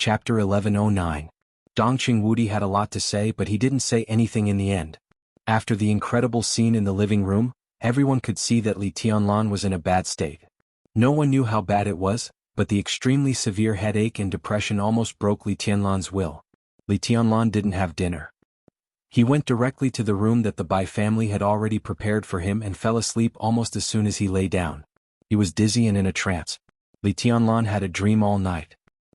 Chapter 1109. Dongqing Wudi had a lot to say, but he didn't say anything in the end. After the incredible scene in the living room, everyone could see that Li Tianlan was in a bad state. No one knew how bad it was, but the extremely severe headache and depression almost broke Li Tianlan's will. Li Tianlan didn't have dinner. He went directly to the room that the Bai family had already prepared for him and fell asleep almost as soon as he lay down. He was dizzy and in a trance. Li Tianlan had a dream all night.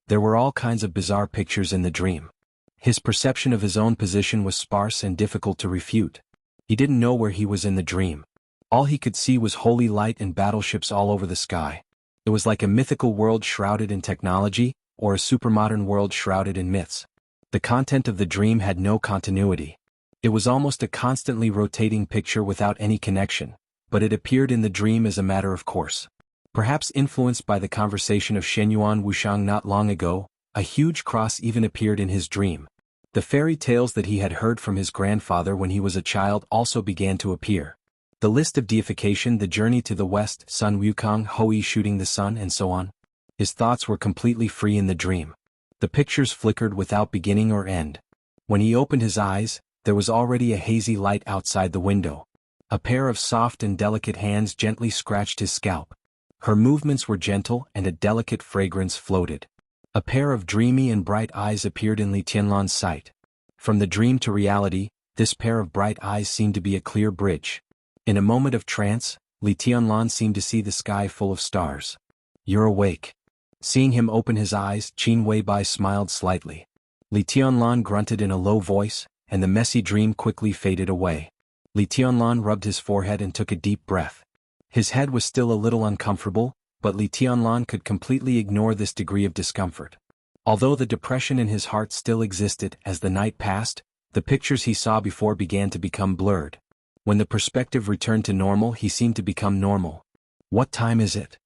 There were all kinds of bizarre pictures in the dream. His perception of his own position was sparse and difficult to refute. He didn't know where he was in the dream. All he could see was holy light and battleships all over the sky. It was like a mythical world shrouded in technology, or a supermodern world shrouded in myths. The content of the dream had no continuity. It was almost a constantly rotating picture without any connection, but it appeared in the dream as a matter of course. Perhaps influenced by the conversation of Shenyuan Wushang not long ago, a huge cross even appeared in his dream. The fairy tales that he had heard from his grandfather when he was a child also began to appear. The list of deification, the journey to the west, Sun Wukong, Hoi shooting the sun, and so on. His thoughts were completely free in the dream. The pictures flickered without beginning or end. When he opened his eyes, there was already a hazy light outside the window. A pair of soft and delicate hands gently scratched his scalp. Her movements were gentle and a delicate fragrance floated. A pair of dreamy and bright eyes appeared in Li Tianlan's sight. From the dream to reality, this pair of bright eyes seemed to be a clear bridge. In a moment of trance, Li Tianlan seemed to see the sky full of stars. "You're awake." Seeing him open his eyes, Qin Weibai smiled slightly. Li Tianlan grunted in a low voice, and the messy dream quickly faded away. Li Tianlan rubbed his forehead and took a deep breath. His head was still a little uncomfortable, but Li Tianlan could completely ignore this degree of discomfort. Although the depression in his heart still existed, as the night passed, the pictures he saw before began to become blurred. When the perspective returned to normal, he seemed to become normal. "What time is it?"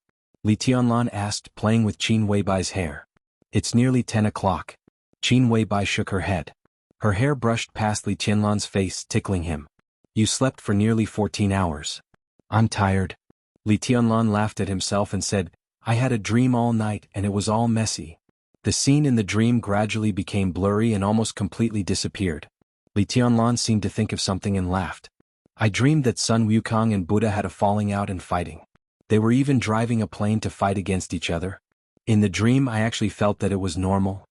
Li Tianlan asked, playing with Qin Weibai's hair. "It's nearly 10 o'clock. Qin Weibai shook her head. Her hair brushed past Li Tianlan's face, tickling him. "You slept for nearly 14 hours. I'm tired." Li Tianlan laughed at himself and said, "I had a dream all night and it was all messy." The scene in the dream gradually became blurry and almost completely disappeared. Li Tianlan seemed to think of something and laughed. "I dreamed that Sun Wukong and Buddha had a falling out and fighting. They were even driving a plane to fight against each other. In the dream I actually felt that it was normal."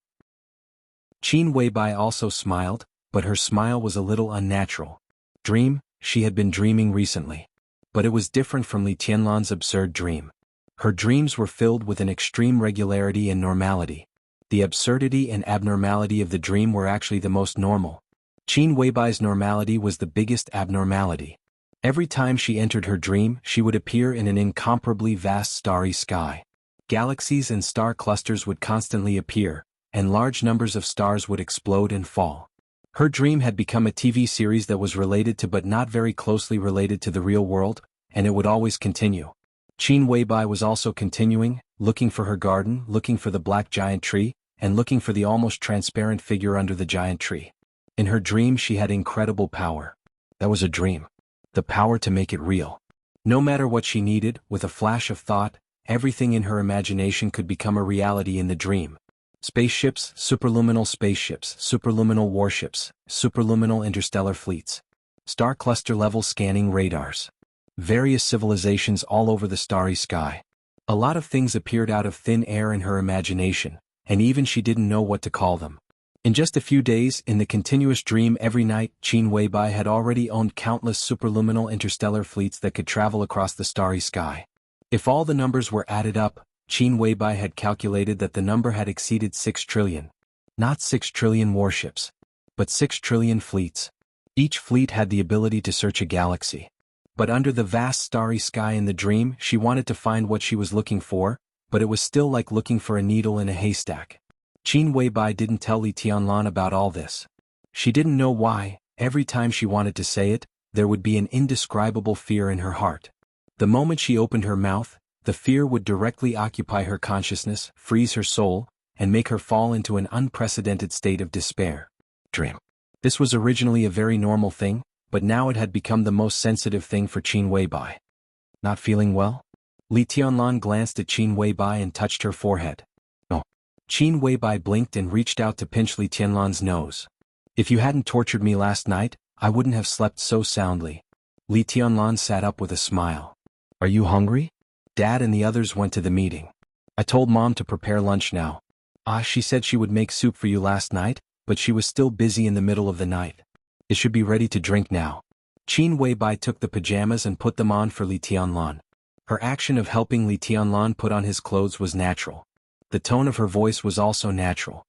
Qin Weibai also smiled, but her smile was a little unnatural. Dream? She had been dreaming recently. But it was different from Li Tianlan's absurd dream. Her dreams were filled with an extreme regularity and normality. The absurdity and abnormality of the dream were actually the most normal. Qin Weibai's normality was the biggest abnormality. Every time she entered her dream, she would appear in an incomparably vast starry sky. Galaxies and star clusters would constantly appear, and large numbers of stars would explode and fall. Her dream had become a TV series that was related to but not very closely related to the real world, and it would always continue. Qin Weibai was also continuing, looking for her garden, looking for the black giant tree, and looking for the almost transparent figure under the giant tree. In her dream she had incredible power. That was a dream. The power to make it real. No matter what she needed, with a flash of thought, everything in her imagination could become a reality in the dream. Spaceships, superluminal spaceships, superluminal warships, superluminal interstellar fleets. Star cluster level scanning radars. Various civilizations all over the starry sky. A lot of things appeared out of thin air in her imagination, and even she didn't know what to call them. In just a few days, in the continuous dream every night, Qin Weibai had already owned countless superluminal interstellar fleets that could travel across the starry sky. If all the numbers were added up, Qin Weibai had calculated that the number had exceeded 6 trillion. Not 6 trillion warships, but 6 trillion fleets. Each fleet had the ability to search a galaxy. But under the vast starry sky in the dream, she wanted to find what she was looking for, but it was still like looking for a needle in a haystack. Qin Weibai didn't tell Li Tianlan about all this. She didn't know why. Every time she wanted to say it, there would be an indescribable fear in her heart. The moment she opened her mouth, the fear would directly occupy her consciousness, freeze her soul, and make her fall into an unprecedented state of despair. Dream. This was originally a very normal thing, but now it had become the most sensitive thing for Qin Weibai. "Not feeling well?" Li Tianlan glanced at Qin Weibai and touched her forehead. "No." Qin Weibai blinked and reached out to pinch Li Tianlan's nose. If you hadn't tortured me last night, I wouldn't have slept so soundly. Li Tianlan sat up with a smile. Are you hungry? Dad and the others went to the meeting. I told Mom to prepare lunch now. She said she would make soup for you last night, but she was still busy in the middle of the night. It should be ready to drink now. Qin Weibai took the pajamas and put them on for Li Tianlan. Her action of helping Li Tianlan put on his clothes was natural. The tone of her voice was also natural.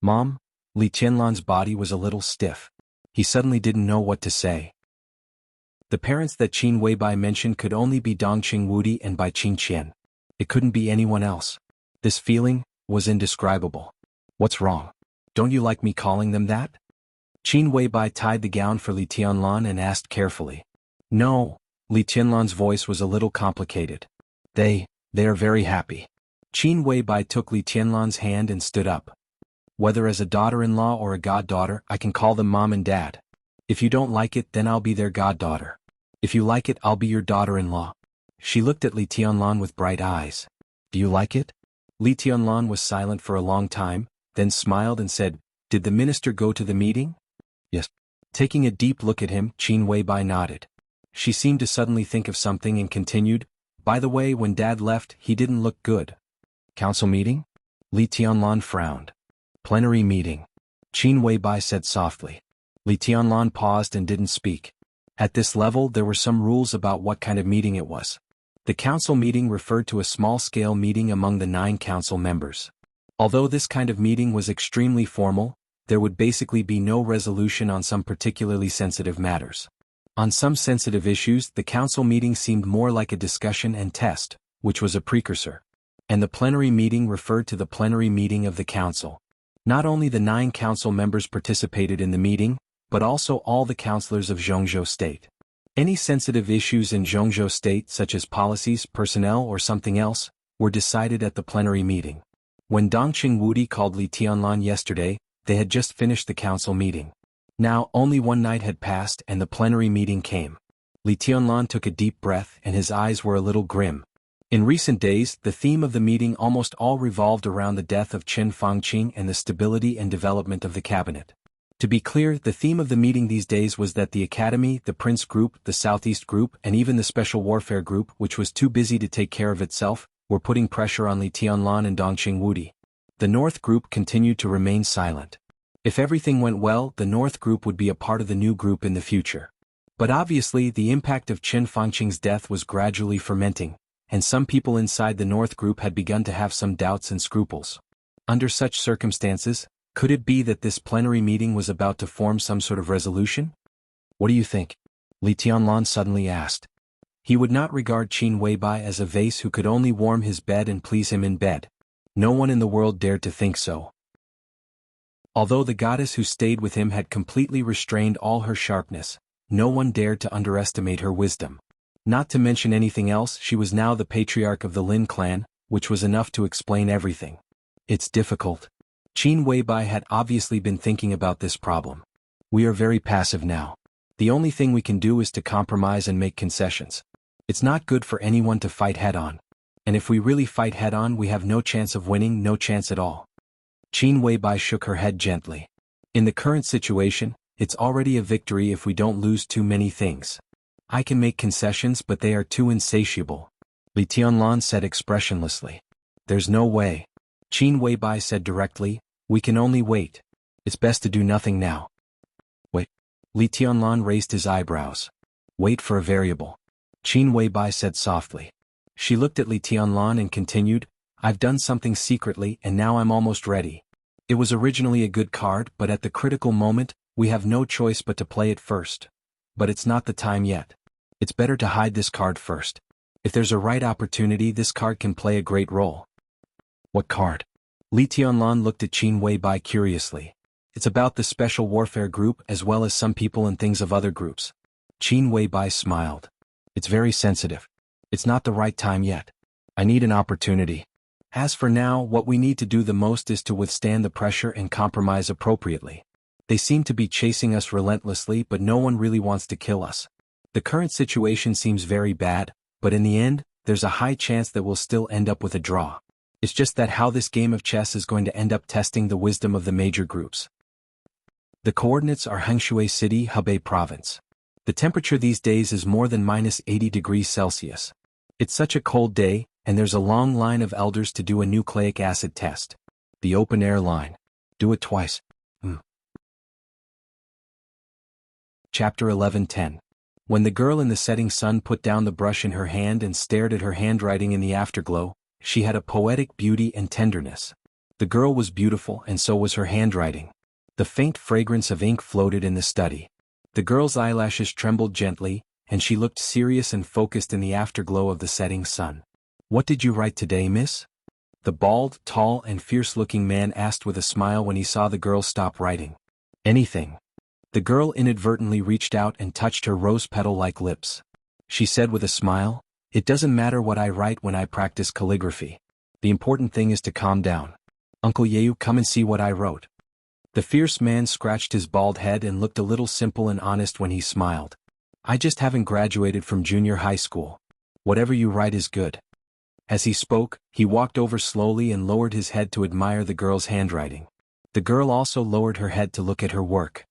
Mom? Li Tianlan's body was a little stiff. He suddenly didn't know what to say. The parents that Qin Weibai mentioned could only be Dongqing Wudi and Bai Qingqian. It couldn't be anyone else. This feeling was indescribable. What's wrong? Don't you like me calling them that? Qin Weibai tied the gown for Li Tianlan and asked carefully. No. Li Tianlan's voice was a little complicated. They are very happy. Qin Weibai took Li Tianlan's hand and stood up. Whether as a daughter-in-law or a goddaughter, I can call them Mom and Dad. If you don't like it, then I'll be their goddaughter. If you like it, I'll be your daughter-in-law. She looked at Li Tianlan with bright eyes. Do you like it? Li Tianlan was silent for a long time, then smiled and said, Did the minister go to the meeting? Yes. Taking a deep look at him, Qin Weibai nodded. She seemed to suddenly think of something and continued, By the way, when Dad left, he didn't look good. Council meeting? Li Tianlan frowned. Plenary meeting. Qin Weibai said softly. Li Tianlan paused and didn't speak. At this level there were some rules about what kind of meeting it was. The council meeting referred to a small-scale meeting among the 9 council members. Although this kind of meeting was extremely formal, there would basically be no resolution on some particularly sensitive matters. On some sensitive issues, the council meeting seemed more like a discussion and test, which was a precursor. And the plenary meeting referred to the plenary meeting of the council. Not only the 9 council members participated in the meeting, but also all the councillors of Zhongzhou State. Any sensitive issues in Zhongzhou State, such as policies, personnel or something else, were decided at the plenary meeting. When Dongqing Wudi called Li Tianlan yesterday, they had just finished the council meeting. Now, only one night had passed and the plenary meeting came. Li Tianlan took a deep breath and his eyes were a little grim. In recent days, the theme of the meeting almost all revolved around the death of Chen Fangqing and the stability and development of the cabinet. To be clear, the theme of the meeting these days was that the Academy, the Prince Group, the Southeast Group, and even the Special Warfare Group, which was too busy to take care of itself, were putting pressure on Li Tianlan and Dongqing Wudi. The North Group continued to remain silent. If everything went well, the North Group would be a part of the new group in the future. But obviously, the impact of Chen Fangqing's death was gradually fermenting, and some people inside the North Group had begun to have some doubts and scruples. Under such circumstances, could it be that this plenary meeting was about to form some sort of resolution? What do you think? Li Tianlan suddenly asked. He would not regard Qin Weibai as a vase who could only warm his bed and please him in bed. No one in the world dared to think so. Although the goddess who stayed with him had completely restrained all her sharpness, no one dared to underestimate her wisdom. Not to mention anything else, she was now the patriarch of the Lin clan, which was enough to explain everything. It's difficult. Qin Weibai had obviously been thinking about this problem. We are very passive now. The only thing we can do is to compromise and make concessions. It's not good for anyone to fight head-on. And if we really fight head-on, we have no chance of winning, no chance at all. Qin Weibai shook her head gently. In the current situation, it's already a victory if we don't lose too many things. I can make concessions, but they are too insatiable. Li Tianlan said expressionlessly. There's no way. Qin Weibai said directly, we can only wait. It's best to do nothing now. Wait. Li Tianlan raised his eyebrows. Wait for a variable. Qin Weibai said softly. She looked at Li Tianlan and continued, I've done something secretly and now I'm almost ready. It was originally a good card, but at the critical moment, we have no choice but to play it first. But it's not the time yet. It's better to hide this card first. If there's a right opportunity, this card can play a great role. What card? Li Tianlan looked at Qin Weibai curiously. It's about the Special Warfare Group as well as some people and things of other groups. Qin Weibai smiled. It's very sensitive. It's not the right time yet. I need an opportunity. As for now, what we need to do the most is to withstand the pressure and compromise appropriately. They seem to be chasing us relentlessly, but no one really wants to kill us. The current situation seems very bad, but in the end, there's a high chance that we'll still end up with a draw. It's just that how this game of chess is going to end up testing the wisdom of the major groups. The coordinates are Hengshui City, Hebei Province. The temperature these days is more than -80 degrees Celsius. It's such a cold day, and there's a long line of elders to do a nucleic acid test. The open-air line. Do it twice. Chapter 11:10. When the girl in the setting sun put down the brush in her hand and stared at her handwriting in the afterglow, she had a poetic beauty and tenderness. The girl was beautiful and so was her handwriting. The faint fragrance of ink floated in the study. The girl's eyelashes trembled gently, and she looked serious and focused in the afterglow of the setting sun. "What did you write today, miss?" The bald, tall and fierce-looking man asked with a smile when he saw the girl stop writing. "Anything." The girl inadvertently reached out and touched her rose petal-like lips. She said with a smile, "It doesn't matter what I write when I practice calligraphy. The important thing is to calm down. Uncle Yeu, come and see what I wrote." The fierce man scratched his bald head and looked a little simple and honest when he smiled. "I just haven't graduated from junior high school. Whatever you write is good." As he spoke, he walked over slowly and lowered his head to admire the girl's handwriting. The girl also lowered her head to look at her work.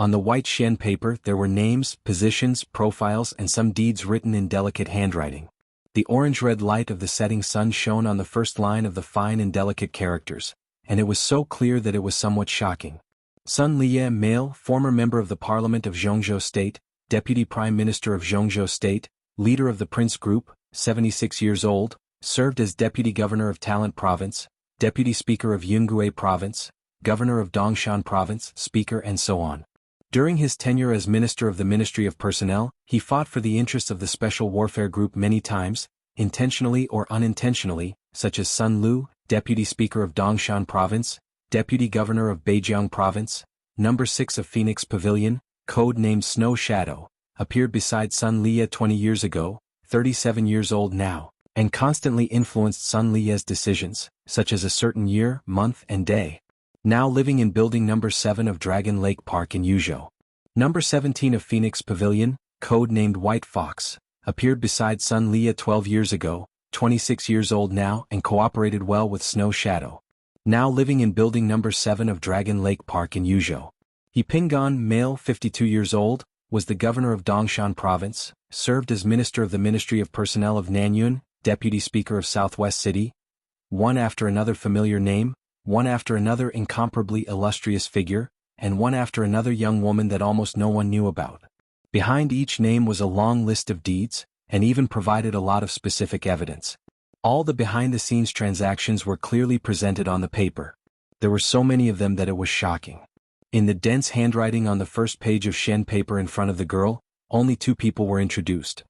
On the white Shen paper there were names, positions, profiles and some deeds written in delicate handwriting. The orange-red light of the setting sun shone on the first line of the fine and delicate characters, and it was so clear that it was somewhat shocking. Sun Liye, male, former member of the Parliament of Zhongzhou State, Deputy Prime Minister of Zhongzhou State, leader of the Prince Group, 76 years old, served as Deputy Governor of Talent Province, Deputy Speaker of Yungue Province, Governor of Dongshan Province, Speaker and so on. During his tenure as Minister of the Ministry of Personnel, he fought for the interests of the Special Warfare Group many times, intentionally or unintentionally, such as Sun Lu, Deputy Speaker of Dongshan Province, Deputy Governor of Beijiang Province, Number 6 of Phoenix Pavilion, code-named Snow Shadow, appeared beside Sun Liye 20 years ago, 37 years old now, and constantly influenced Sun Liye's decisions, such as a certain year, month and day. Now living in building number 7 of Dragon Lake Park in Yuzhou. Number 17 of Phoenix Pavilion, code-named White Fox, appeared beside Sun Liye 12 years ago, 26 years old now and cooperated well with Snow Shadow. Now living in building number 7 of Dragon Lake Park in Yuzhou. He Pingon, male, 52 years old, was the governor of Dongshan Province, served as Minister of the Ministry of Personnel of Nanyun, Deputy Speaker of Southwest City. One after another familiar name, one after another incomparably illustrious figure, and one after another young woman that almost no one knew about. Behind each name was a long list of deeds, and even provided a lot of specific evidence. All the behind-the-scenes transactions were clearly presented on the paper. There were so many of them that it was shocking. In the dense handwriting on the first page of Shen paper in front of the girl, only 2 people were introduced.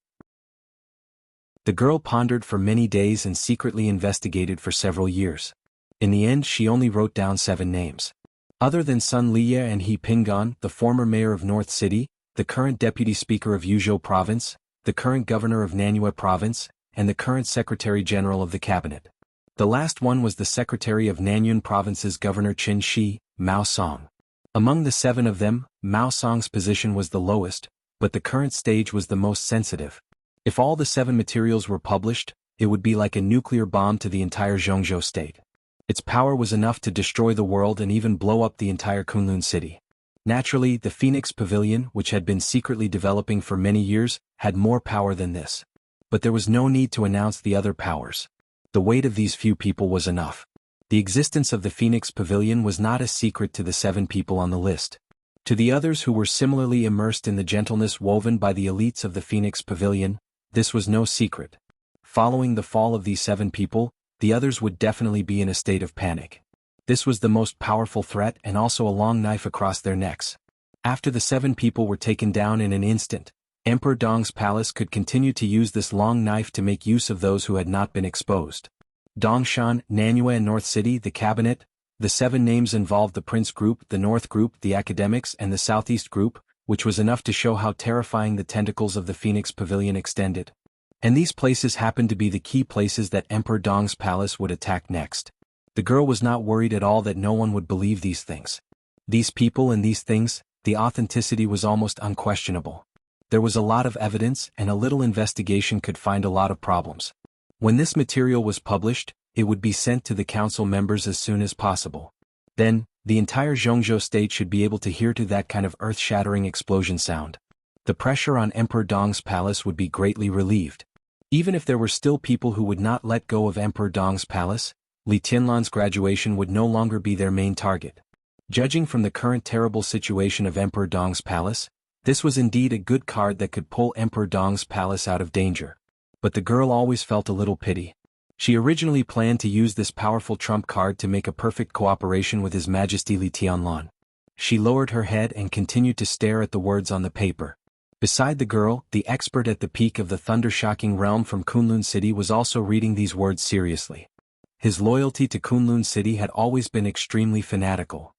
The girl pondered for many days and secretly investigated for several years. In the end she only wrote down 7 names. Other than Sun Liye and He Pingon, the former mayor of North City, the current deputy speaker of Yuzhou Province, the current governor of Nanyue Province, and the current secretary-general of the cabinet. The last one was the secretary of Nanyun Province's Governor Qin Shi, Mao Song. Among the 7 of them, Mao Song's position was the lowest, but the current stage was the most sensitive. If all the 7 materials were published, it would be like a nuclear bomb to the entire Zhongzhou state. Its power was enough to destroy the world and even blow up the entire Kunlun city. Naturally, the Phoenix Pavilion, which had been secretly developing for many years, had more power than this. But there was no need to announce the other powers. The weight of these few people was enough. The existence of the Phoenix Pavilion was not a secret to the 7 people on the list. To the others who were similarly immersed in the gentleness woven by the elites of the Phoenix Pavilion, this was no secret. Following the fall of these 7 people, the others would definitely be in a state of panic. This was the most powerful threat and also a long knife across their necks. After the 7 people were taken down in an instant, Emperor Dong's palace could continue to use this long knife to make use of those who had not been exposed. Dongshan, Nanyue and North City, the cabinet. The 7 names involved the Prince Group, the North Group, the Academics and the Southeast Group, which was enough to show how terrifying the tentacles of the Phoenix Pavilion extended. And these places happened to be the key places that Emperor Dong's palace would attack next. The girl was not worried at all that no one would believe these things. These people and these things, the authenticity was almost unquestionable. There was a lot of evidence and a little investigation could find a lot of problems. When this material was published, it would be sent to the council members as soon as possible. Then, the entire Zhongzhou state should be able to hear to that kind of earth-shattering explosion sound. The pressure on Emperor Dong's palace would be greatly relieved. Even if there were still people who would not let go of Emperor Dong's palace, Li Tianlan's graduation would no longer be their main target. Judging from the current terrible situation of Emperor Dong's palace, this was indeed a good card that could pull Emperor Dong's palace out of danger. But the girl always felt a little pity. She originally planned to use this powerful trump card to make a perfect cooperation with His Majesty Li Tianlan. She lowered her head and continued to stare at the words on the paper. Beside the girl, the expert at the peak of the thunder-shocking realm from Kunlun City was also reading these words seriously. His loyalty to Kunlun City had always been extremely fanatical.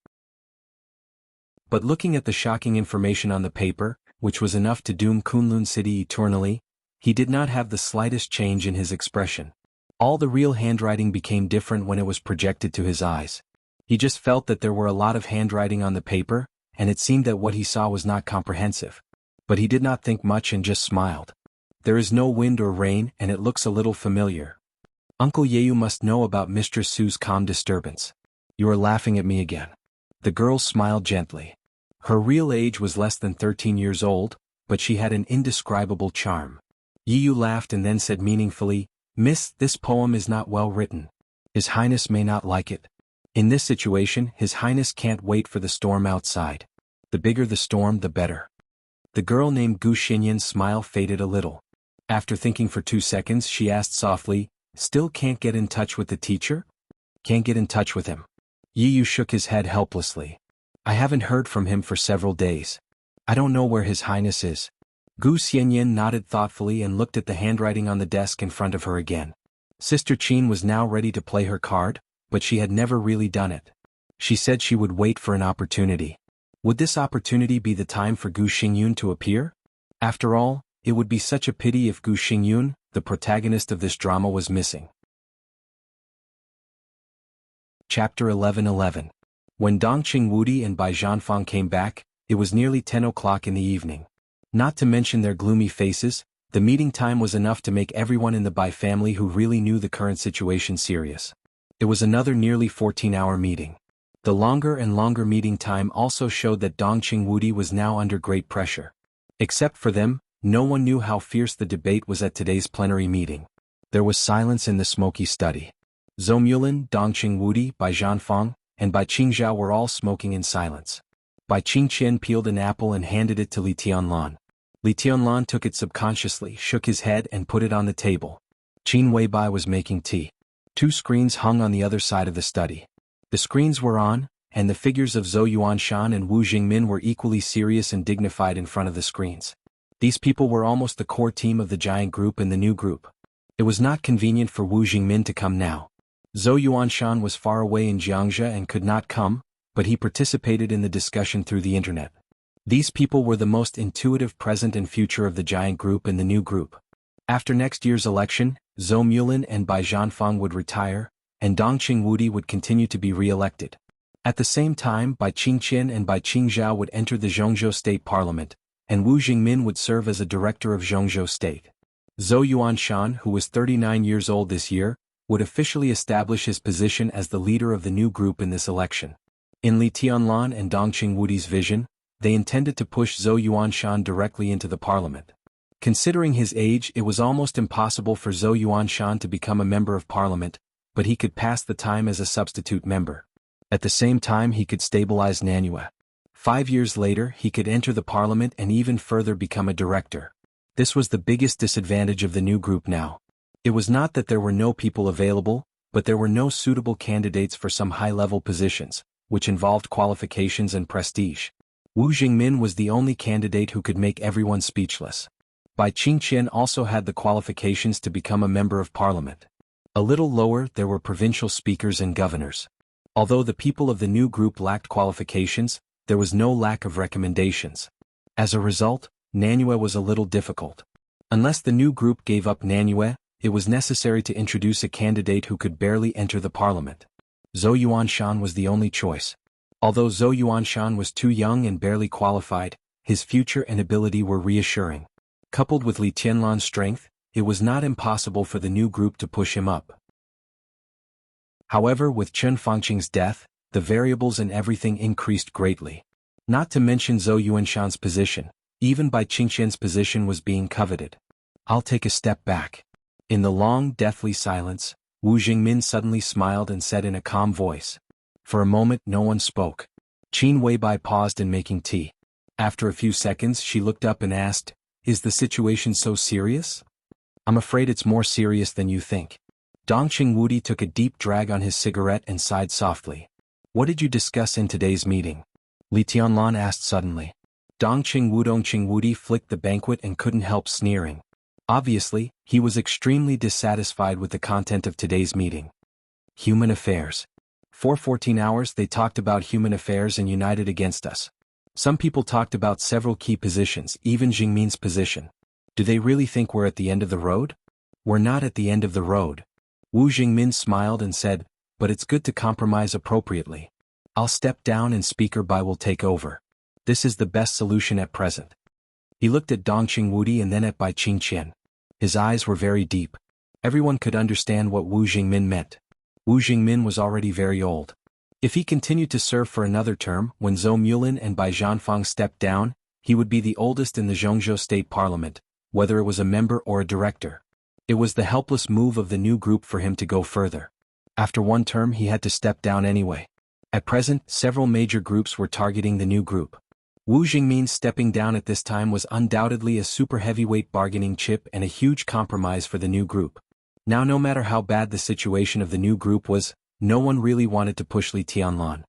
But looking at the shocking information on the paper, which was enough to doom Kunlun City eternally, he did not have the slightest change in his expression. All the real handwriting became different when it was projected to his eyes. He just felt that there were a lot of handwriting on the paper, and it seemed that what he saw was not comprehensive. But he did not think much and just smiled. There is no wind or rain, and it looks a little familiar. Uncle Yeu must know about Mistress Su's calm disturbance. You are laughing at me again. The girl smiled gently. Her real age was less than 13 years old, but she had an indescribable charm. Yeu laughed and then said meaningfully, Miss, this poem is not well written. His Highness may not like it. In this situation, His Highness can't wait for the storm outside. The bigger the storm, the better. The girl named Gu Xinyan's smile faded a little. After thinking for 2 seconds, she asked softly, Still can't get in touch with the teacher? Can't get in touch with him. Yeu shook his head helplessly. I haven't heard from him for several days. I don't know where His Highness is. Gu Xianyan nodded thoughtfully and looked at the handwriting on the desk in front of her again. Sister Qin was now ready to play her card, but she had never really done it. She said she would wait for an opportunity. Would this opportunity be the time for Gu Xingyun to appear? After all, it would be such a pity if Gu Xingyun, the protagonist of this drama, was missing. Chapter 11:11. When Dongqing Wudi and Bai Zhanfang came back, it was nearly 10 o'clock in the evening. Not to mention their gloomy faces, the meeting time was enough to make everyone in the Bai family who really knew the current situation serious. It was another nearly 14-hour meeting. The longer and longer meeting time also showed that Dongqing Wudi was now under great pressure. Except for them, no one knew how fierce the debate was at today's plenary meeting. There was silence in the smoky study. Zhou Mulin, Dongqing Wudi, Bai Zhanfang, and Bai Qingzhao were all smoking in silence. Bai Qingqian peeled an apple and handed it to Li Tianlan. Li Tianlan took it subconsciously, shook his head and put it on the table. Qin Weibai was making tea. 2 screens hung on the other side of the study. The screens were on, and the figures of Zhou Yuanshan and Wu Jingmin were equally serious and dignified in front of the screens. These people were almost the core team of the giant group and the new group. It was not convenient for Wu Jingmin to come now. Zhou Yuanshan was far away in Jiangxia and could not come, but he participated in the discussion through the internet. These people were the most intuitive present and future of the giant group and the new group. After next year's election, Zhou Mulin and Bai Zhanfang would retire, and Dongqing Wudi would continue to be re-elected. At the same time, Bai Qingqian and Bai Qingzhao would enter the Zhongzhou State Parliament, and Wu Jingmin would serve as a director of Zhongzhou State. Zhou Yuanshan, who was 39 years old this year, would officially establish his position as the leader of the new group in this election. In Li Tianlan and Dongqing Wudi's vision, they intended to push Zhou Yuanshan directly into the parliament. Considering his age, it was almost impossible for Zhou Yuanshan to become a member of parliament, but he could pass the time as a substitute member. At the same time, he could stabilize Nanyue. 5 years later, he could enter the parliament and even further become a director. This was the biggest disadvantage of the new group now. It was not that there were no people available, but there were no suitable candidates for some high-level positions, which involved qualifications and prestige. Wu Jingmin was the only candidate who could make everyone speechless. Bai Qingqian also had the qualifications to become a member of parliament. A little lower, there were provincial speakers and governors. Although the people of the new group lacked qualifications, there was no lack of recommendations. As a result, Nanyue was a little difficult. Unless the new group gave up Nanyue, it was necessary to introduce a candidate who could barely enter the parliament. Zhou Yuanshan was the only choice. Although Zhou Yuanshan was too young and barely qualified, his future and ability were reassuring. Coupled with Li Tianlan's strength, it was not impossible for the new group to push him up. However, with Chen Fangqing's death, the variables and everything increased greatly. Not to mention Zhou Yuanshan's position, even Bai Qingqian's position was being coveted. I'll take a step back. In the long, deathly silence, Wu Jingmin suddenly smiled and said in a calm voice. For a moment no one spoke. Qin Weibai paused in making tea. After a few seconds she looked up and asked, "Is the situation so serious?" "I'm afraid it's more serious than you think." Dongqing Wudi took a deep drag on his cigarette and sighed softly. "What did you discuss in today's meeting?" Li Tianlan asked suddenly. Dongqing Wudi flicked the banquet and couldn't help sneering. Obviously, he was extremely dissatisfied with the content of today's meeting. Human affairs. For 14 hours they talked about human affairs and united against us. Some people talked about several key positions, even Jingmin's position. Do they really think we're at the end of the road? We're not at the end of the road. Wu Jingmin smiled and said, but it's good to compromise appropriately. I'll step down and Speaker Bai will take over. This is the best solution at present. He looked at Dongqing Wudi and then at Bai Qingqian. His eyes were very deep. Everyone could understand what Wu Jingmin meant. Wu Jingmin was already very old. If he continued to serve for another term, when Zhou Mulin and Bai Zhanfang stepped down, he would be the oldest in the Zhongzhou State Parliament, whether it was a member or a director. It was the helpless move of the new group for him to go further. After one term he had to step down anyway. At present, several major groups were targeting the new group. Wu Jingmin stepping down at this time was undoubtedly a super heavyweight bargaining chip and a huge compromise for the new group. Now no matter how bad the situation of the new group was, no one really wanted to push Li Tianlan.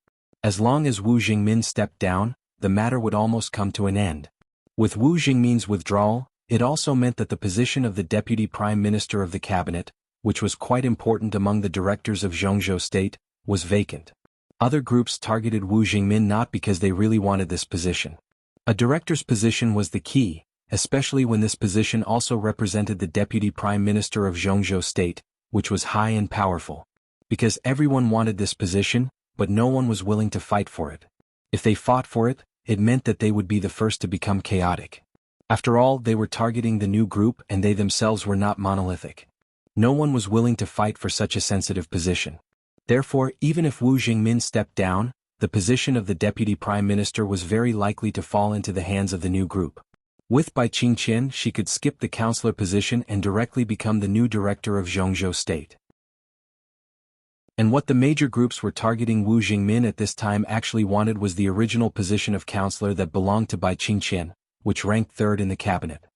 As long as Wu Jingmin stepped down, the matter would almost come to an end. With Wu Jingmin's withdrawal, it also meant that the position of the Deputy Prime Minister of the Cabinet, which was quite important among the directors of Zhongzhou State, was vacant. Other groups targeted Wu Jingmin not because they really wanted this position. A director's position was the key, especially when this position also represented the Deputy Prime Minister of Zhongzhou State, which was high and powerful. Because everyone wanted this position, but no one was willing to fight for it. If they fought for it, it meant that they would be the first to become chaotic. After all, they were targeting the new group and they themselves were not monolithic. No one was willing to fight for such a sensitive position. Therefore, even if Wu Jingmin stepped down, the position of the Deputy Prime Minister was very likely to fall into the hands of the new group. With Bai Qingqian, she could skip the councillor position and directly become the new director of Zhongzhou State. And what the major groups were targeting Wu Jingmin at this time actually wanted was the original position of councillor that belonged to Bai Qingqian, which ranked third in the cabinet.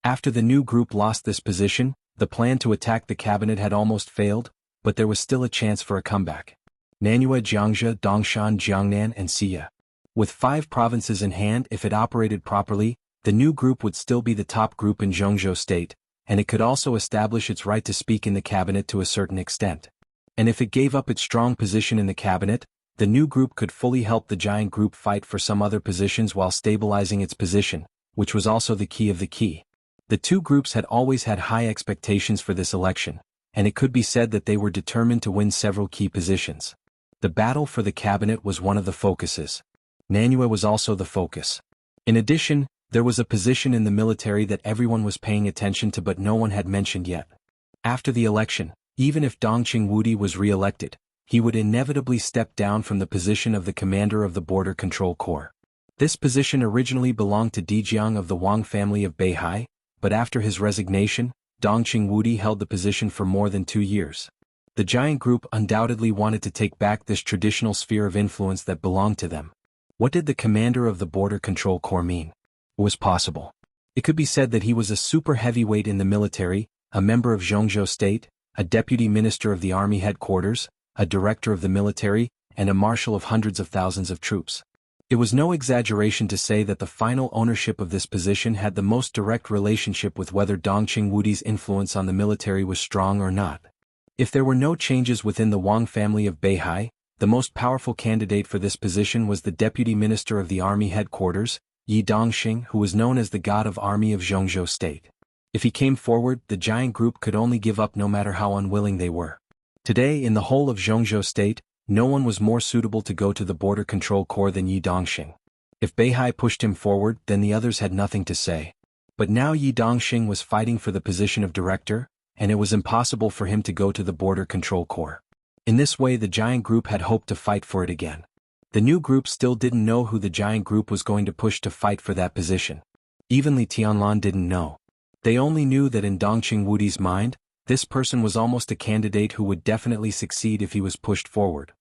After the new group lost this position, the plan to attack the cabinet had almost failed, but there was still a chance for a comeback. Nanyue, Jiangxia, Dongshan, Jiangnan and Xia. With 5 provinces in hand, if it operated properly, the new group would still be the top group in Zhongzhou State, and it could also establish its right to speak in the cabinet to a certain extent. And if it gave up its strong position in the cabinet, the new group could fully help the giant group fight for some other positions while stabilizing its position, which was also the key of the key. The two groups had always had high expectations for this election, and it could be said that they were determined to win several key positions. The battle for the cabinet was one of the focuses. Nanyue was also the focus. In addition, there was a position in the military that everyone was paying attention to but no one had mentioned yet. After the election, even if Dongqing Wudi was re-elected, he would inevitably step down from the position of the commander of the Border Control Corps. This position originally belonged to Dijiang of the Wang family of Beihai, but after his resignation, Dongqing Wudi held the position for more than 2 years. The giant group undoubtedly wanted to take back this traditional sphere of influence that belonged to them. What did the commander of the Border Control Corps mean? It was possible. It could be said that he was a super heavyweight in the military, a member of Zhongzhou State, a deputy minister of the army headquarters, a director of the military, and a marshal of hundreds of thousands of troops. It was no exaggeration to say that the final ownership of this position had the most direct relationship with whether Dongqing Wudi's influence on the military was strong or not. If there were no changes within the Wang family of Beihai, the most powerful candidate for this position was the deputy minister of the army headquarters, Yi Dongxing, who was known as the god of army of Zhongzhou State. If he came forward, the giant group could only give up no matter how unwilling they were. Today, in the whole of Zhongzhou State, no one was more suitable to go to the Border Control Corps than Yi Dongxing. If Beihai pushed him forward, then the others had nothing to say. But now Yi Dongxing was fighting for the position of director, and it was impossible for him to go to the Border Control Corps. In this way the giant group had hoped to fight for it again. The new group still didn't know who the giant group was going to push to fight for that position. Even Li Tianlan didn't know. They only knew that in Dongqing Wudi's mind, this person was almost a candidate who would definitely succeed if he was pushed forward.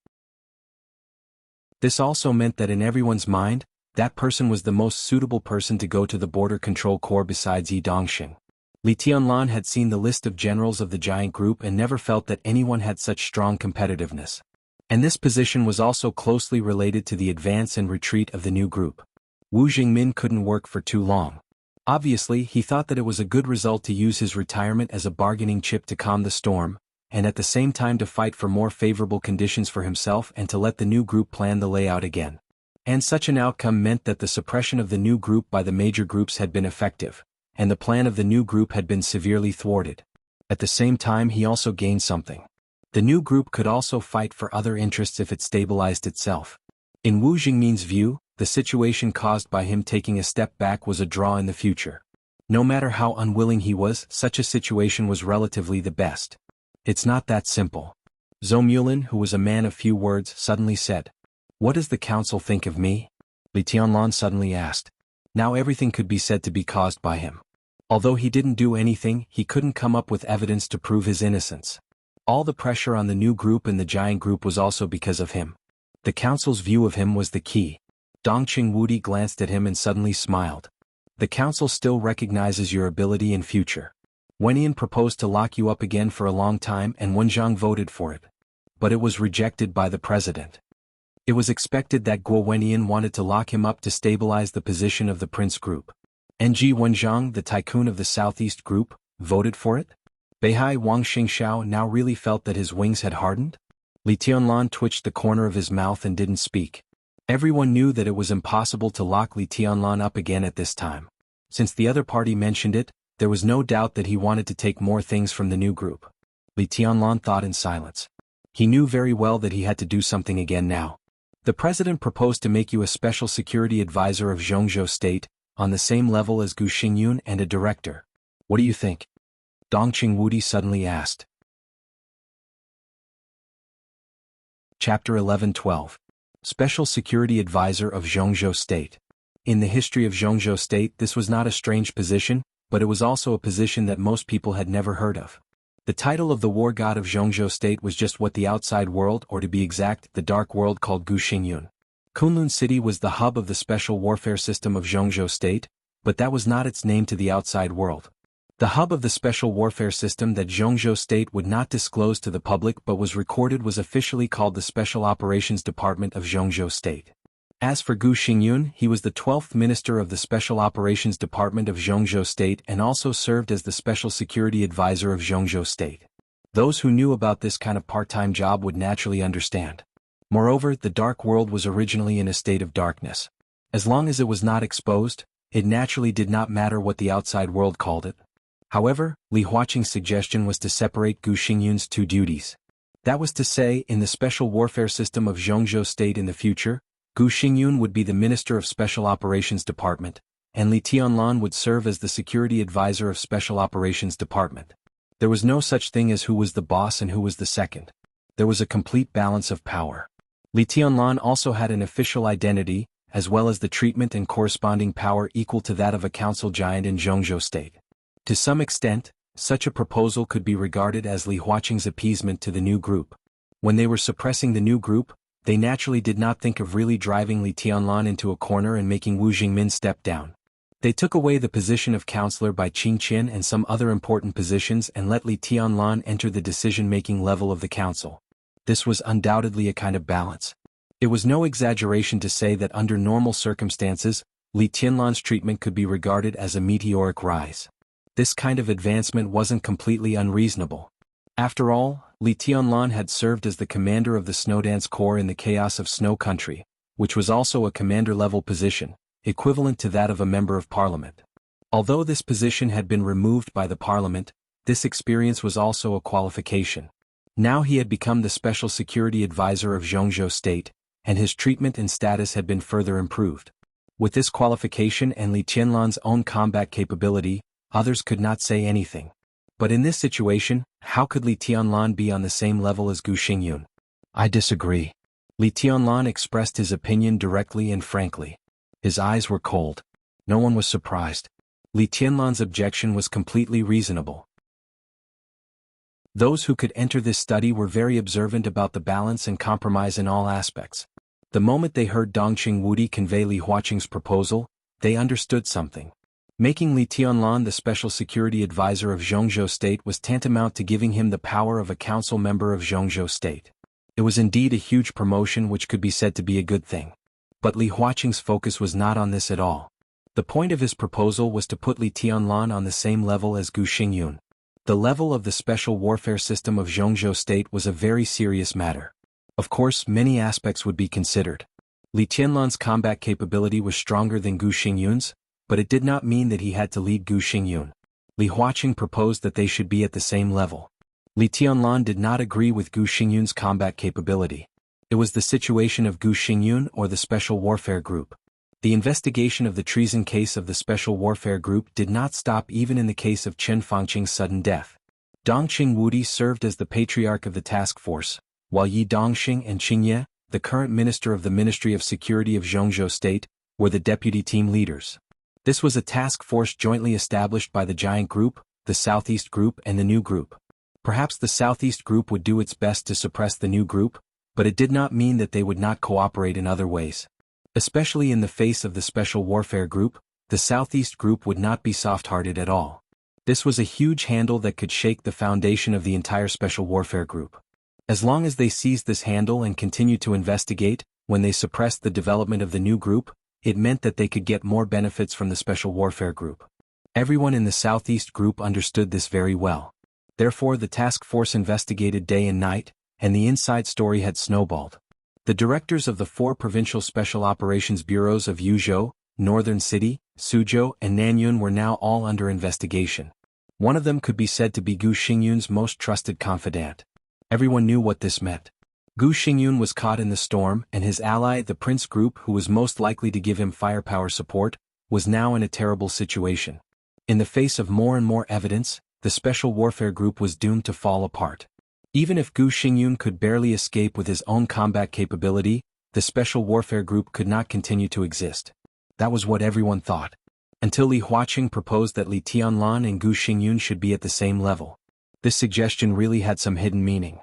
This also meant that in everyone's mind, that person was the most suitable person to go to the Border Control Corps besides Yi Dongxing. Li Tianlan had seen the list of generals of the giant group and never felt that anyone had such strong competitiveness. And this position was also closely related to the advance and retreat of the new group. Wu Jingmin couldn't work for too long. Obviously, he thought that it was a good result to use his retirement as a bargaining chip to calm the storm, and at the same time to fight for more favorable conditions for himself and to let the new group plan the layout again. And such an outcome meant that the suppression of the new group by the major groups had been effective, and the plan of the new group had been severely thwarted. At the same time he also gained something. The new group could also fight for other interests if it stabilized itself. In Wu Jingmin's view, the situation caused by him taking a step back was a draw in the future. No matter how unwilling he was, such a situation was relatively the best. It's not that simple. Zhou Mulin, who was a man of few words, suddenly said, "What does the council think of me?" Li Tianlan suddenly asked. Now everything could be said to be caused by him. Although he didn't do anything, he couldn't come up with evidence to prove his innocence. All the pressure on the new group and the giant group was also because of him. The council's view of him was the key. Dongqing Wudi glanced at him and suddenly smiled. The council still recognizes your ability and future. Wenyan proposed to lock you up again for a long time and Wenjiang voted for it. But it was rejected by the president. It was expected that Guo Wenyan wanted to lock him up to stabilize the position of the Prince Group. Ng Wenjiang, the tycoon of the Southeast Group, voted for it? Beihai Wang Xingxiao now really felt that his wings had hardened? Li Tianlan twitched the corner of his mouth and didn't speak. Everyone knew that it was impossible to lock Li Tianlan up again at this time. Since the other party mentioned it, there was no doubt that he wanted to take more things from the new group. Li Tianlan thought in silence. He knew very well that he had to do something again now. The president proposed to make you a special security advisor of Zhongzhou State, on the same level as Gu Xingyun and a director. What do you think? Dongqing Wudi suddenly asked. Chapter 11-12. Special Security Advisor of Zhongzhou State. In the history of Zhongzhou State, this was not a strange position, but it was also a position that most people had never heard of. The title of the war god of Zhongzhou State was just what the outside world, or to be exact, the dark world, called Gu Xingyun. Kunlun City was the hub of the special warfare system of Zhongzhou State, but that was not its name to the outside world. The hub of the special warfare system that Zhongzhou State would not disclose to the public but was recorded was officially called the Special Operations Department of Zhongzhou State. As for Gu Xingyun, he was the 12th minister of the Special Operations Department of Zhongzhou State and also served as the Special Security Advisor of Zhongzhou State. Those who knew about this kind of part-time job would naturally understand. Moreover, the dark world was originally in a state of darkness. As long as it was not exposed, it naturally did not matter what the outside world called it. However, Li Huaqing's suggestion was to separate Gu Xingyun's two duties. That was to say, in the special warfare system of Zhongzhou State in the future, Gu Xingyun would be the Minister of Special Operations Department, and Li Tianlan would serve as the Security Advisor of Special Operations Department. There was no such thing as who was the boss and who was the second. There was a complete balance of power. Li Tianlan also had an official identity, as well as the treatment and corresponding power equal to that of a council giant in Zhongzhou State. To some extent, such a proposal could be regarded as Li Huaqing's appeasement to the new group. When they were suppressing the new group, they naturally did not think of really driving Li Tianlan into a corner and making Wu Jingmin step down. They took away the position of counselor by Qing Qin and some other important positions and let Li Tianlan enter the decision-making level of the council. This was undoubtedly a kind of balance. It was no exaggeration to say that under normal circumstances, Li Tianlan's treatment could be regarded as a meteoric rise. This kind of advancement wasn't completely unreasonable. After all, Li Tianlan had served as the commander of the Snowdance Corps in the Chaos of Snow Country, which was also a commander-level position, equivalent to that of a member of parliament. Although this position had been removed by the parliament, this experience was also a qualification. Now he had become the Special Security Advisor of Zhongzhou State, and his treatment and status had been further improved. With this qualification and Li Tianlan's own combat capability, others could not say anything. But in this situation, how could Li Tianlan be on the same level as Gu Xingyun? I disagree. Li Tianlan expressed his opinion directly and frankly. His eyes were cold. No one was surprised. Li Tianlan's objection was completely reasonable. Those who could enter this study were very observant about the balance and compromise in all aspects. The moment they heard Dongqing Wudi convey Li Huaqing's proposal, they understood something. Making Li Tianlan the special security advisor of Zhongzhou State was tantamount to giving him the power of a council member of Zhongzhou State. It was indeed a huge promotion which could be said to be a good thing. But Li Huaqing's focus was not on this at all. The point of his proposal was to put Li Tianlan on the same level as Gu Xingyun. The level of the special warfare system of Zhongzhou State was a very serious matter. Of course, many aspects would be considered. Li Tianlan's combat capability was stronger than Gu Xingyun's, but it did not mean that he had to lead Gu Xingyun. Li Huaqing proposed that they should be at the same level. Li Tianlan did not agree with Gu Xingyun's combat capability. It was the situation of Gu Xingyun or the Special Warfare Group. The investigation of the treason case of the Special Warfare Group did not stop even in the case of Chen Fangqing's sudden death. Dongqing Wudi served as the patriarch of the task force, while Yi Dongxing and Qingye, the current minister of the Ministry of Security of Zhongzhou State, were the deputy team leaders. This was a task force jointly established by the Giant Group, the Southeast Group and the New Group. Perhaps the Southeast Group would do its best to suppress the New Group, but it did not mean that they would not cooperate in other ways. Especially in the face of the Special Warfare Group, the Southeast Group would not be soft-hearted at all. This was a huge handle that could shake the foundation of the entire Special Warfare Group. As long as they seized this handle and continued to investigate, when they suppressed the development of the New Group, it meant that they could get more benefits from the Special Warfare Group. Everyone in the Southeast Group understood this very well. Therefore the task force investigated day and night, and the inside story had snowballed. The directors of the 4 provincial special operations bureaus of Yuzhou, Northern City, Suzhou and Nanyun were now all under investigation. One of them could be said to be Gu Xingyun's most trusted confidant. Everyone knew what this meant. Gu Xingyun was caught in the storm, and his ally, the Prince Group, who was most likely to give him firepower support, was now in a terrible situation. In the face of more and more evidence, the Special Warfare Group was doomed to fall apart. Even if Gu Xingyun could barely escape with his own combat capability, the Special Warfare Group could not continue to exist. That was what everyone thought. Until Li Huaqing proposed that Li Tianlan and Gu Xingyun should be at the same level. This suggestion really had some hidden meaning.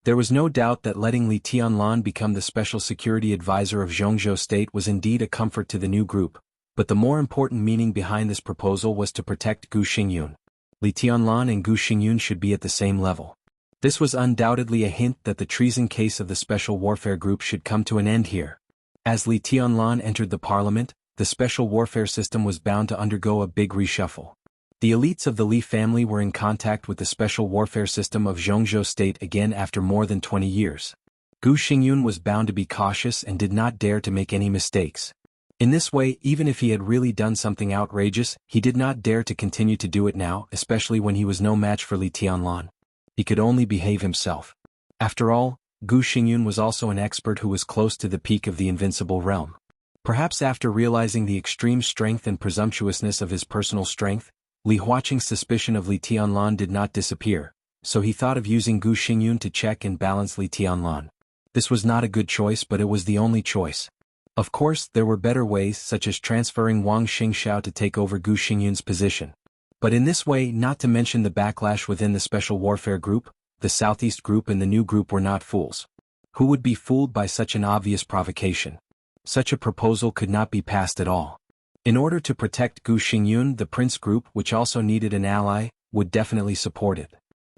There was no doubt that letting Li Tianlan become the Special Security Advisor of Zhongzhou State was indeed a comfort to the new group, but the more important meaning behind this proposal was to protect Gu Xingyun. Li Tianlan and Gu Xingyun should be at the same level. This was undoubtedly a hint that the treason case of the Special Warfare Group should come to an end here. As Li Tianlan entered the parliament, the Special Warfare System was bound to undergo a big reshuffle. The elites of the Li family were in contact with the Special Warfare System of Zhongzhou State again after more than 20 years. Gu Xingyun was bound to be cautious and did not dare to make any mistakes. In this way, even if he had really done something outrageous, he did not dare to continue to do it now, especially when he was no match for Li Tianlan. He could only behave himself. After all, Gu Xingyun was also an expert who was close to the peak of the invincible realm. Perhaps after realizing the extreme strength and presumptuousness of his personal strength, Li Huaqing's suspicion of Li Tianlan did not disappear, so he thought of using Gu Xingyun to check and balance Li Tianlan. This was not a good choice, but it was the only choice. Of course, there were better ways, such as transferring Wang Xingxiao to take over Gu Xingyun's position. But in this way, not to mention the backlash within the Special Warfare Group, the Southeast Group and the New Group were not fools. Who would be fooled by such an obvious provocation? Such a proposal could not be passed at all. In order to protect Gu Xingyun, the Prince Group, which also needed an ally, would definitely support it.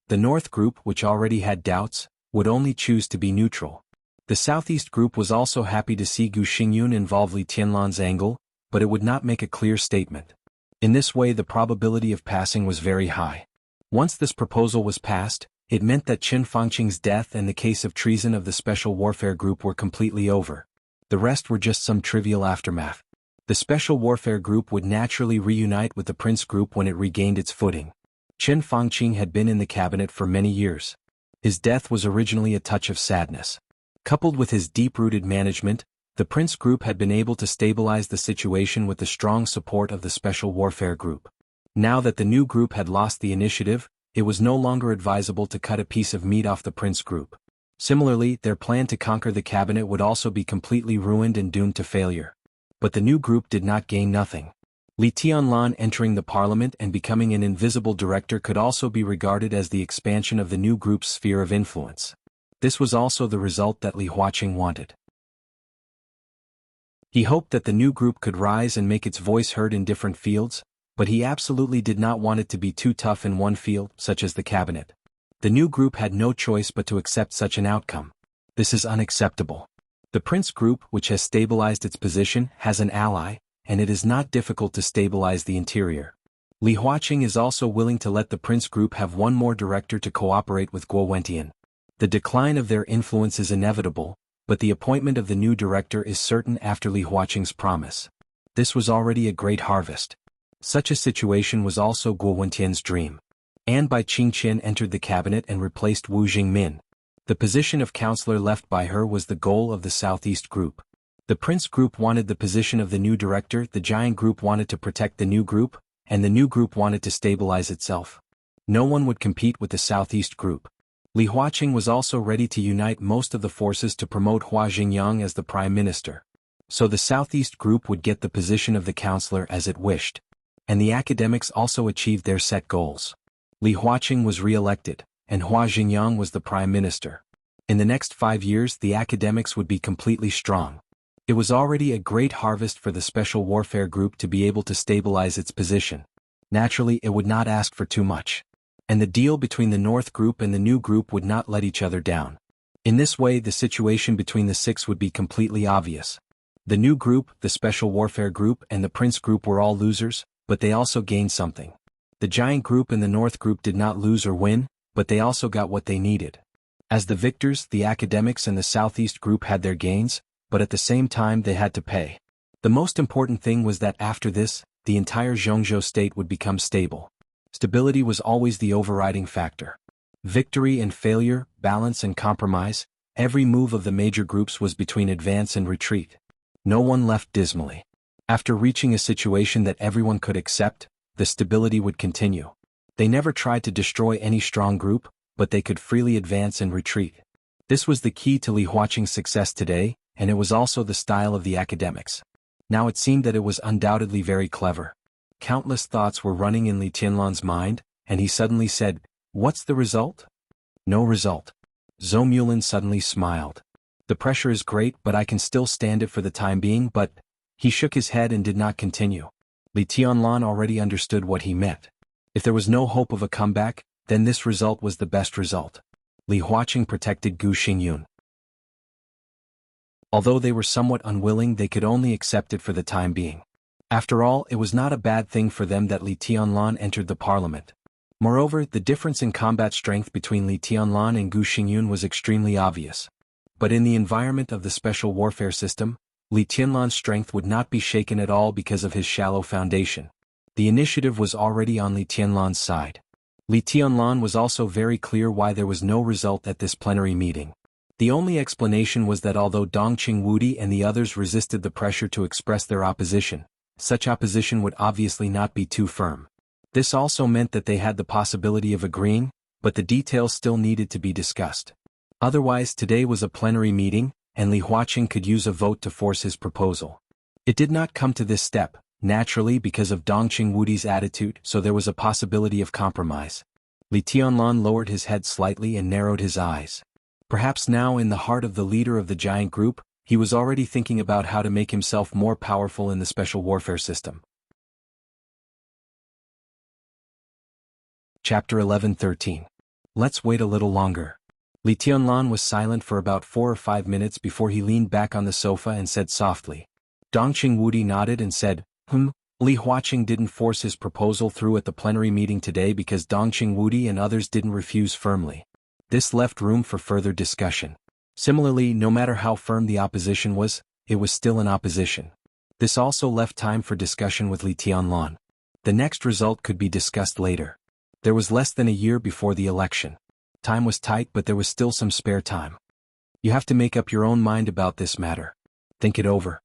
The North Group, which already had doubts, would only choose to be neutral. The Southeast Group was also happy to see Gu Xingyun involve Li Tianlan's angle, but it would not make a clear statement. In this way, the probability of passing was very high. Once this proposal was passed, it meant that Chen Fangqing's death and the case of treason of the Special Warfare Group were completely over. The rest were just some trivial aftermath. The Special Warfare Group would naturally reunite with the Prince Group when it regained its footing. Chen Fangqing had been in the cabinet for many years. His death was originally a touch of sadness. Coupled with his deep-rooted management, the Prince Group had been able to stabilize the situation with the strong support of the Special Warfare Group. Now that the new group had lost the initiative, it was no longer advisable to cut a piece of meat off the prince group. Similarly, their plan to conquer the cabinet would also be completely ruined and doomed to failure. But the new group did not gain nothing. Li Tianlan entering the parliament and becoming an invisible director could also be regarded as the expansion of the new group's sphere of influence. This was also the result that Li Huaqing wanted. He hoped that the new group could rise and make its voice heard in different fields, but he absolutely did not want it to be too tough in one field, such as the cabinet. The new group had no choice but to accept such an outcome. This is unacceptable. The Prince Group, which has stabilized its position, has an ally, and it is not difficult to stabilize the interior. Li Huaqing is also willing to let the Prince Group have one more director to cooperate with Guo Wentian. The decline of their influence is inevitable, but the appointment of the new director is certain after Li Huaqing's promise. This was already a great harvest. Such a situation was also Guo Wentian's dream. An Bai Qingqian entered the cabinet and replaced Wu Jingmin. The position of counselor left by her was the goal of the Southeast Group. The Prince Group wanted the position of the new director, the Giant Group wanted to protect the new group, and the new group wanted to stabilize itself. No one would compete with the Southeast Group. Li Huaqing was also ready to unite most of the forces to promote Hua Xingyang as the prime minister. So the Southeast Group would get the position of the counselor as it wished. And the academics also achieved their set goals. Li Huaqing was re-elected, and Hua Xingyang was the prime minister. In the next 5 years the academics would be completely strong. It was already a great harvest for the Special Warfare Group to be able to stabilize its position. Naturally it would not ask for too much. And the deal between the North Group and the new group would not let each other down. In this way the situation between the six would be completely obvious. The new group, the Special Warfare Group and the Prince Group were all losers, but they also gained something. The Giant Group and the North Group did not lose or win, but they also got what they needed. As the victors, the academics and the Southeast Group had their gains, but at the same time they had to pay. The most important thing was that after this, the entire Zhongzhou state would become stable. Stability was always the overriding factor. Victory and failure, balance and compromise, every move of the major groups was between advance and retreat. No one left dismally. After reaching a situation that everyone could accept, the stability would continue. They never tried to destroy any strong group, but they could freely advance and retreat. This was the key to Li Huaqing's success today, and it was also the style of the academics. Now it seemed that it was undoubtedly very clever. Countless thoughts were running in Li Tianlan's mind, and he suddenly said, "What's the result?" "No result." Zhou Mulin suddenly smiled. "The pressure is great, but I can still stand it for the time being, but..." He shook his head and did not continue. Li Tianlan already understood what he meant. If there was no hope of a comeback, then this result was the best result. Li Huaqing protected Gu Xingyun. Although they were somewhat unwilling, they could only accept it for the time being. After all, it was not a bad thing for them that Li Tianlan entered the parliament. Moreover, the difference in combat strength between Li Tianlan and Gu Xingyun was extremely obvious. But in the environment of the special warfare system, Li Tianlan's strength would not be shaken at all because of his shallow foundation. The initiative was already on Li Tianlan's side. Li Tianlan was also very clear why there was no result at this plenary meeting. The only explanation was that although Dongqing Wudi and the others resisted the pressure to express their opposition, such opposition would obviously not be too firm. This also meant that they had the possibility of agreeing, but the details still needed to be discussed. Otherwise, today was a plenary meeting, and Li Huaqing could use a vote to force his proposal. It did not come to this step, naturally because of Dongqing Wudi's attitude, so there was a possibility of compromise. Li Tianlan lowered his head slightly and narrowed his eyes. Perhaps now in the heart of the leader of the giant group, he was already thinking about how to make himself more powerful in the special warfare system. Chapter 11-13. Let's wait a little longer. Li Tianlan was silent for about 4 or 5 minutes before he leaned back on the sofa and said softly. Dongqing Wudi nodded and said, Li Huaqing didn't force his proposal through at the plenary meeting today because Dongqing Wudi and others didn't refuse firmly. This left room for further discussion. Similarly, no matter how firm the opposition was, it was still an opposition. This also left time for discussion with Li Tianlan. The next result could be discussed later. There was less than a year before the election. Time was tight, but there was still some spare time. You have to make up your own mind about this matter. Think it over.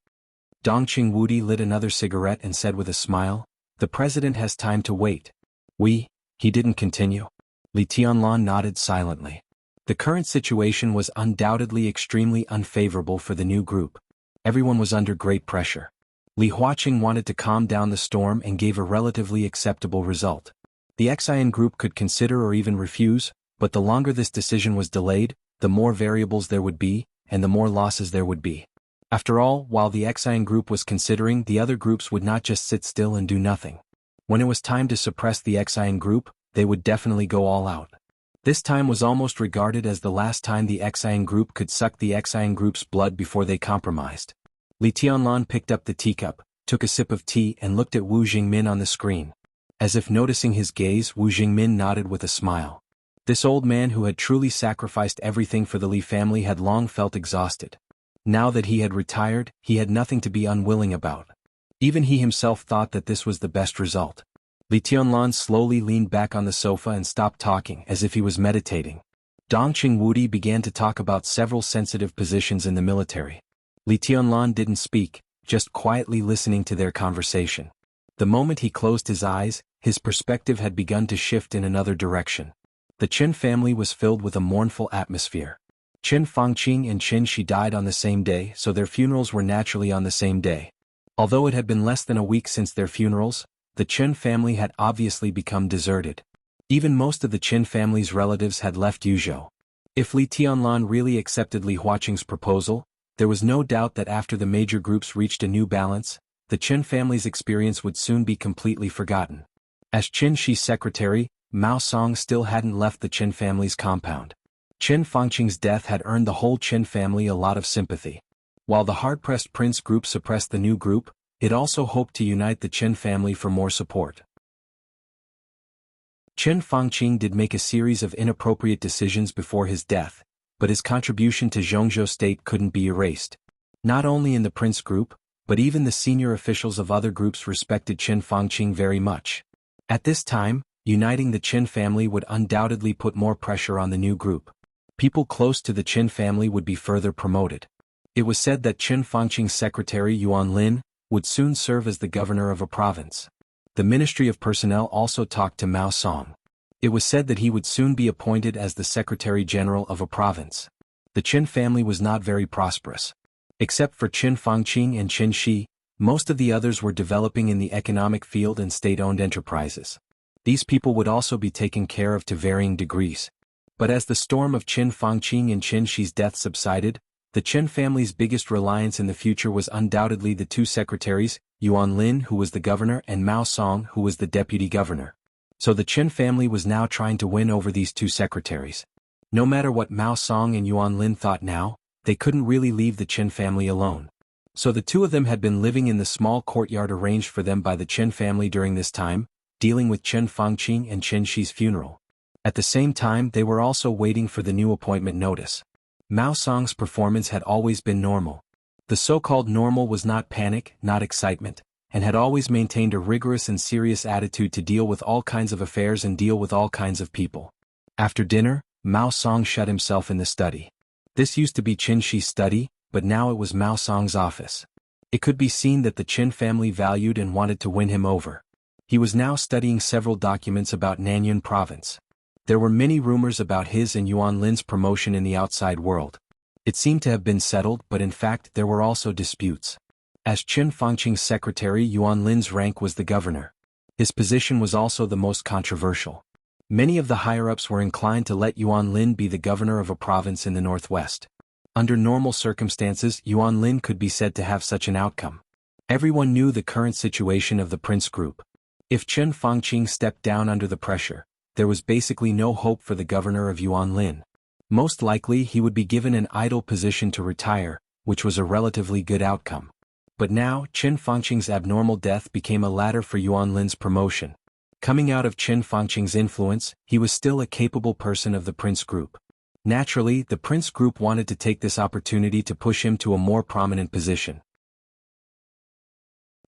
Dongqing Wudi lit another cigarette and said with a smile, "The president has time to wait." He didn't continue. Li Tianlan nodded silently. The current situation was undoubtedly extremely unfavorable for the new group. Everyone was under great pressure. Li Huaqing wanted to calm down the storm and gave a relatively acceptable result. The Xian group could consider or even refuse, but the longer this decision was delayed, the more variables there would be, and the more losses there would be. After all, while the Xian group was considering, the other groups would not just sit still and do nothing. When it was time to suppress the Xian group, they would definitely go all out. This time was almost regarded as the last time the Xian group could suck the Xian group's blood before they compromised. Li Tianlan picked up the teacup, took a sip of tea and looked at Wu Jingmin on the screen. As if noticing his gaze, Wu Jingmin nodded with a smile. This old man who had truly sacrificed everything for the Li family had long felt exhausted. Now that he had retired, he had nothing to be unwilling about. Even he himself thought that this was the best result. Li Tianlan slowly leaned back on the sofa and stopped talking as if he was meditating. Dongqing Wudi began to talk about several sensitive positions in the military. Li Tianlan didn't speak, just quietly listening to their conversation. The moment he closed his eyes, his perspective had begun to shift in another direction. The Qin family was filled with a mournful atmosphere. Qin Fangqing and Qin Shi died on the same day, so their funerals were naturally on the same day. Although it had been less than a week since their funerals, the Qin family had obviously become deserted. Even most of the Qin family's relatives had left Yuzhou. If Li Tianlan really accepted Li Huaqing's proposal, there was no doubt that after the major groups reached a new balance, the Qin family's experience would soon be completely forgotten. As Qin Shi's secretary, Mao Song still hadn't left the Qin family's compound. Qin Fangqing's death had earned the whole Qin family a lot of sympathy. While the hard-pressed prince group suppressed the new group, it also hoped to unite the Qin family for more support. Qin Fangqing did make a series of inappropriate decisions before his death, but his contribution to Zhongzhou state couldn't be erased. Not only in the prince group, but even the senior officials of other groups respected Qin Fangqing very much. At this time, uniting the Qin family would undoubtedly put more pressure on the new group. People close to the Qin family would be further promoted. It was said that Qin Fangqing's secretary Yuan Lin would soon serve as the governor of a province. The Ministry of Personnel also talked to Mao Song. It was said that he would soon be appointed as the Secretary General of a province. The Qin family was not very prosperous. Except for Qin Fangqing and Qin Shi, most of the others were developing in the economic field and state-owned enterprises. These people would also be taken care of to varying degrees. But as the storm of Qin Fangqing and Qin Shi's death subsided, the Qin family's biggest reliance in the future was undoubtedly the two secretaries, Yuan Lin, who was the governor, and Mao Song, who was the deputy governor. So the Qin family was now trying to win over these two secretaries. No matter what Mao Song and Yuan Lin thought now, they couldn't really leave the Qin family alone. So the two of them had been living in the small courtyard arranged for them by the Qin family during this time, dealing with Qin Fangqing and Qin Shi's funeral. At the same time, they were also waiting for the new appointment notice. Mao Song's performance had always been normal. The so-called normal was not panic, not excitement, and had always maintained a rigorous and serious attitude to deal with all kinds of affairs and deal with all kinds of people. After dinner, Mao Song shut himself in the study. This used to be Qin Shi's study, but now it was Mao Song's office. It could be seen that the Qin family valued and wanted to win him over. He was now studying several documents about Nanyun province. There were many rumors about his and Yuan Lin's promotion in the outside world. It seemed to have been settled, but in fact there were also disputes. As Qin Fangqing's secretary, Yuan Lin's rank was the governor. His position was also the most controversial. Many of the higher-ups were inclined to let Yuan Lin be the governor of a province in the northwest. Under normal circumstances, Yuan Lin could be said to have such an outcome. Everyone knew the current situation of the prince group. If Qin Fangqing stepped down under the pressure, there was basically no hope for the governor of Yuan Lin. Most likely he would be given an idle position to retire, which was a relatively good outcome. But now, Qin Fangqing's abnormal death became a ladder for Yuan Lin's promotion. Coming out of Qin Fangqing's influence, he was still a capable person of the prince group. Naturally, the prince group wanted to take this opportunity to push him to a more prominent position.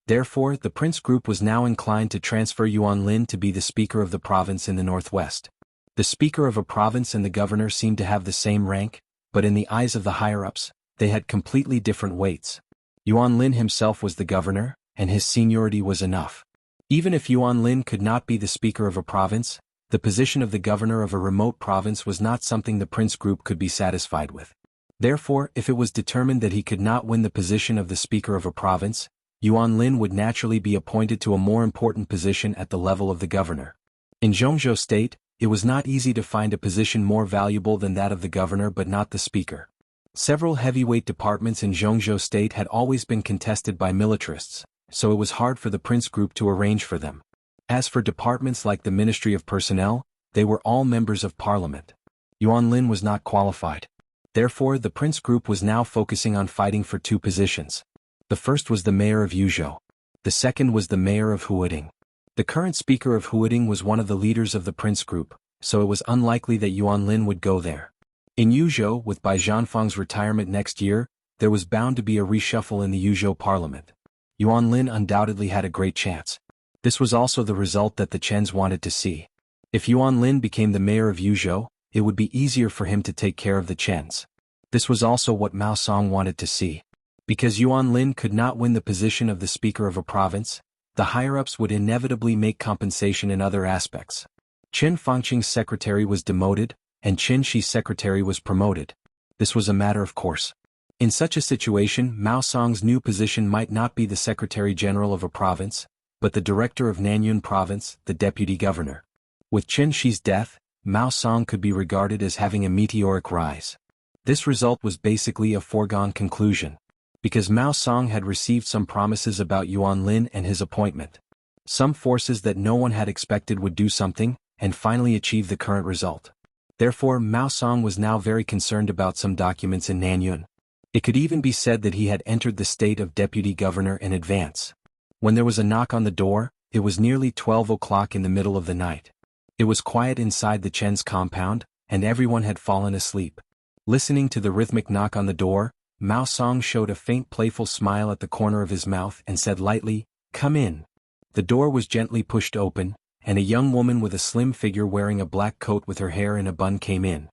Therefore, the prince group was now inclined to transfer Yuan Lin to be the speaker of the province in the northwest. The speaker of a province and the governor seemed to have the same rank, but in the eyes of the higher-ups, they had completely different weights. Yuan Lin himself was the governor, and his seniority was enough. Even if Yuan Lin could not be the speaker of a province, The position of the governor of a remote province was not something the prince group could be satisfied with. Therefore, if it was determined that he could not win the position of the speaker of a province, Yuan Lin would naturally be appointed to a more important position at the level of the governor. In Zhongzhou State, it was not easy to find a position more valuable than that of the governor but not the speaker. Several heavyweight departments in Zhongzhou State had always been contested by militarists, so it was hard for the prince group to arrange for them. As for departments like the Ministry of Personnel, they were all members of parliament. Yuan Lin was not qualified. Therefore, the prince group was now focusing on fighting for two positions. The first was the mayor of Yuzhou. The second was the mayor of Huading. The current speaker of Huading was one of the leaders of the prince group, so it was unlikely that Yuan Lin would go there. In Yuzhou, with Bai Zhanfang's retirement next year, there was bound to be a reshuffle in the Yuzhou parliament. Yuan Lin undoubtedly had a great chance. This was also the result that the Chens wanted to see. If Yuan Lin became the mayor of Yuzhou, it would be easier for him to take care of the Chens. This was also what Mao Song wanted to see. Because Yuan Lin could not win the position of the speaker of a province, the higher-ups would inevitably make compensation in other aspects. Qin Fangqing's secretary was demoted, and Qin Shi's secretary was promoted. This was a matter of course. In such a situation, Mao Song's new position might not be the secretary-general of a province, but the director of Nanyun province, the deputy governor. With Qin Shi's death, Mao Song could be regarded as having a meteoric rise. This result was basically a foregone conclusion, because Mao Song had received some promises about Yuan Lin and his appointment. Some forces that no one had expected would do something, and finally achieve the current result. Therefore, Mao Song was now very concerned about some documents in Nanyun. It could even be said that he had entered the state of deputy governor in advance. When there was a knock on the door, it was nearly 12 o'clock in the middle of the night. It was quiet inside the Chen's compound, and everyone had fallen asleep. Listening to the rhythmic knock on the door, Mao Song showed a faint playful smile at the corner of his mouth and said lightly, "Come in." The door was gently pushed open, and a young woman with a slim figure wearing a black coat with her hair in a bun came in.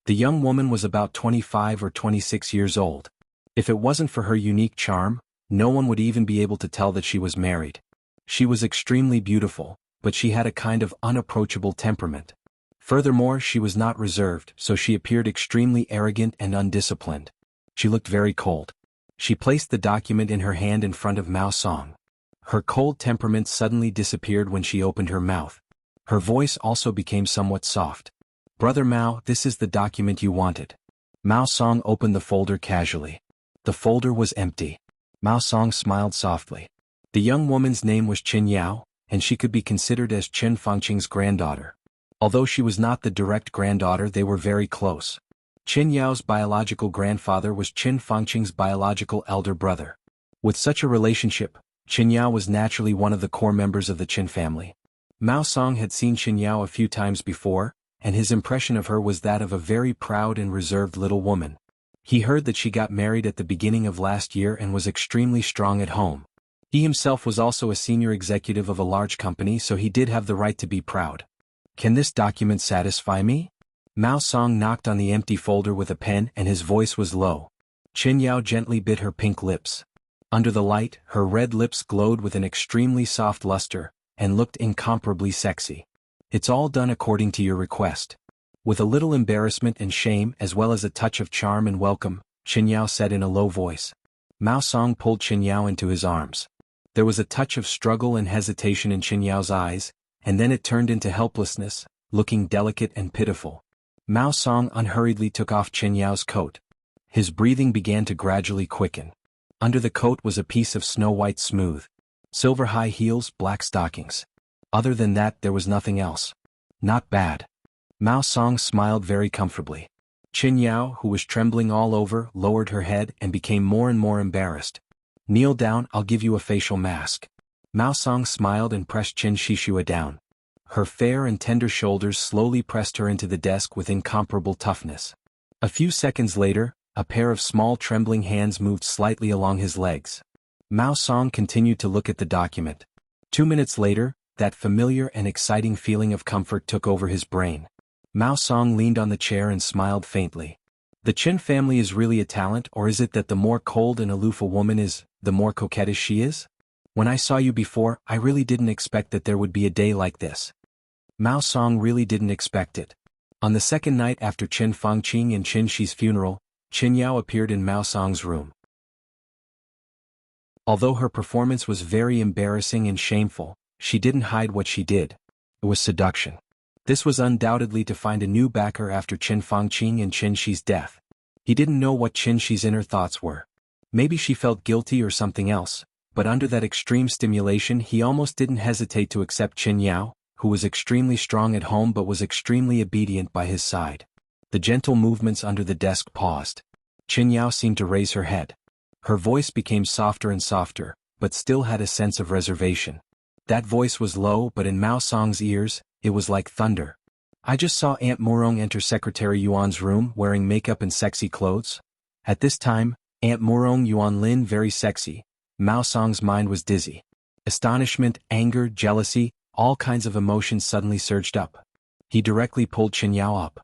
The young woman was about 25 or 26 years old. If it wasn't for her unique charm, no one would even be able to tell that she was married. She was extremely beautiful, but she had a kind of unapproachable temperament. Furthermore, she was not reserved, so she appeared extremely arrogant and undisciplined. She looked very cold. She placed the document in her hand in front of Mao Song. Her cold temperament suddenly disappeared when she opened her mouth. Her voice also became somewhat soft. "Brother Mao, this is the document you wanted." Mao Song opened the folder casually. The folder was empty. Mao Song smiled softly. The young woman's name was Qin Yao, and she could be considered as Qin Fangqing's granddaughter. Although she was not the direct granddaughter, they were very close. Qin Yao's biological grandfather was Qin Fangqing's biological elder brother. With such a relationship, Qin Yao was naturally one of the core members of the Qin family. Mao Song had seen Qin Yao a few times before, and his impression of her was that of a very proud and reserved little woman. He heard that she got married at the beginning of last year and was extremely strong at home. He himself was also a senior executive of a large company, so he did have the right to be proud. "Can this document satisfy me?" Mao Song knocked on the empty folder with a pen and his voice was low. Qin Yao gently bit her pink lips. Under the light, her red lips glowed with an extremely soft luster, and looked incomparably sexy. "It's all done according to your request." With a little embarrassment and shame as well as a touch of charm and welcome, Qin Yao said in a low voice. Mao Song pulled Qin Yao into his arms. There was a touch of struggle and hesitation in Qin Yao's eyes, and then it turned into helplessness, looking delicate and pitiful. Mao Song unhurriedly took off Qin Yao's coat. His breathing began to gradually quicken. Under the coat was a piece of snow-white smooth. Silver high heels, black stockings. Other than that, there was nothing else. Not bad. Mao Song smiled very comfortably. Qin Yao, who was trembling all over, lowered her head and became more and more embarrassed. "Kneel down, I'll give you a facial mask." Mao Song smiled and pressed Qin Shishua down. Her fair and tender shoulders slowly pressed her into the desk with incomparable toughness. A few seconds later, a pair of small trembling hands moved slightly along his legs. Mao Song continued to look at the document. 2 minutes later, that familiar and exciting feeling of comfort took over his brain. Mao Song leaned on the chair and smiled faintly. The Qin family is really a talent, or is it that the more cold and aloof a woman is, the more coquettish she is? When I saw you before, I really didn't expect that there would be a day like this. Mao Song really didn't expect it. On the second night after Qin Fangqing and Qin Shi's funeral, Qin Yao appeared in Mao Song's room. Although her performance was very embarrassing and shameful, she didn't hide what she did. It was seduction. This was undoubtedly to find a new backer after Qin Fangqing and Qin Shi's death. He didn't know what Qin Shi's inner thoughts were. Maybe she felt guilty or something else, but under that extreme stimulation he almost didn't hesitate to accept Qin Yao, who was extremely strong at home but was extremely obedient by his side. The gentle movements under the desk paused. Qin Yao seemed to raise her head. Her voice became softer and softer, but still had a sense of reservation. That voice was low, but in Mao Song's ears, it was like thunder. I just saw Aunt Morong enter Secretary Yuan's room wearing makeup and sexy clothes. At this time, Aunt Morong Yuan Lin very sexy. Mao Song's mind was dizzy. Astonishment, anger, jealousy, all kinds of emotions suddenly surged up. He directly pulled Qin Yao up.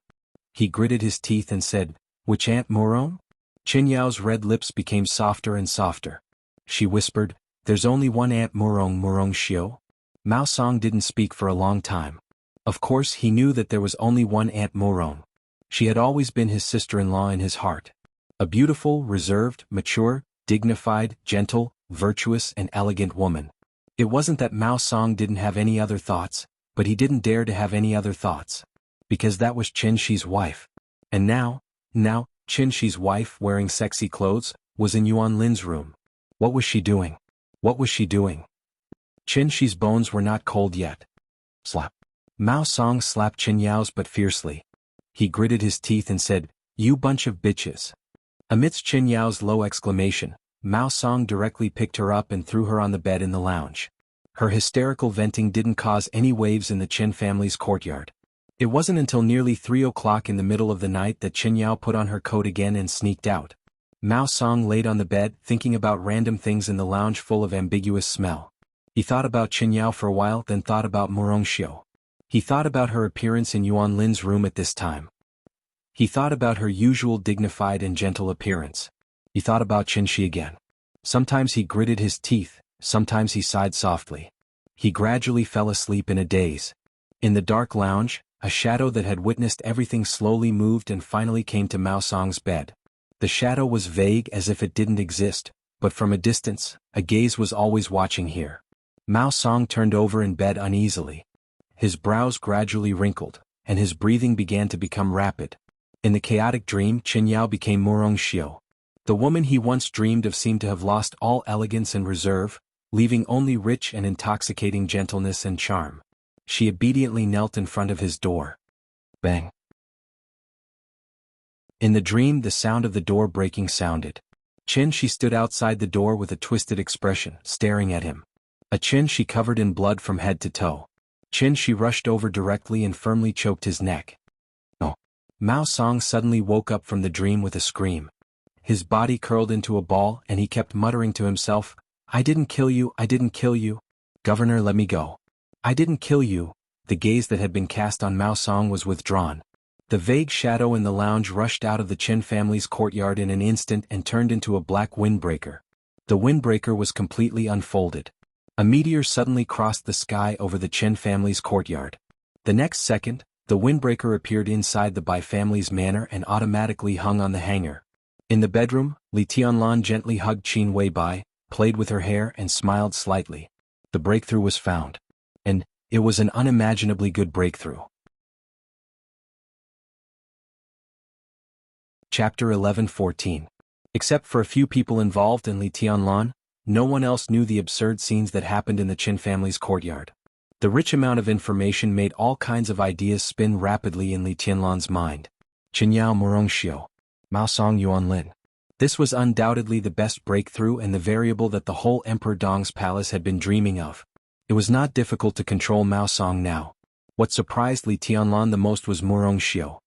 He gritted his teeth and said, "Which Aunt Morong?" Qin Yao's red lips became softer and softer. She whispered, "There's only one Aunt Morong, Morong Xiu." Mao Song didn't speak for a long time. Of course he knew that there was only one Aunt Morong. She had always been his sister-in-law in his heart. A beautiful, reserved, mature, dignified, gentle, virtuous and elegant woman. It wasn't that Mao Song didn't have any other thoughts, but he didn't dare to have any other thoughts. Because that was Qin Shi's wife. And now, Qin Shi's wife, wearing sexy clothes, was in Yuan Lin's room. What was she doing? What was she doing? Qin Shi's bones were not cold yet. Slap. Mao Song slapped Qin Yao's butt fiercely. He gritted his teeth and said, "You bunch of bitches." Amidst Qin Yao's low exclamation, Mao Song directly picked her up and threw her on the bed in the lounge. Her hysterical venting didn't cause any waves in the Qin family's courtyard. It wasn't until nearly 3 o'clock in the middle of the night that Qin Yao put on her coat again and sneaked out. Mao Song laid on the bed thinking about random things in the lounge full of ambiguous smell. He thought about Qin Yao for a while, then thought about Morong Xiu. He thought about her appearance in Yuan Lin's room at this time. He thought about her usual dignified and gentle appearance. He thought about Qin Shi again. Sometimes he gritted his teeth, sometimes he sighed softly. He gradually fell asleep in a daze. In the dark lounge, a shadow that had witnessed everything slowly moved and finally came to Mao Song's bed. The shadow was vague as if it didn't exist, but from a distance, a gaze was always watching here. Mao Song turned over in bed uneasily. His brows gradually wrinkled, and his breathing began to become rapid. In the chaotic dream, Qin Yao became Morong Xiu. The woman he once dreamed of seemed to have lost all elegance and reserve, leaving only rich and intoxicating gentleness and charm. She obediently knelt in front of his door. Bang. In the dream, the sound of the door breaking sounded. Qin Shi stood outside the door with a twisted expression, staring at him. A Qin Shi covered in blood from head to toe. Qin Shi rushed over directly and firmly choked his neck. No. Mao Song suddenly woke up from the dream with a scream. His body curled into a ball and he kept muttering to himself, "I didn't kill you, I didn't kill you. Governor, let me go. I didn't kill you." The gaze that had been cast on Mao Song was withdrawn. The vague shadow in the lounge rushed out of the Qin family's courtyard in an instant and turned into a black windbreaker. The windbreaker was completely unfolded. A meteor suddenly crossed the sky over the Qin family's courtyard. The next second, the windbreaker appeared inside the Bai family's manor and automatically hung on the hanger. In the bedroom, Li Tianlan gently hugged Qin Weibai, played with her hair and smiled slightly. The breakthrough was found. And it was an unimaginably good breakthrough. Chapter 11:14. Except for a few people involved in Li Tianlan, no one else knew the absurd scenes that happened in the Qin family's courtyard. The rich amount of information made all kinds of ideas spin rapidly in Li Tianlan's mind. Qin Yao Morong Xiu. Mao Song Yuan Lin. This was undoubtedly the best breakthrough and the variable that the whole Emperor Dong's palace had been dreaming of. It was not difficult to control Mao Song now. What surprised Li Tianlan the most was Morong Xiu.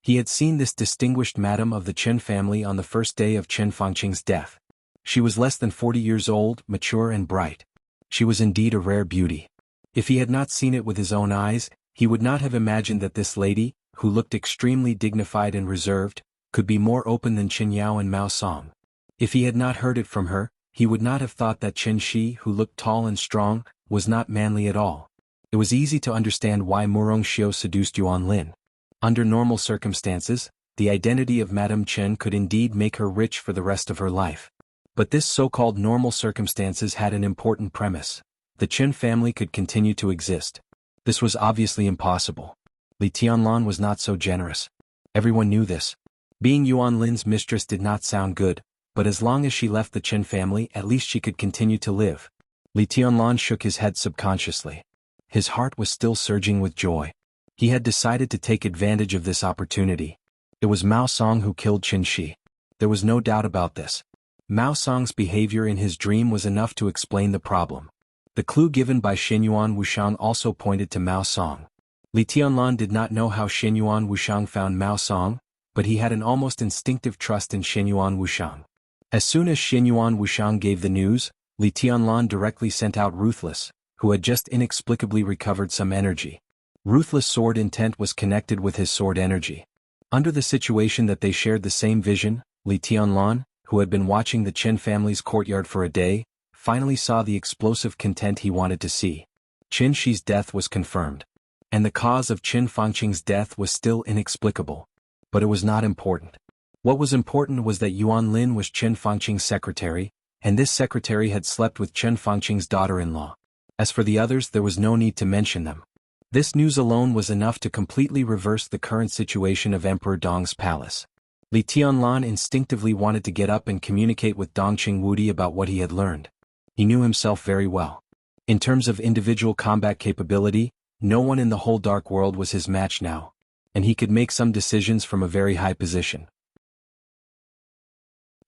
He had seen this distinguished madam of the Qin family on the first day of Qin Fangqing's death. She was less than 40 years old, mature and bright. She was indeed a rare beauty. If he had not seen it with his own eyes, he would not have imagined that this lady, who looked extremely dignified and reserved, could be more open than Qin Yao and Mao Song. If he had not heard it from her, he would not have thought that Qin Shi, who looked tall and strong, was not manly at all. It was easy to understand why Murong Xiu seduced Yuan Lin. Under normal circumstances, the identity of Madame Chen could indeed make her rich for the rest of her life. But this so-called normal circumstances had an important premise. The Chen family could continue to exist. This was obviously impossible. Li Tianlan was not so generous. Everyone knew this. Being Yuan Lin's mistress did not sound good, but as long as she left the Chen family, at least she could continue to live. Li Tianlan shook his head subconsciously. His heart was still surging with joy. He had decided to take advantage of this opportunity. It was Mao Song who killed Qin Shi. There was no doubt about this. Mao Song's behavior in his dream was enough to explain the problem. The clue given by Xinyuan Wushang also pointed to Mao Song. Li Tianlan did not know how Xinyuan Wushang found Mao Song, but he had an almost instinctive trust in Xinyuan Wushang. As soon as Xinyuan Wushang gave the news, Li Tianlan directly sent out Ruthless, who had just inexplicably recovered some energy. Ruthless' sword intent was connected with his sword energy. Under the situation that they shared the same vision, Li Tianlan, who had been watching the Chen family's courtyard for a day, finally saw the explosive content he wanted to see. Qin Shi's death was confirmed. And the cause of Qin Fangqing's death was still inexplicable. But it was not important. What was important was that Yuan Lin was Qin Fangqing's secretary, and this secretary had slept with Qin Fangqing's daughter-in-law. As for the others, there was no need to mention them. This news alone was enough to completely reverse the current situation of Emperor Dong's palace. Li Tianlan instinctively wanted to get up and communicate with Dongqing Wudi about what he had learned. He knew himself very well. In terms of individual combat capability, no one in the whole dark world was his match now, and he could make some decisions from a very high position.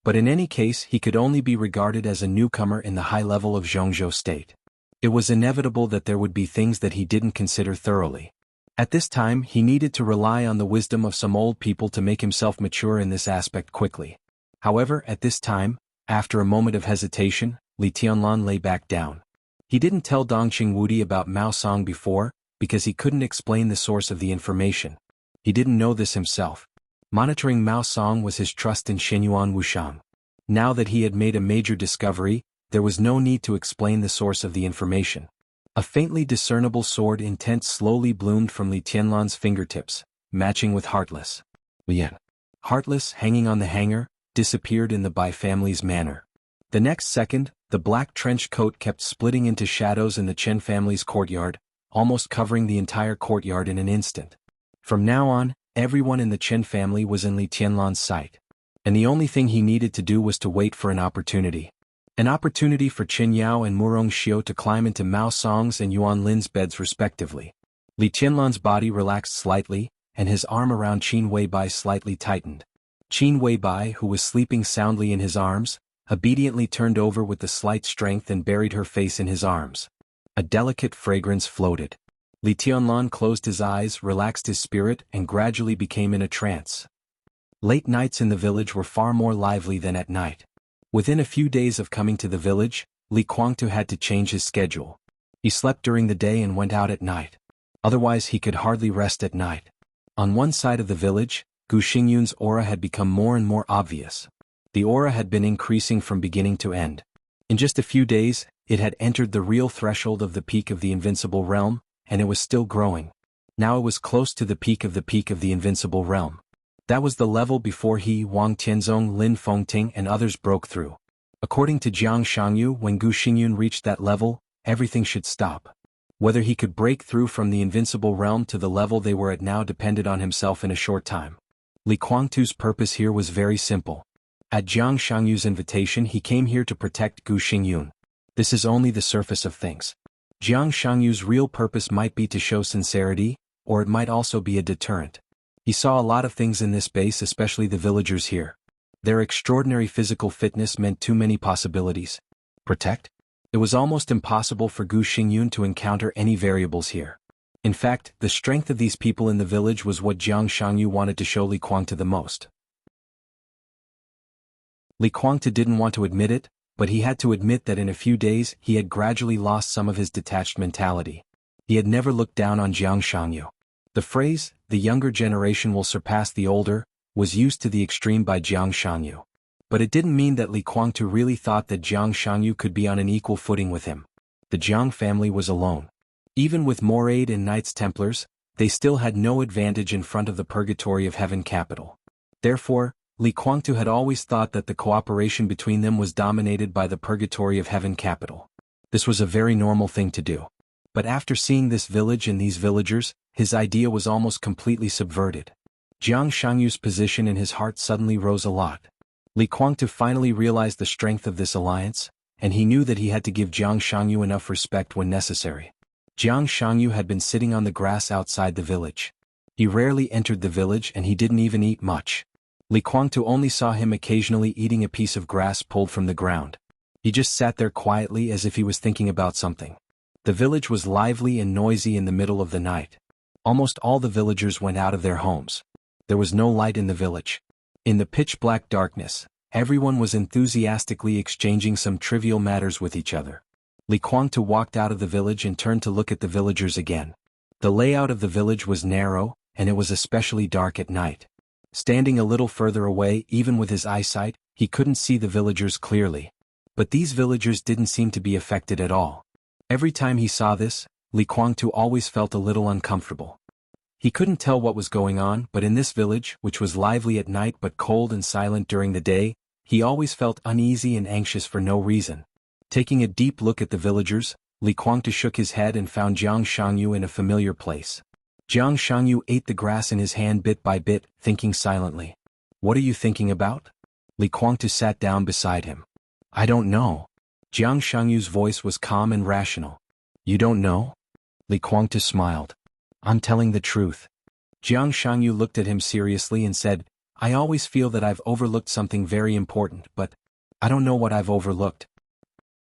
But in any case, he could only be regarded as a newcomer in the high level of Zhongzhou state. It was inevitable that there would be things that he didn't consider thoroughly. At this time, he needed to rely on the wisdom of some old people to make himself mature in this aspect quickly. However, at this time, after a moment of hesitation, Li Tianlan lay back down. He didn't tell Dongqing Wudi about Mao Song before, because he couldn't explain the source of the information. He didn't know this himself. Monitoring Mao Song was his trust in Xinyuan Wushang. Now that he had made a major discovery, there was no need to explain the source of the information. A faintly discernible sword intent slowly bloomed from Li Tianlan's fingertips, matching with Heartless. Lian. Heartless, hanging on the hanger, disappeared in the Bai family's manor. The next second, the black trench coat kept splitting into shadows in the Chen family's courtyard, almost covering the entire courtyard in an instant. From now on, everyone in the Chen family was in Li Tianlan's sight. And the only thing he needed to do was to wait for an opportunity. An opportunity for Qin Yao and Murong Xiu to climb into Mao Song's and Yuan Lin's beds respectively. Li Tianlan's body relaxed slightly, and his arm around Qin Weibai slightly tightened. Qin Weibai, who was sleeping soundly in his arms, obediently turned over with the slight strength and buried her face in his arms. A delicate fragrance floated. Li Tianlan closed his eyes, relaxed his spirit, and gradually became in a trance. Late nights in the village were far more lively than at night. Within a few days of coming to the village, Li Guangtu had to change his schedule. He slept during the day and went out at night. Otherwise he could hardly rest at night. On one side of the village, Gu Xingyun's aura had become more and more obvious. The aura had been increasing from beginning to end. In just a few days, it had entered the real threshold of the peak of the invincible realm, and it was still growing. Now it was close to the peak of the invincible realm. That was the level before he, Wang Tianzong, Lin Fengting and others broke through. According to Jiang Shangyu, when Gu Xingyun reached that level, everything should stop. Whether he could break through from the invincible realm to the level they were at now depended on himself in a short time. Li Guangtu's purpose here was very simple. At Jiang Shangyu's invitation he came here to protect Gu Xingyun. This is only the surface of things. Jiang Shangyu's real purpose might be to show sincerity, or it might also be a deterrent. He saw a lot of things in this base, especially the villagers here. Their extraordinary physical fitness meant too many possibilities. Protect? It was almost impossible for Gu Xingyun to encounter any variables here. In fact, the strength of these people in the village was what Jiang Shangyu wanted to show Li Guangtu the most. Li Guangtu didn't want to admit it, but he had to admit that in a few days he had gradually lost some of his detached mentality. He had never looked down on Jiang Shangyu. The phrase, "the younger generation will surpass the older," was used to the extreme by Jiang Shangyu. But it didn't mean that Li Kuangtu really thought that Jiang Shangyu could be on an equal footing with him. The Jiang family was alone. Even with more aid and Knights Templars, they still had no advantage in front of the Purgatory of Heaven capital. Therefore, Li Kuangtu had always thought that the cooperation between them was dominated by the Purgatory of Heaven capital. This was a very normal thing to do. But after seeing this village and these villagers, his idea was almost completely subverted. Jiang Shangyu's position in his heart suddenly rose a lot. Li Kuangtu finally realized the strength of this alliance, and he knew that he had to give Jiang Shangyu enough respect when necessary. Jiang Shangyu had been sitting on the grass outside the village. He rarely entered the village and he didn't even eat much. Li Kuangtu only saw him occasionally eating a piece of grass pulled from the ground. He just sat there quietly as if he was thinking about something. The village was lively and noisy in the middle of the night. Almost all the villagers went out of their homes. There was no light in the village. In the pitch-black darkness, everyone was enthusiastically exchanging some trivial matters with each other. Li Kuangtu walked out of the village and turned to look at the villagers again. The layout of the village was narrow, and it was especially dark at night. Standing a little further away, even with his eyesight, he couldn't see the villagers clearly. But these villagers didn't seem to be affected at all. Every time he saw this, Li Kuangtu always felt a little uncomfortable. He couldn't tell what was going on, but in this village, which was lively at night but cold and silent during the day, he always felt uneasy and anxious for no reason. Taking a deep look at the villagers, Li Kuangtu shook his head and found Jiang Shangyu in a familiar place. Jiang Shangyu ate the grass in his hand bit by bit, thinking silently. "What are you thinking about?" Li Kuangtu sat down beside him. "I don't know." Jiang Shangyu's voice was calm and rational. "You don't know?" Li Kuangtu smiled. "I'm telling the truth." Jiang Shangyu looked at him seriously and said, "I always feel that I've overlooked something very important, but I don't know what I've overlooked.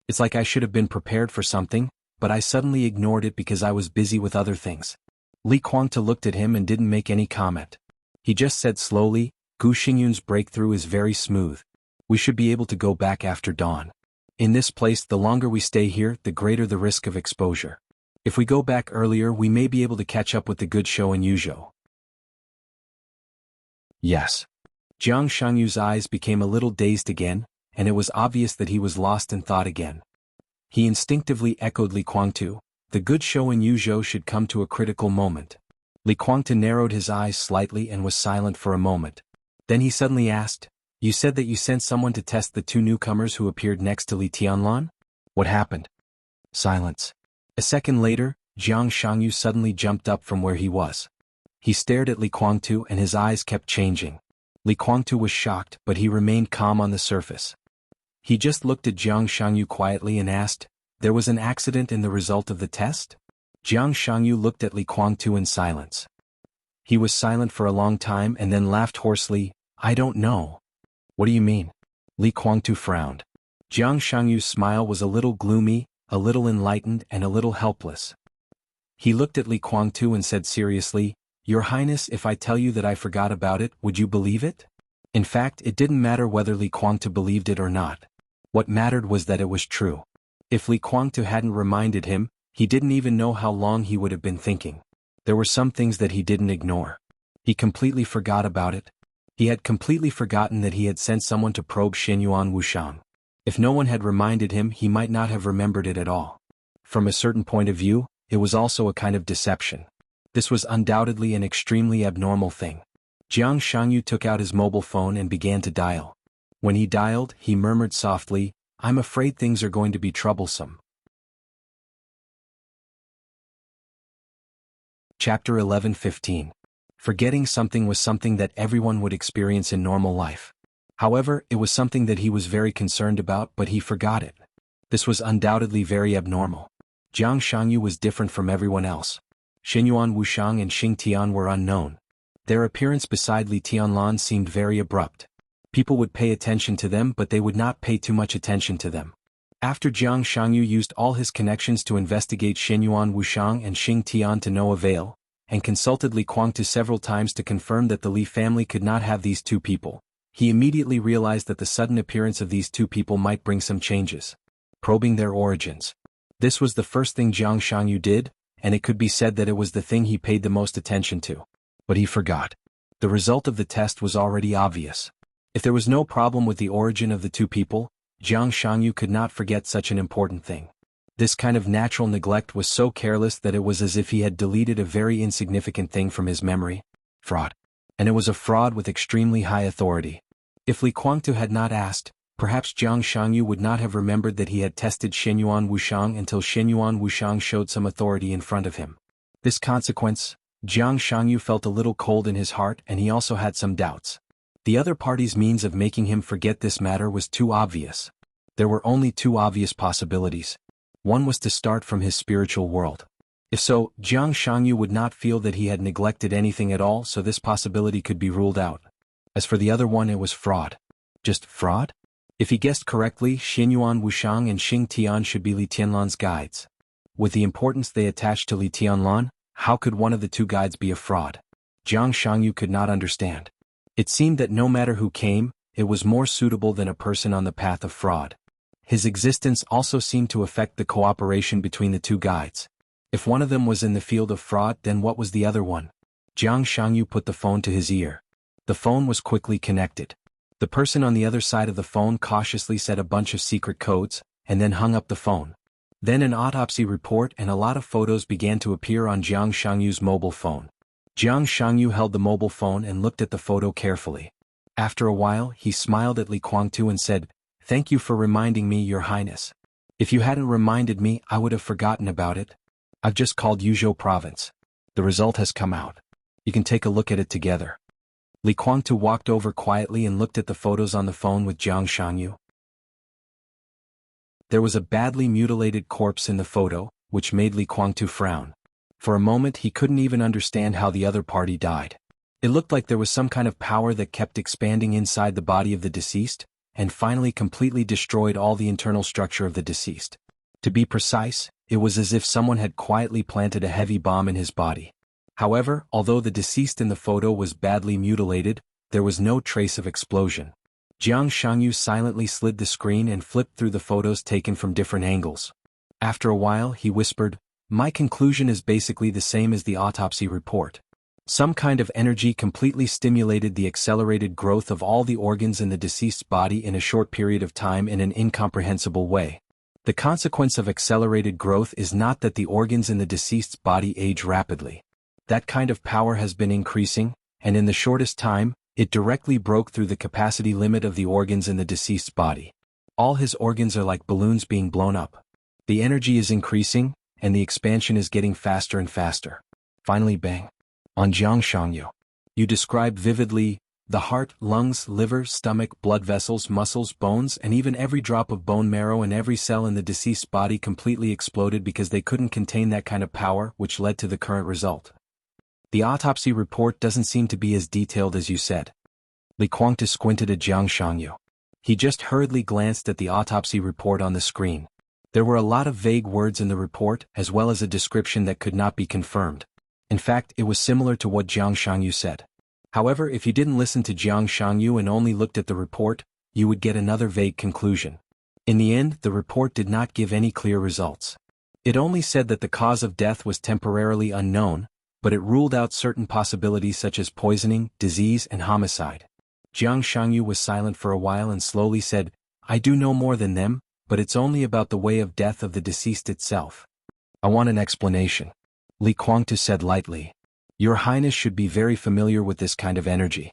It's like I should have been prepared for something, but I suddenly ignored it because I was busy with other things." Li Kuangtu looked at him and didn't make any comment. He just said slowly, "Gu Xingyun's breakthrough is very smooth. We should be able to go back after dawn. In this place, the longer we stay here, the greater the risk of exposure. If we go back earlier, we may be able to catch up with the good show in Yuzhou." "Yes." Jiang Shangyu's eyes became a little dazed again, and it was obvious that he was lost in thought again. He instinctively echoed Li Kuangtu, "The good show in Yuzhou should come to a critical moment." Li Kuangtu narrowed his eyes slightly and was silent for a moment. Then he suddenly asked, "You said that you sent someone to test the two newcomers who appeared next to Li Tianlan? What happened?" Silence. A second later, Jiang Shangyu suddenly jumped up from where he was. He stared at Li Kuangtu and his eyes kept changing. Li Kuangtu was shocked, but he remained calm on the surface. He just looked at Jiang Shangyu quietly and asked, "There was an accident in the result of the test?" Jiang Shangyu looked at Li Kuangtu in silence. He was silent for a long time and then laughed hoarsely, "I don't know." "What do you mean?" Li Kuangtu frowned. Jiang Shangyu's smile was a little gloomy, a little enlightened and a little helpless. He looked at Li Kuangtu and said seriously, "Your Highness, if I tell you that I forgot about it, would you believe it?" In fact, it didn't matter whether Li Kuangtu believed it or not. What mattered was that it was true. If Li Kuangtu hadn't reminded him, he didn't even know how long he would have been thinking. There were some things that he didn't ignore. He completely forgot about it. He had completely forgotten that he had sent someone to probe Xinyuan Wushang. If no one had reminded him, he might not have remembered it at all. From a certain point of view, it was also a kind of deception. This was undoubtedly an extremely abnormal thing. Jiang Shangyu took out his mobile phone and began to dial. When he dialed, he murmured softly, "I'm afraid things are going to be troublesome." Chapter 11:15. Forgetting something was something that everyone would experience in normal life. However, it was something that he was very concerned about, but he forgot it. This was undoubtedly very abnormal. Jiang Shangyu was different from everyone else. Xinyuan Wushang and Xing Tian were unknown. Their appearance beside Li Tianlan seemed very abrupt. People would pay attention to them, but they would not pay too much attention to them. After Jiang Shangyu used all his connections to investigate Xinyuan Wushang and Xing Tian to no avail, and consulted Li Kuangtu several times to confirm that the Li family could not have these two people, he immediately realized that the sudden appearance of these two people might bring some changes. Probing their origins. This was the first thing Jiang Shangyu did, and it could be said that it was the thing he paid the most attention to. But he forgot. The result of the test was already obvious. If there was no problem with the origin of the two people, Jiang Shangyu could not forget such an important thing. This kind of natural neglect was so careless that it was as if he had deleted a very insignificant thing from his memory. Fraud. And it was a fraud with extremely high authority. If Li Guangtu had not asked, perhaps Jiang Shangyu would not have remembered that he had tested Shenyuan Wushang until Shenyuan Wushang showed some authority in front of him. This consequence, Jiang Shangyu felt a little cold in his heart and he also had some doubts. The other party's means of making him forget this matter was too obvious. There were only two obvious possibilities. One was to start from his spiritual world. If so, Jiang Shangyu would not feel that he had neglected anything at all, so this possibility could be ruled out. As for the other one, it was fraud. Just fraud? If he guessed correctly, Shenyuan Wushang and Xing Tian should be Li Tianlan's guides. With the importance they attached to Li Tianlan, how could one of the two guides be a fraud? Jiang Shangyu could not understand. It seemed that no matter who came, it was more suitable than a person on the path of fraud. His existence also seemed to affect the cooperation between the two guides. If one of them was in the field of fraud, then what was the other one? Jiang Shangyu put the phone to his ear. The phone was quickly connected. The person on the other side of the phone cautiously said a bunch of secret codes, and then hung up the phone. Then an autopsy report and a lot of photos began to appear on Jiang Shangyu's mobile phone. Jiang Shangyu held the mobile phone and looked at the photo carefully. After a while, he smiled at Li Guangtu and said, "Thank you for reminding me, Your Highness. If you hadn't reminded me, I would have forgotten about it. I've just called Yuzhou Province. The result has come out. You can take a look at it together." Li Guangtu walked over quietly and looked at the photos on the phone with Jiang Shangyu. There was a badly mutilated corpse in the photo, which made Li Guangtu frown. For a moment he couldn't even understand how the other party died. It looked like there was some kind of power that kept expanding inside the body of the deceased, and finally completely destroyed all the internal structure of the deceased. To be precise, it was as if someone had quietly planted a heavy bomb in his body. However, although the deceased in the photo was badly mutilated, there was no trace of explosion. Jiang Shangyu silently slid the screen and flipped through the photos taken from different angles. After a while he whispered, "My conclusion is basically the same as the autopsy report. Some kind of energy completely stimulated the accelerated growth of all the organs in the deceased's body in a short period of time in an incomprehensible way. The consequence of accelerated growth is not that the organs in the deceased's body age rapidly. That kind of power has been increasing, and in the shortest time, it directly broke through the capacity limit of the organs in the deceased's body. All his organs are like balloons being blown up. The energy is increasing, and the expansion is getting faster and faster." Finally, bang. On Jiang Shangyu. "You described vividly the heart, lungs, liver, stomach, blood vessels, muscles, bones, and even every drop of bone marrow and every cell in the deceased's body completely exploded because they couldn't contain that kind of power, which led to the current result. The autopsy report doesn't seem to be as detailed as you said." Li Guangtu squinted at Jiang Shangyu. He just hurriedly glanced at the autopsy report on the screen. There were a lot of vague words in the report, as well as a description that could not be confirmed. In fact, it was similar to what Jiang Shangyu said. However, if you didn't listen to Jiang Shangyu and only looked at the report, you would get another vague conclusion. In the end, the report did not give any clear results. It only said that the cause of death was temporarily unknown, but it ruled out certain possibilities such as poisoning, disease, and homicide. Jiang Shangyu was silent for a while and slowly said, "I do know more than them, but it's only about the way of death of the deceased itself. I want an explanation." Li Guangtu said lightly, "Your Highness should be very familiar with this kind of energy."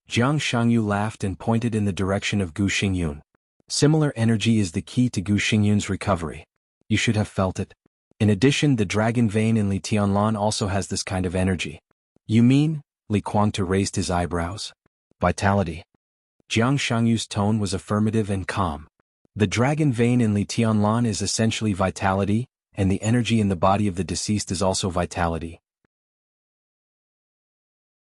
Jiang Shangyu laughed and pointed in the direction of Gu Xingyun. "Similar energy is the key to Gu Xingyun's recovery. You should have felt it. In addition, the dragon vein in Li Tianlan also has this kind of energy." "You mean?" Li Guangtu raised his eyebrows. "Vitality." Jiang Shangyu's tone was affirmative and calm. "The dragon vein in Li Tianlan is essentially vitality, and the energy in the body of the deceased is also vitality.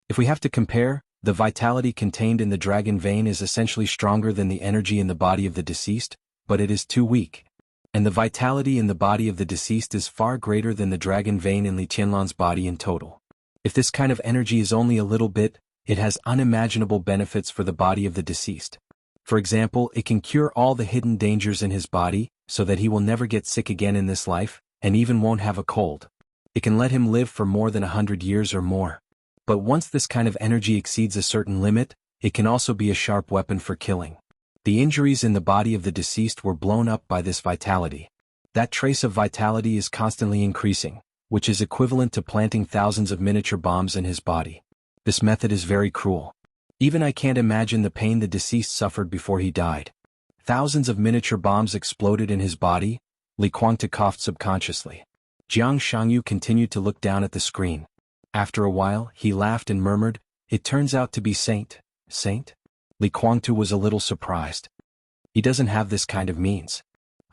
If we have to compare, the vitality contained in the dragon vein is essentially stronger than the energy in the body of the deceased, but it is too weak. And the vitality in the body of the deceased is far greater than the dragon vein in Li Tianlan's body in total. If this kind of energy is only a little bit, it has unimaginable benefits for the body of the deceased. For example, it can cure all the hidden dangers in his body, so that he will never get sick again in this life, and even won't have a cold. It can let him live for more than 100 years or more. But once this kind of energy exceeds a certain limit, It can also be a sharp weapon for killing. The injuries in the body of the deceased were blown up by this vitality. That trace of vitality is constantly increasing, which is equivalent to planting thousands of miniature bombs in his body. This method is very cruel. Even I can't imagine the pain the deceased suffered before he died. Thousands of miniature bombs exploded in his body. Li Kuangtu coughed subconsciously. Jiang Shangyu continued to look down at the screen. After a while, he laughed and murmured, "It turns out to be Saint." Saint? Li Kuangtu was a little surprised. He doesn't have this kind of means.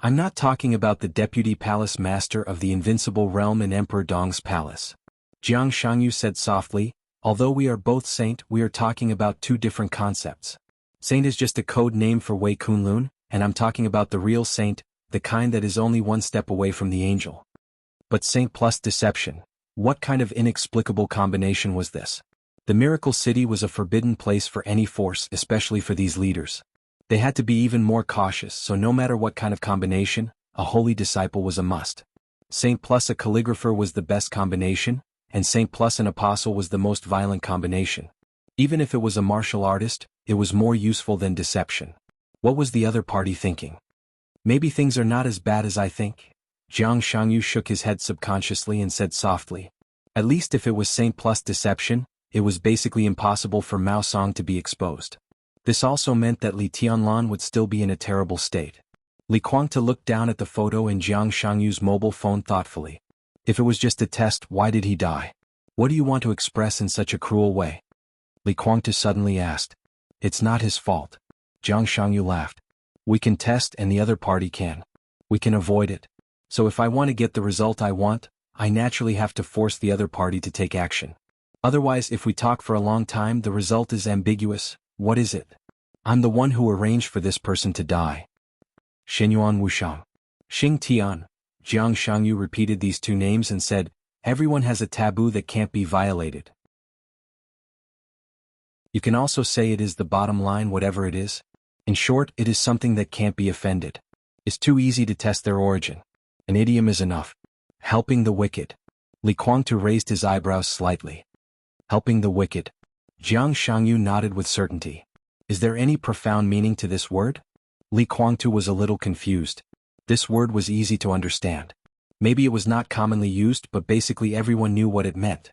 I'm not talking about the deputy palace master of the invincible realm in Emperor Dong's palace. Jiang Shangyu said softly, although we are both Saint, we are talking about two different concepts. Saint is just a code name for Wei Kunlun, and I'm talking about the real Saint, the kind that is only one step away from the angel. But Saint plus deception. What kind of inexplicable combination was this? The Miracle City was a forbidden place for any force, especially for these leaders. They had to be even more cautious, so no matter what kind of combination, a holy disciple was a must. Saint plus a calligrapher was the best combination, and Saint plus an apostle was the most violent combination. Even if it was a martial artist, it was more useful than deception. What was the other party thinking? Maybe things are not as bad as I think. Jiang Shangyu shook his head subconsciously and said softly. At least if it was Saint plus deception, it was basically impossible for Mao Song to be exposed. This also meant that Li Tianlan would still be in a terrible state. Li Kuangtu looked down at the photo in Jiang Shangyu's mobile phone thoughtfully. If it was just a test, why did he die? What do you want to express in such a cruel way? Li Kuangtu suddenly asked. It's not his fault. Jiang Shangyu laughed. We can test and the other party can. We can avoid it. So if I want to get the result I want, I naturally have to force the other party to take action. Otherwise, if we talk for a long time, the result is ambiguous. What is it? I'm the one who arranged for this person to die. Xinyuan Wushang. Xing Tian. Jiang Shangyu repeated these two names and said, everyone has a taboo that can't be violated. You can also say it is the bottom line, whatever it is. In short, it is something that can't be offended. It's too easy to test their origin. An idiom is enough. Helping the wicked. Li Kuangtu raised his eyebrows slightly. Helping the wicked. Jiang Shangyu nodded with certainty. Is there any profound meaning to this word? Li Kuangtu was a little confused. This word was easy to understand. Maybe it was not commonly used, but basically everyone knew what it meant.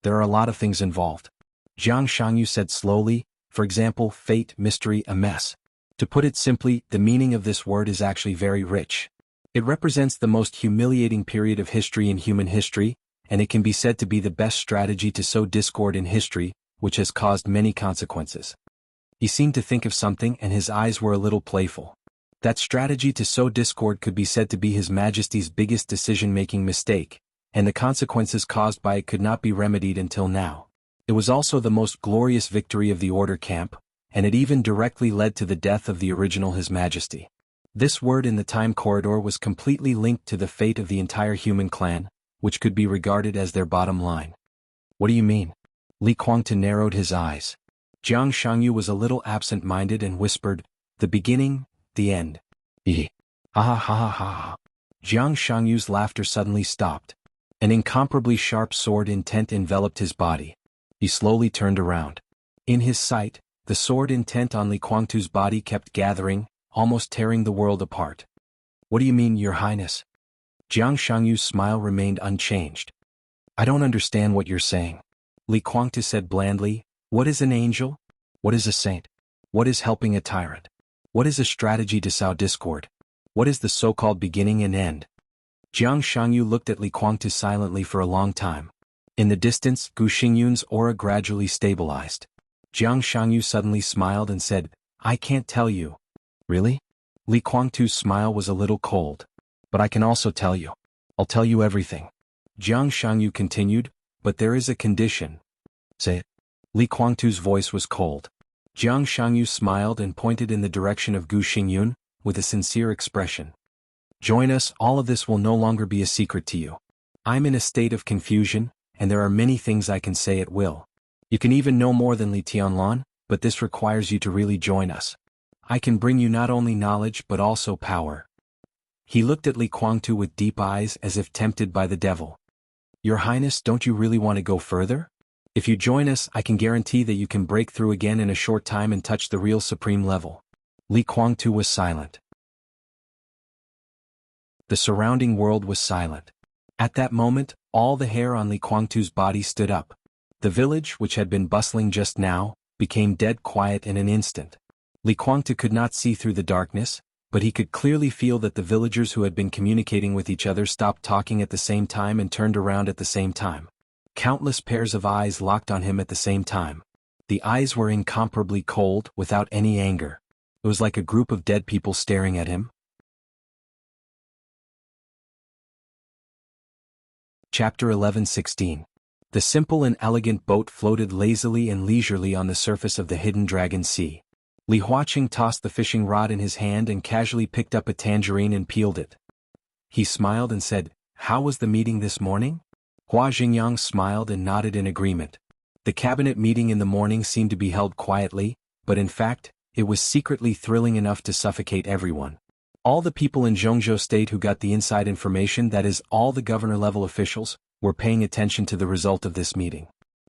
There are a lot of things involved. Jiang Shangyu said slowly, for example, fate, mystery, a mess. To put it simply, the meaning of this word is actually very rich. It represents the most humiliating period of history in human history, and it can be said to be the best strategy to sow discord in history, which has caused many consequences. He seemed to think of something and his eyes were a little playful. That strategy to sow discord could be said to be His Majesty's biggest decision-making mistake, and the consequences caused by it could not be remedied until now. It was also the most glorious victory of the Order camp, and it even directly led to the death of the original His Majesty. This word in the time corridor was completely linked to the fate of the entire human clan, which could be regarded as their bottom line. What do you mean? Li Kuangtu narrowed his eyes. Jiang Shangyu was a little absent-minded and whispered, the beginning, the end. Ha ha ha ha ha. Jiang Shangyu's laughter suddenly stopped. An incomparably sharp sword intent enveloped his body. He slowly turned around. In his sight, the sword intent on Li Kuangtu's body kept gathering, almost tearing the world apart. What do you mean, Your Highness? Jiang Shangyu's smile remained unchanged. I don't understand what you're saying. Li Kuangtu said blandly, what is an angel? What is a saint? What is helping a tyrant? What is a strategy to sow discord? What is the so-called beginning and end? Jiang Shangyu looked at Li Kuangtu silently for a long time. In the distance, Gu Xingyun's aura gradually stabilized. Jiang Shangyu suddenly smiled and said, I can't tell you. Really? Li Kuangtu's smile was a little cold. But I can also tell you. I'll tell you everything. Jiang Shangyu continued, but there is a condition. Say it. Li Kuangtu's voice was cold. Jiang Shangyu smiled and pointed in the direction of Gu Xingyun, with a sincere expression. Join us, all of this will no longer be a secret to you. I'm in a state of confusion, and there are many things I can say at will. You can even know more than Li Tianlan, but this requires you to really join us. I can bring you not only knowledge but also power. He looked at Li Kuangtu with deep eyes as if tempted by the devil. Your Highness, don't you really want to go further? If you join us, I can guarantee that you can break through again in a short time and touch the real supreme level. Li Guangtu was silent. The surrounding world was silent. At that moment, all the hair on Li Guangtu's body stood up. The village, which had been bustling just now, became dead quiet in an instant. Li Guangtu could not see through the darkness, but he could clearly feel that the villagers who had been communicating with each other stopped talking at the same time and turned around at the same time. Countless pairs of eyes locked on him at the same time. The eyes were incomparably cold, without any anger. It was like a group of dead people staring at him. Chapter 11:16. The simple and elegant boat floated lazily and leisurely on the surface of the hidden Dragon Sea. Li Huaqing tossed the fishing rod in his hand and casually picked up a tangerine and peeled it. He smiled and said, "How was the meeting this morning?" Hua Xingyang smiled and nodded in agreement. The cabinet meeting in the morning seemed to be held quietly, but in fact, it was secretly thrilling enough to suffocate everyone. All the people in Zhongzhou State who got the inside information, that is, all the governor-level officials, were paying attention to the result of this meeting.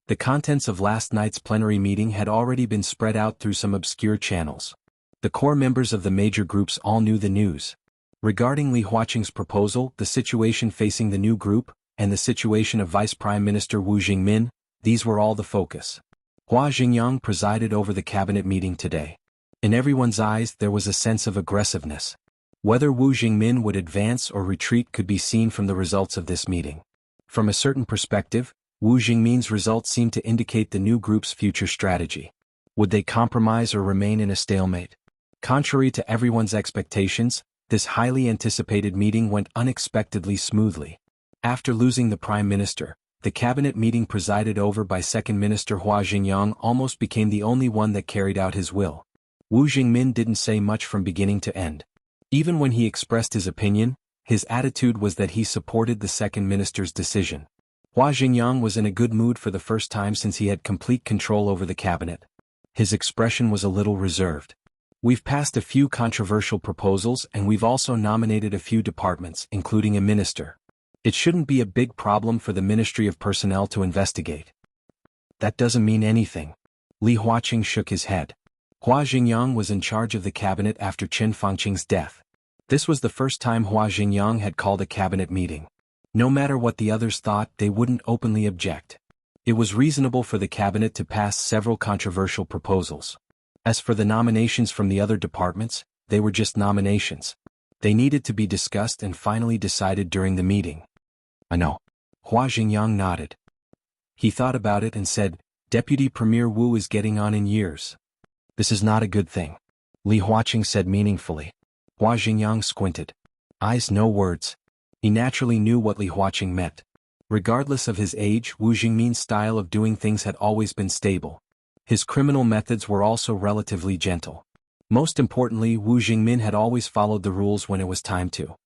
The contents of last night's plenary meeting had already been spread out through some obscure channels. The core members of the major groups all knew the news. Regarding Li Huaqing's proposal, the situation facing the new group, and the situation of Vice Prime Minister Wu Jingmin, these were all the focus. Hua Xingyang presided over the cabinet meeting today. In everyone's eyes there was a sense of aggressiveness. Whether Wu Jingmin would advance or retreat could be seen from the results of this meeting. From a certain perspective, Wu Jingmin's results seemed to indicate the new group's future strategy. Would they compromise or remain in a stalemate? Contrary to everyone's expectations, this highly anticipated meeting went unexpectedly smoothly. After losing the Prime Minister, the cabinet meeting presided over by Second Minister Hua Xingyang almost became the only one that carried out his will. Wu Jingmin didn't say much from beginning to end. Even when he expressed his opinion, his attitude was that he supported the Second Minister's decision. Hua Xingyang was in a good mood for the first time since he had complete control over the cabinet. His expression was a little reserved. "We've passed a few controversial proposals and we've also nominated a few departments, including a minister. It shouldn't be a big problem for the Ministry of Personnel to investigate." "That doesn't mean anything." Li Huaqing shook his head. Hua Xingyang was in charge of the cabinet after Qin Fangqing's death. This was the first time Hua Xingyang had called a cabinet meeting. No matter what the others thought, they wouldn't openly object. It was reasonable for the cabinet to pass several controversial proposals. As for the nominations from the other departments, they were just nominations. They needed to be discussed and finally decided during the meeting. "I know." Hua Xingyang nodded. He thought about it and said, "Deputy Premier Wu is getting on in years. This is not a good thing," Li Huaqing said meaningfully. Hua Xingyang squinted. Eyes, no words. He naturally knew what Li Huaqing meant. Regardless of his age, Wu Jingmin's style of doing things had always been stable. His criminal methods were also relatively gentle. Most importantly, Wu Jingmin had always followed the rules when it was time to.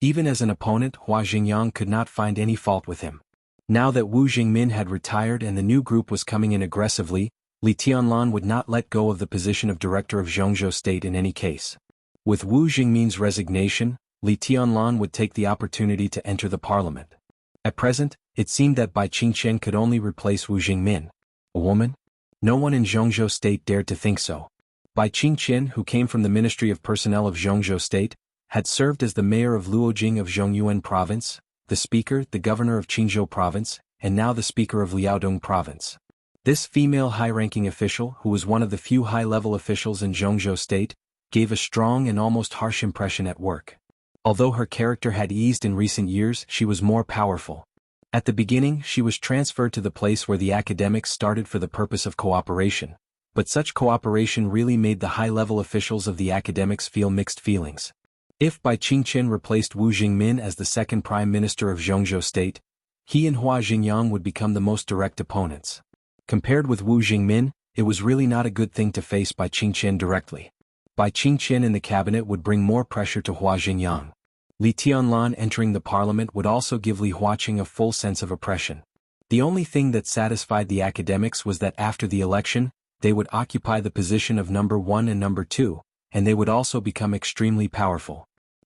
Even as an opponent, Hua Xingyang could not find any fault with him. Now that Wu Jingmin had retired and the new group was coming in aggressively, Li Tianlan would not let go of the position of director of Zhongzhou State in any case. With Wu Jingmin's resignation, Li Tianlan would take the opportunity to enter the parliament. At present, it seemed that Bai Qingqian could only replace Wu Jingmin. A woman? No one in Zhongzhou State dared to think so. Bai Qingqian, who came from the Ministry of Personnel of Zhongzhou State, had served as the mayor of Luojing of Zhongyuan Province, the speaker, the governor of Qingzhou Province, and now the speaker of Liaodong Province. This female high-ranking official, who was one of the few high-level officials in Zhongzhou State, gave a strong and almost harsh impression at work. Although her character had eased in recent years, she was more powerful. At the beginning, she was transferred to the place where the academics started for the purpose of cooperation, but such cooperation really made the high-level officials of the academics feel mixed feelings. If Bai Qingqian replaced Wu Jingmin as the second prime minister of Zhongzhou State, he and Hua Xingyang would become the most direct opponents. Compared with Wu Jingmin, it was really not a good thing to face Bai Qingqian directly. Bai Qingqian in the cabinet would bring more pressure to Hua Xingyang. Li Tianlan entering the parliament would also give Li Huaqing a full sense of oppression. The only thing that satisfied the academics was that after the election, they would occupy the position of number 1 and number 2, and they would also become extremely powerful.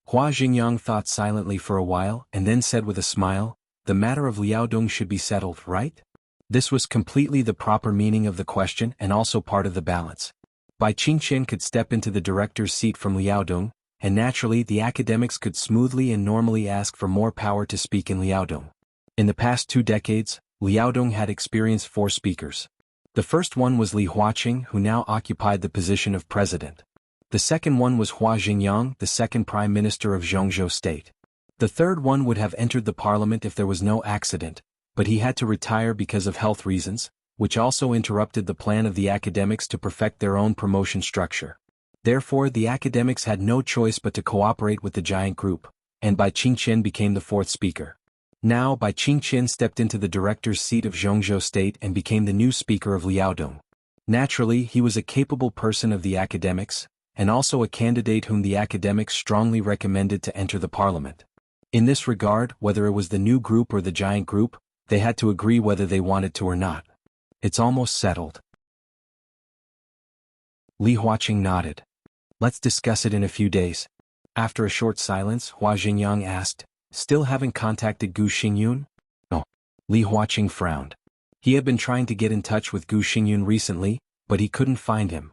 Hua Xingyang thought silently for a while and then said with a smile, the matter of Liaodong should be settled, right? This was completely the proper meaning of the question and also part of the balance. Bai Qingqian could step into the director's seat from Liaodong, and naturally the academics could smoothly and normally ask for more power to speak in Liaodong. In the past 2 decades, Liaodong had experienced 4 speakers. The first one was Li Huaqing, who now occupied the position of president. The second one was Hua Jingyang, the second prime minister of Zhongzhou state. The third one would have entered the parliament if there was no accident, but he had to retire because of health reasons, which also interrupted the plan of the academics to perfect their own promotion structure. Therefore, the academics had no choice but to cooperate with the giant group, and Bai Qingqian became the 4th speaker. Now, Bai Qingqian stepped into the director's seat of Zhongzhou state and became the new speaker of Liaodong. Naturally, he was a capable person of the academics, and also a candidate whom the academics strongly recommended to enter the parliament. In this regard, whether it was the new group or the giant group, they had to agree whether they wanted to or not. It's almost settled. Li Huaqing nodded. Let's discuss it in a few days. After a short silence, Hua Jingyang asked, still haven't contacted Gu Xingyun? No. Li Huaqing frowned. He had been trying to get in touch with Gu Xingyun recently, but he couldn't find him.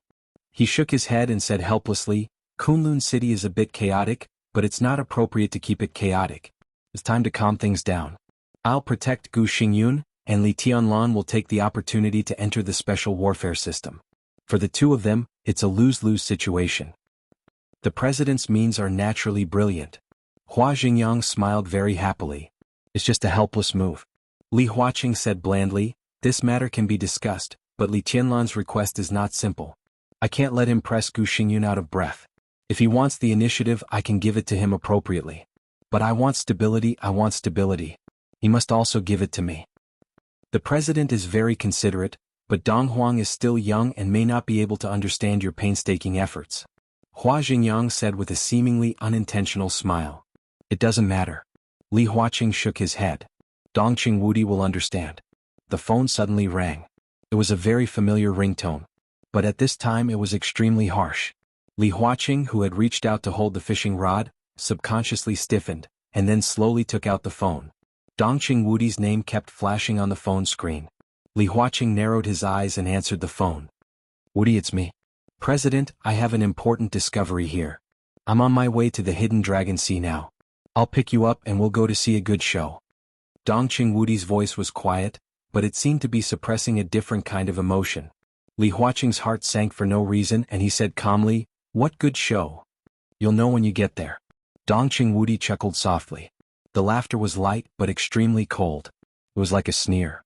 He shook his head and said helplessly, Kunlun City is a bit chaotic, but it's not appropriate to keep it chaotic. It's time to calm things down. I'll protect Gu Xingyun, and Li Tianlan will take the opportunity to enter the special warfare system. For the two of them, it's a lose-lose situation. The president's means are naturally brilliant. Hua Jingyang smiled very happily. It's just a helpless move. Li Huaqing said blandly, this matter can be discussed, but Li Tianlan's request is not simple. I can't let him press Gu Xingyun out of breath. If he wants the initiative, I can give it to him appropriately. But I want stability. He must also give it to me. The president is very considerate, but Dong Huang is still young and may not be able to understand your painstaking efforts. Hua Jingyang said with a seemingly unintentional smile. It doesn't matter. Li Huaqing shook his head. Dongqing Wudi will understand. The phone suddenly rang. It was a very familiar ringtone. But at this time it was extremely harsh. Li Huaqing, who had reached out to hold the fishing rod, subconsciously stiffened, and then slowly took out the phone. Dongqing Wudi's name kept flashing on the phone screen. Li Huaqing narrowed his eyes and answered the phone. Wudi, it's me. President, I have an important discovery here. I'm on my way to the Hidden Dragon Sea now. I'll pick you up and we'll go to see a good show. Dongqing Wudi's voice was quiet, but it seemed to be suppressing a different kind of emotion. Li Huaqing's heart sank for no reason and he said calmly, what good show? You'll know when you get there. Dongqing Wudi chuckled softly. The laughter was light but extremely cold. It was like a sneer.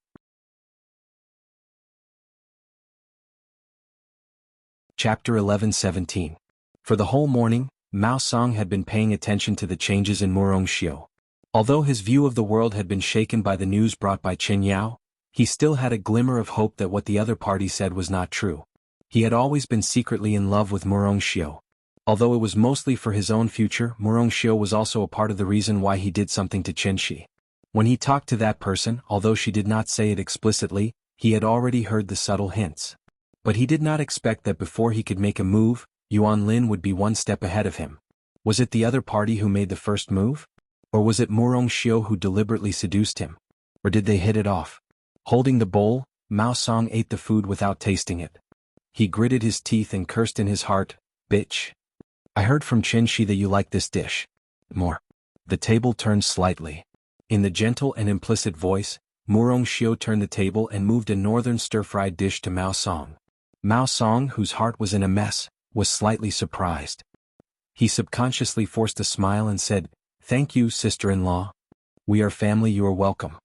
Chapter 11:17. For the whole morning, Mao Song had been paying attention to the changes in Murongxiu. Although his view of the world had been shaken by the news brought by Chen Yao, he still had a glimmer of hope that what the other party said was not true. He had always been secretly in love with Murongxiu. Although it was mostly for his own future, Murongxiu was also a part of the reason why he did something to Qinshi. When he talked to that person, although she did not say it explicitly, he had already heard the subtle hints. But he did not expect that before he could make a move, Yuan Lin would be one step ahead of him. Was it the other party who made the first move? Or was it Murongxiu who deliberately seduced him? Or did they hit it off? Holding the bowl, Mao Song ate the food without tasting it. He gritted his teeth and cursed in his heart, bitch. I heard from Qinshi that you like this dish. More. The table turned slightly. In the gentle and implicit voice, Murongxiu turned the table and moved a northern stir-fried dish to Mao Song. Mao Song, whose heart was in a mess, was slightly surprised. He subconsciously forced a smile and said, thank you, sister-in-law. We are family, you are welcome.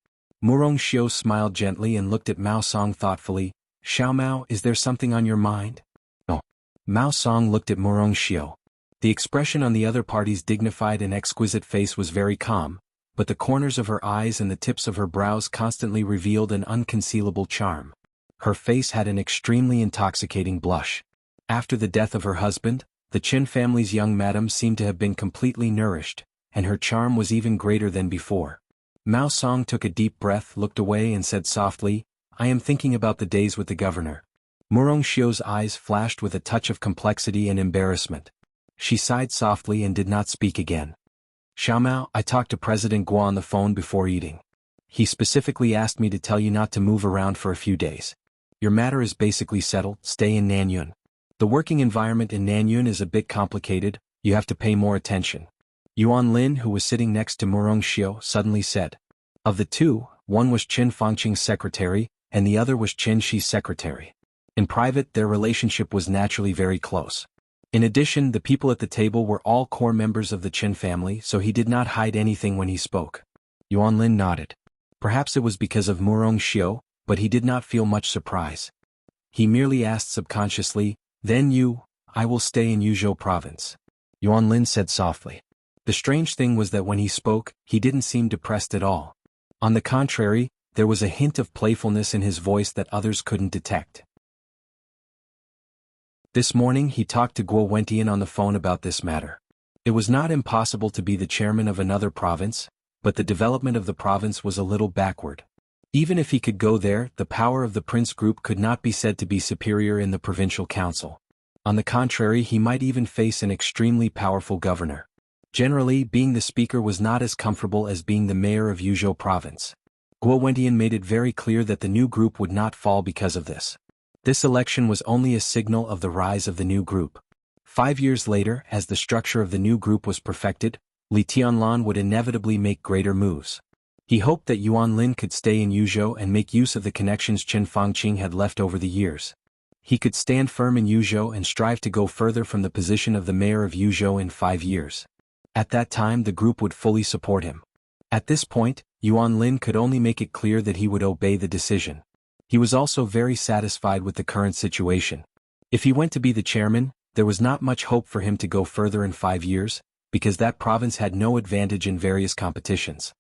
Murongxiu smiled gently and looked at Mao Song thoughtfully. Xiao Mao, is there something on your mind? No. Mao Song looked at Murongxiu. The expression on the other party's dignified and exquisite face was very calm, but the corners of her eyes and the tips of her brows constantly revealed an unconcealable charm. Her face had an extremely intoxicating blush. After the death of her husband, the Qin family's young madam seemed to have been completely nourished, and her charm was even greater than before. Mao Song took a deep breath, looked away and said softly, I am thinking about the days with the governor. Murongxiu's eyes flashed with a touch of complexity and embarrassment. She sighed softly and did not speak again. Xiao Mao, I talked to President Guo on the phone before eating. He specifically asked me to tell you not to move around for a few days. Your matter is basically settled, stay in Nanyun. The working environment in Nanyun is a bit complicated, you have to pay more attention. Yuan Lin, who was sitting next to Murong Xiu, suddenly said. Of the two, one was Qin Fangqing's secretary, and the other was Qin Shi's secretary. In private, their relationship was naturally very close. In addition, the people at the table were all core members of the Qin family, so he did not hide anything when he spoke. Yuan Lin nodded. Perhaps it was because of Murong Xiu, but he did not feel much surprise. He merely asked subconsciously, Then I will stay in Yuzhou province. Yuan Lin said softly. The strange thing was that when he spoke, he didn't seem depressed at all. On the contrary, there was a hint of playfulness in his voice that others couldn't detect. This morning he talked to Guo Wentian on the phone about this matter. It was not impossible to be the chairman of another province, but the development of the province was a little backward. Even if he could go there, the power of the prince group could not be said to be superior in the provincial council. On the contrary, he might even face an extremely powerful governor. Generally, being the speaker was not as comfortable as being the mayor of Yuzhou province. Guo Wentian made it very clear that the new group would not fall because of this. This election was only a signal of the rise of the new group. 5 years later, as the structure of the new group was perfected, Li Tianlan would inevitably make greater moves. He hoped that Yuan Lin could stay in Yuzhou and make use of the connections Qin Fangqing had left over the years. He could stand firm in Yuzhou and strive to go further from the position of the mayor of Yuzhou in 5 years. At that time the group would fully support him. At this point, Yuan Lin could only make it clear that he would obey the decision. He was also very satisfied with the current situation. If he went to be the chairman, there was not much hope for him to go further in 5 years, because that province had no advantage in various competitions.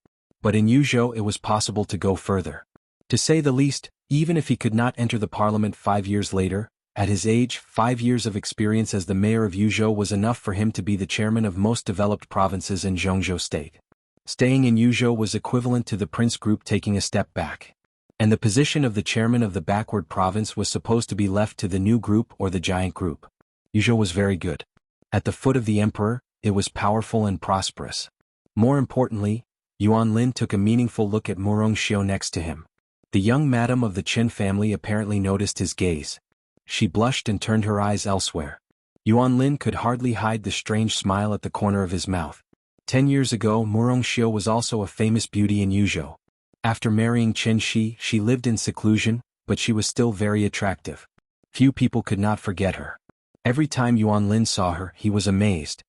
But in Yuzhou it was possible to go further. To say the least, even if he could not enter the parliament 5 years later, at his age, 5 years of experience as the mayor of Yuzhou was enough for him to be the chairman of most developed provinces in Zhongzhou state. Staying in Yuzhou was equivalent to the prince group taking a step back. And the position of the chairman of the backward province was supposed to be left to the new group or the giant group. Yuzhou was very good. At the foot of the emperor, it was powerful and prosperous. More importantly, Yuan Lin took a meaningful look at Murong Xiu next to him. The young madam of the Qin family apparently noticed his gaze. She blushed and turned her eyes elsewhere. Yuan Lin could hardly hide the strange smile at the corner of his mouth. 10 years ago, Murong Xiu was also a famous beauty in Yuzhou. After marrying Qin Shi, she lived in seclusion, but she was still very attractive. Few people could not forget her. Every time Yuan Lin saw her, he was amazed.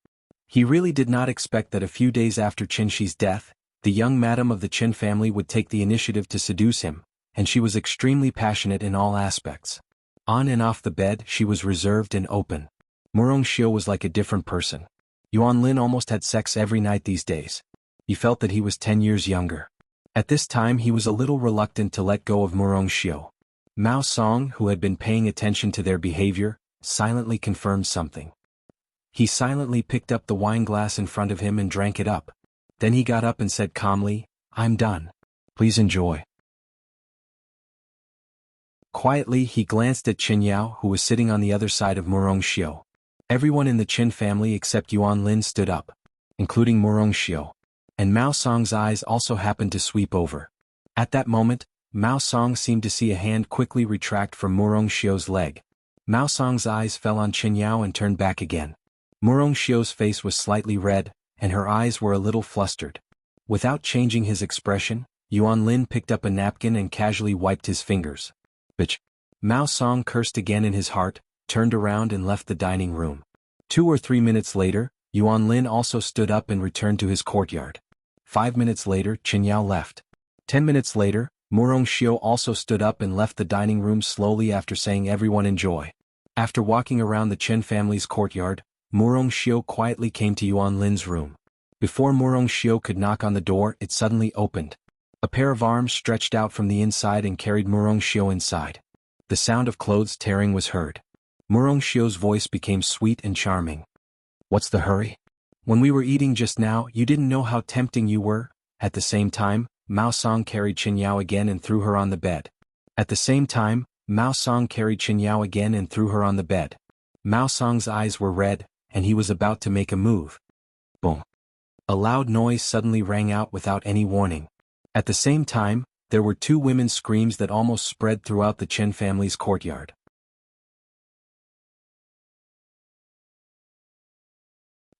He really did not expect that a few days after Qin Shi's death, the young madam of the Qin family would take the initiative to seduce him, and she was extremely passionate in all aspects. On and off the bed, she was reserved and open. Murong Xiu was like a different person. Yuan Lin almost had sex every night these days. He felt that he was 10 years younger. At this time he was a little reluctant to let go of Murong Xiu. Mao Song, who had been paying attention to their behavior, silently confirmed something. He silently picked up the wine glass in front of him and drank it up. Then he got up and said calmly, "I'm done. Please enjoy." Quietly he glanced at Qin Yao, who was sitting on the other side of Murong Xiu. Everyone in the Qin family except Yuan Lin stood up, including Murong Xiu. And Mao Song's eyes also happened to sweep over. At that moment, Mao Song seemed to see a hand quickly retract from Murong Xiu's leg. Mao Song's eyes fell on Qin Yao and turned back again. Murong Xiu's face was slightly red, and her eyes were a little flustered. Without changing his expression, Yuan Lin picked up a napkin and casually wiped his fingers. "Bitch." Mao Song cursed again in his heart, turned around and left the dining room. 2 or 3 minutes later, Yuan Lin also stood up and returned to his courtyard. 5 minutes later, Qin Yao left. 10 minutes later, Murong Xiu also stood up and left the dining room slowly after saying everyone enjoy. After walking around the Qin family's courtyard, Murong Xiu quietly came to Yuan Lin's room. Before Murong Xiu could knock on the door, it suddenly opened. A pair of arms stretched out from the inside and carried Murong Xiu inside. The sound of clothes tearing was heard. Murong Xiu's voice became sweet and charming. "What's the hurry? When we were eating just now, you didn't know how tempting you were." At the same time, Mao Song carried Qin Yao again and threw her on the bed. At the same time, Mao Song carried Qin Yao again and threw her on the bed. Mao Song's eyes were red, and he was about to make a move. Boom. A loud noise suddenly rang out without any warning. At the same time, there were two women's screams that almost spread throughout the Chen family's courtyard.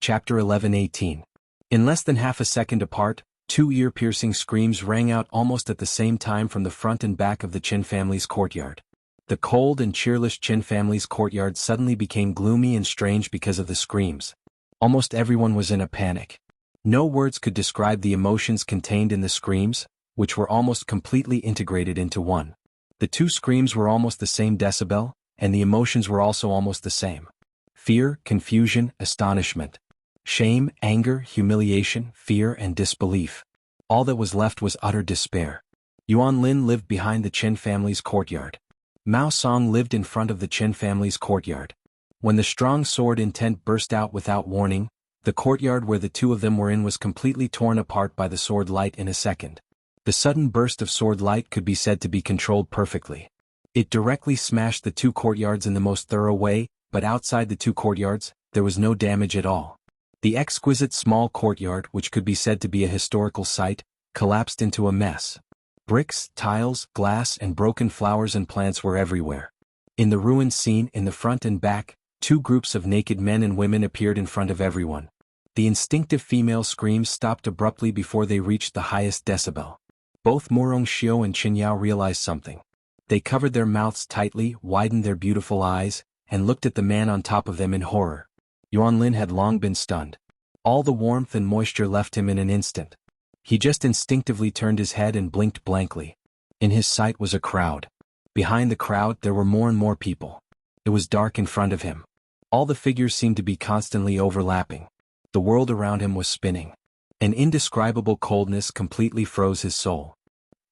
Chapter 11:18. In less than half a second apart, two ear-piercing screams rang out almost at the same time from the front and back of the Chen family's courtyard. The cold and cheerless Chen family's courtyard suddenly became gloomy and strange because of the screams. Almost everyone was in a panic. No words could describe the emotions contained in the screams, which were almost completely integrated into one. The two screams were almost the same decibel, and the emotions were also almost the same. Fear, confusion, astonishment. Shame, anger, humiliation, fear, and disbelief. All that was left was utter despair. Yuan Lin lived behind the Chen family's courtyard. Mao Song lived in front of the Chen family's courtyard. When the strong sword intent burst out without warning, the courtyard where the two of them were in was completely torn apart by the sword light in a second. The sudden burst of sword light could be said to be controlled perfectly. It directly smashed the two courtyards in the most thorough way, but outside the two courtyards, there was no damage at all. The exquisite small courtyard, which could be said to be a historical site, collapsed into a mess. Bricks, tiles, glass, and broken flowers and plants were everywhere. In the ruined scene in the front and back, two groups of naked men and women appeared in front of everyone. The instinctive female screams stopped abruptly before they reached the highest decibel. Both Morong Xiu and Qin Yao realized something. They covered their mouths tightly, widened their beautiful eyes, and looked at the man on top of them in horror. Yuan Lin had long been stunned. All the warmth and moisture left him in an instant. He just instinctively turned his head and blinked blankly. In his sight was a crowd. Behind the crowd there were more and more people. It was dark in front of him. All the figures seemed to be constantly overlapping. The world around him was spinning. An indescribable coldness completely froze his soul.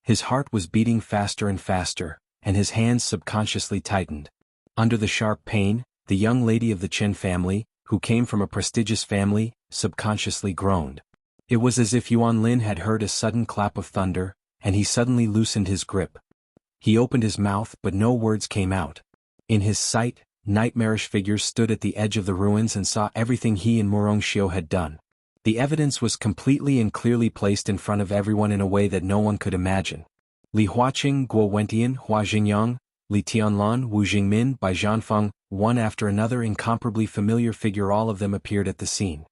His heart was beating faster and faster, and his hands subconsciously tightened. Under the sharp pain, the young lady of the Chen family, who came from a prestigious family, subconsciously groaned. It was as if Yuan Lin had heard a sudden clap of thunder, and he suddenly loosened his grip. He opened his mouth but no words came out. In his sight, nightmarish figures stood at the edge of the ruins and saw everything he and Morong Xiu had done. The evidence was completely and clearly placed in front of everyone in a way that no one could imagine. Li Huaqing, Guo Wentian, Hua Jingyang, Li Tianlan, Wu Jingmin, Bai Zhanfeng, one after another incomparably familiar figure, all of them appeared at the scene.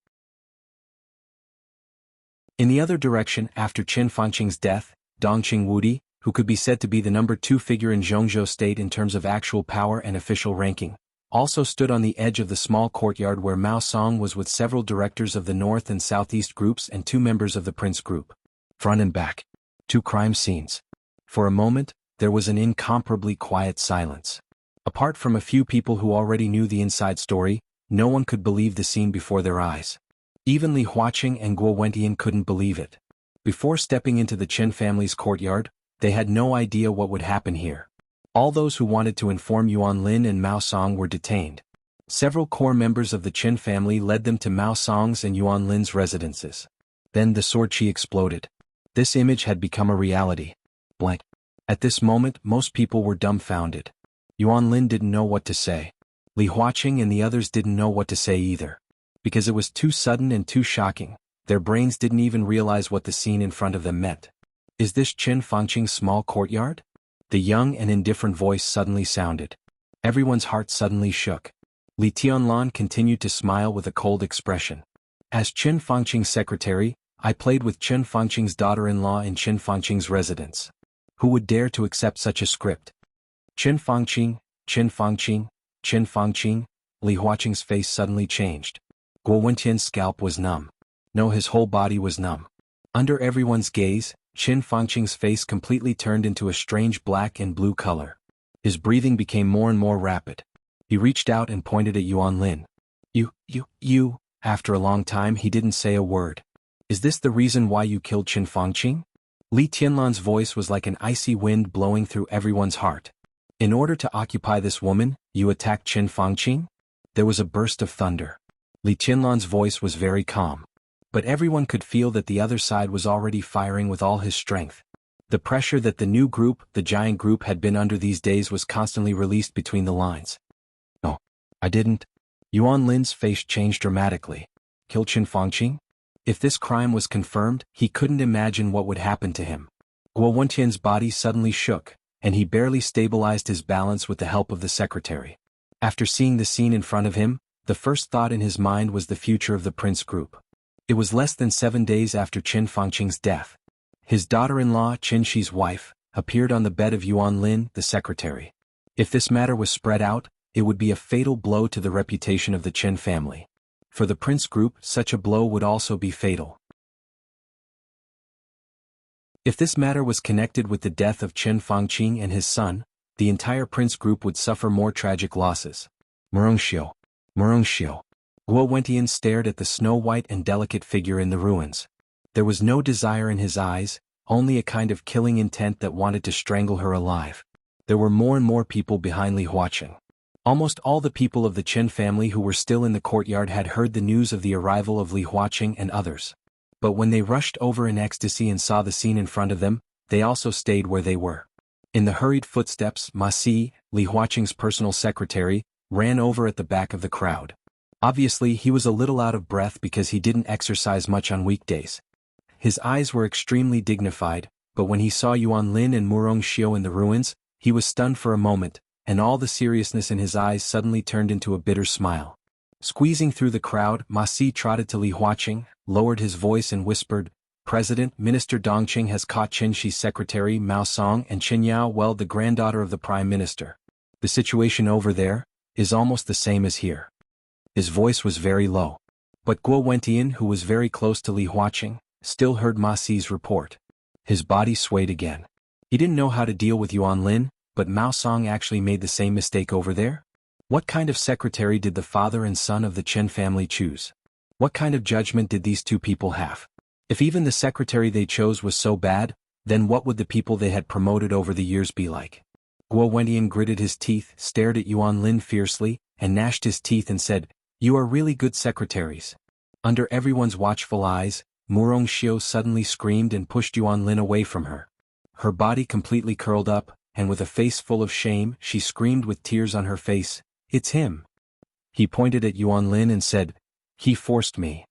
In the other direction, after Qin Fangqing's death, Dongqing Wudi, who could be said to be the number 2 figure in Zhongzhou state in terms of actual power and official ranking, also stood on the edge of the small courtyard where Mao Song was with several directors of the North and Southeast groups and 2 members of the Prince group. Front and back. 2 crime scenes. For a moment, there was an incomparably quiet silence. Apart from a few people who already knew the inside story, no one could believe the scene before their eyes. Even Li Huaqing and Guo Wentian couldn't believe it. Before stepping into the Chen family's courtyard, they had no idea what would happen here. All those who wanted to inform Yuan Lin and Mao Song were detained. Several core members of the Chen family led them to Mao Song's and Yuan Lin's residences. Then the sword chi exploded. This image had become a reality. Blank. At this moment, most people were dumbfounded. Yuan Lin didn't know what to say. Li Huaqing and the others didn't know what to say either. Because it was too sudden and too shocking, their brains didn't even realize what the scene in front of them meant. Is this Qin Fangqing's small courtyard? The young and indifferent voice suddenly sounded. Everyone's heart suddenly shook. Li Tianlan continued to smile with a cold expression. As Qin Fangqing's secretary, I played with Qin Fangqing's daughter-in-law in Qin Fangqing's residence. Who would dare to accept such a script? Qin Fangqing, Qin Fangqing, Qin Fangqing. Li Huaqing's face suddenly changed. Guo Wentian's scalp was numb. No, his whole body was numb. Under everyone's gaze, Qin Fangqing's face completely turned into a strange black and blue color. His breathing became more and more rapid. He reached out and pointed at Yuan Lin. You. After a long time he didn't say a word. Is this the reason why you killed Qin Fangqing? Li Tianlan's voice was like an icy wind blowing through everyone's heart. In order to occupy this woman, you attacked Qin Fangqing? There was a burst of thunder. Li Tianlan's voice was very calm. But everyone could feel that the other side was already firing with all his strength. The pressure that the new group, the giant group, had been under these days was constantly released between the lines. No, I didn't. Yuan Lin's face changed dramatically. Kill Qin Fangqing? If this crime was confirmed, he couldn't imagine what would happen to him. Guo Wentian's body suddenly shook, and he barely stabilized his balance with the help of the secretary. After seeing the scene in front of him, the first thought in his mind was the future of the Prince Group. It was less than 7 days after Qin Fangqing's death. His daughter-in-law, Qin Shi's wife, appeared on the bed of Yuan Lin, the secretary. If this matter was spread out, it would be a fatal blow to the reputation of the Qin family. For the Prince Group, such a blow would also be fatal. If this matter was connected with the death of Qin Fangqing and his son, the entire Prince Group would suffer more tragic losses. Murongxiu. Murongxiu. Guo Wentian stared at the snow-white and delicate figure in the ruins. There was no desire in his eyes, only a kind of killing intent that wanted to strangle her alive. There were more and more people behind Li Huaqing. Almost all the people of the Qin family who were still in the courtyard had heard the news of the arrival of Li Huaqing and others. But when they rushed over in ecstasy and saw the scene in front of them, they also stayed where they were. In the hurried footsteps, Ma Si, Li Huaqing's personal secretary, ran over at the back of the crowd. Obviously he was a little out of breath because he didn't exercise much on weekdays. His eyes were extremely dignified, but when he saw Yuan Lin and Murongxiu in the ruins, he was stunned for a moment, and all the seriousness in his eyes suddenly turned into a bitter smile. Squeezing through the crowd, Ma Si trotted to Li Huaqing, lowered his voice and whispered, "President, Minister Dongqing has caught Qin Shi's secretary Mao Song and Qin Yao Well, the granddaughter of the Prime Minister. The situation over there is almost the same as here." His voice was very low. But Guo Wentian, who was very close to Li Huaqing, still heard Ma Si's report. His body swayed again. He didn't know how to deal with Yuan Lin, but Mao Song actually made the same mistake over there? What kind of secretary did the father and son of the Qin family choose? What kind of judgment did these two people have? If even the secretary they chose was so bad, then what would the people they had promoted over the years be like? Guo Wentian gritted his teeth, stared at Yuan Lin fiercely, and gnashed his teeth and said, "You are really good secretaries." Under everyone's watchful eyes, Murongxiu suddenly screamed and pushed Yuan Lin away from her. Her body completely curled up, and with a face full of shame, she screamed with tears on her face, "It's him." He pointed at Yuan Lin and said, "He forced me."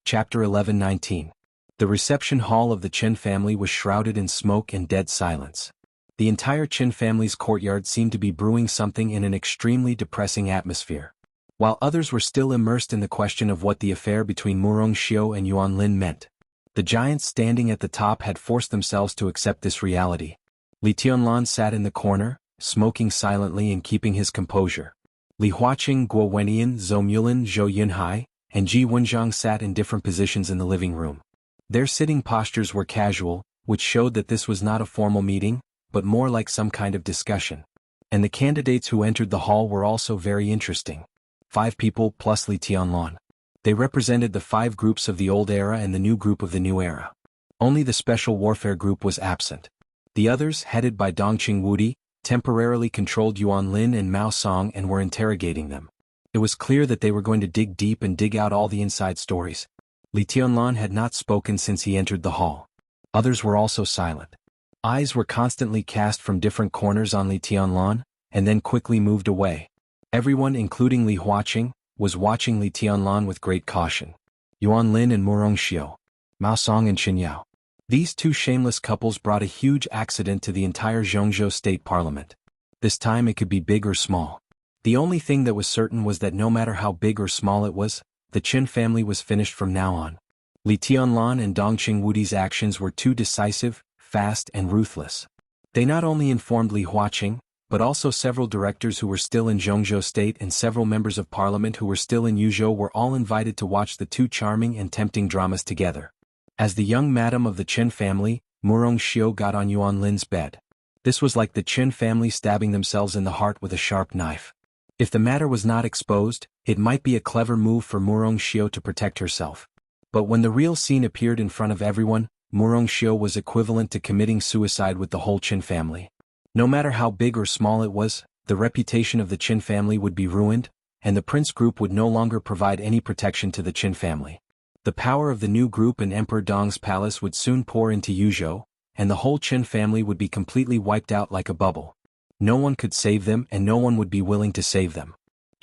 Chapter 11:19. The reception hall of the Qin family was shrouded in smoke and dead silence. The entire Qin family's courtyard seemed to be brewing something in an extremely depressing atmosphere. While others were still immersed in the question of what the affair between Murongxiu and Yuan Lin meant, the giants standing at the top had forced themselves to accept this reality. Li Tianlan sat in the corner, smoking silently and keeping his composure. Li Huaqing, Guo Wentian, Zhou Mulin, Zhou Yunhai, and Ji Wenjiang sat in different positions in the living room. Their sitting postures were casual, which showed that this was not a formal meeting, but more like some kind of discussion. And the candidates who entered the hall were also very interesting. 5 people plus Li Tianlan. They represented the 5 groups of the old era and the new group of the new era. Only the special warfare group was absent. The others, headed by Dongqing Wudi, temporarily controlled Yuan Lin and Mao Song and were interrogating them. It was clear that they were going to dig deep and dig out all the inside stories. Li Tianlan had not spoken since he entered the hall. Others were also silent. Eyes were constantly cast from different corners on Li Tianlan, and then quickly moved away. Everyone, including Li Huaqing, was watching Li Tianlan with great caution. Yuan Lin and Murongxiu, Mao Song and Qin Yao. These 2 shameless couples brought a huge accident to the entire Zhongzhou state parliament. This time it could be big or small. The only thing that was certain was that no matter how big or small it was, the Qin family was finished from now on. Li Tianlan and Dongqing Wudi's actions were too decisive, fast and ruthless. They not only informed Li Huaqing, but also several directors who were still in Zhongzhou state and several members of parliament who were still in Yuzhou were all invited to watch the 2 charming and tempting dramas together. As the young madam of the Qin family, Murongxiu got on Yuan Lin's bed. This was like the Qin family stabbing themselves in the heart with a sharp knife. If the matter was not exposed, it might be a clever move for Murongxiu to protect herself. But when the real scene appeared in front of everyone, Murongxiu was equivalent to committing suicide with the whole Qin family. No matter how big or small it was, the reputation of the Qin family would be ruined, and the Prince Group would no longer provide any protection to the Qin family. The power of the new group in Emperor Dong's palace would soon pour into Yuzhou, and the whole Qin family would be completely wiped out like a bubble. No one could save them and no one would be willing to save them.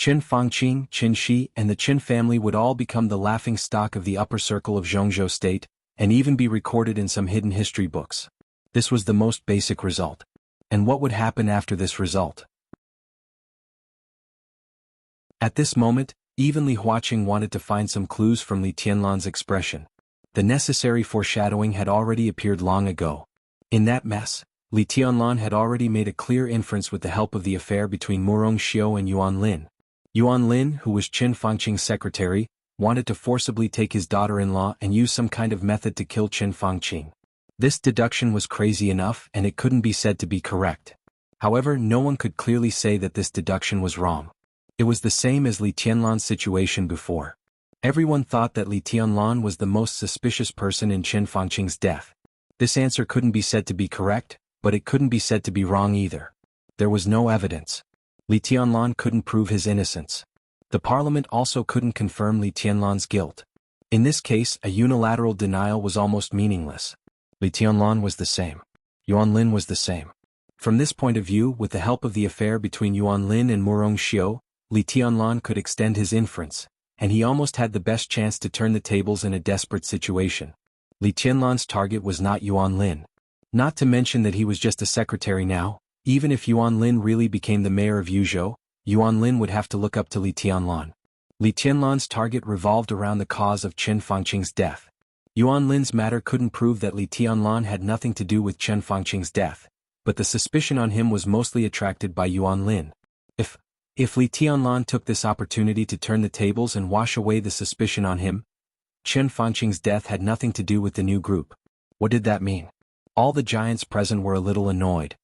Qin Fangqing, Qin Shi, and the Qin family would all become the laughing stock of the upper circle of Zhongzhou state, and even be recorded in some hidden history books. This was the most basic result. And what would happen after this result? At this moment, even Li Huaqing wanted to find some clues from Li Tianlan's expression. The necessary foreshadowing had already appeared long ago. In that mess, Li Tianlan had already made a clear inference with the help of the affair between Murong Xiu and Yuan Lin. Yuan Lin, who was Qin Fangqing's secretary, wanted to forcibly take his daughter-in-law and use some kind of method to kill Qin Fangqing. This deduction was crazy enough and it couldn't be said to be correct. However, no one could clearly say that this deduction was wrong. It was the same as Li Tianlan's situation before. Everyone thought that Li Tianlan was the most suspicious person in Qin Fangqing's death. This answer couldn't be said to be correct, but it couldn't be said to be wrong either. There was no evidence. Li Tianlan couldn't prove his innocence. The parliament also couldn't confirm Li Tianlan's guilt. In this case, a unilateral denial was almost meaningless. Li Tianlan was the same. Yuan Lin was the same. From this point of view, with the help of the affair between Yuan Lin and Murong Xiu, Li Tianlan could extend his inference, and he almost had the best chance to turn the tables in a desperate situation. Li Tianlan's target was not Yuan Lin. Not to mention that he was just a secretary now. Even if Yuan Lin really became the mayor of Yuzhou, Yuan Lin would have to look up to Li Tianlan. Li Tianlan's target revolved around the cause of Qin Fangqing's death. Yuan Lin's matter couldn't prove that Li Tianlan had nothing to do with Qin Fangqing's death, but the suspicion on him was mostly attracted by Yuan Lin. If Li Tianlan took this opportunity to turn the tables and wash away the suspicion on him, Qin Fangqing's death had nothing to do with the new group. What did that mean? All the giants present were a little annoyed.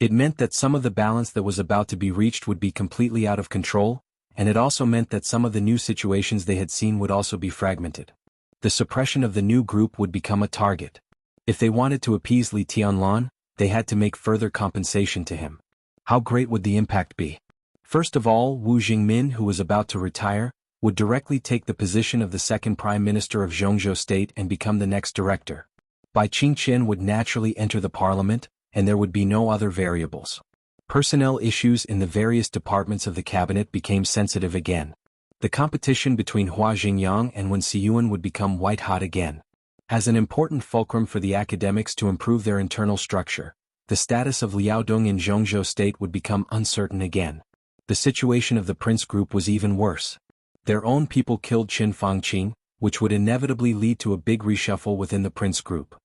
It meant that some of the balance that was about to be reached would be completely out of control, and it also meant that some of the new situations they had seen would also be fragmented. The suppression of the new group would become a target. If they wanted to appease Li Tianlan, they had to make further compensation to him. How great would the impact be? First of all, Wu Jingmin, who was about to retire, would directly take the position of the second prime minister of Zhongzhou state and become the next director. Bai Qingqian would naturally enter the parliament, and there would be no other variables. Personnel issues in the various departments of the cabinet became sensitive again. The competition between Hua Xingyang and Wen Siyuan would become white-hot again. As an important fulcrum for the academics to improve their internal structure, the status of Liaodong in Zhongzhou state would become uncertain again. The situation of the prince group was even worse. Their own people killed Qin Fangqing, which would inevitably lead to a big reshuffle within the prince group.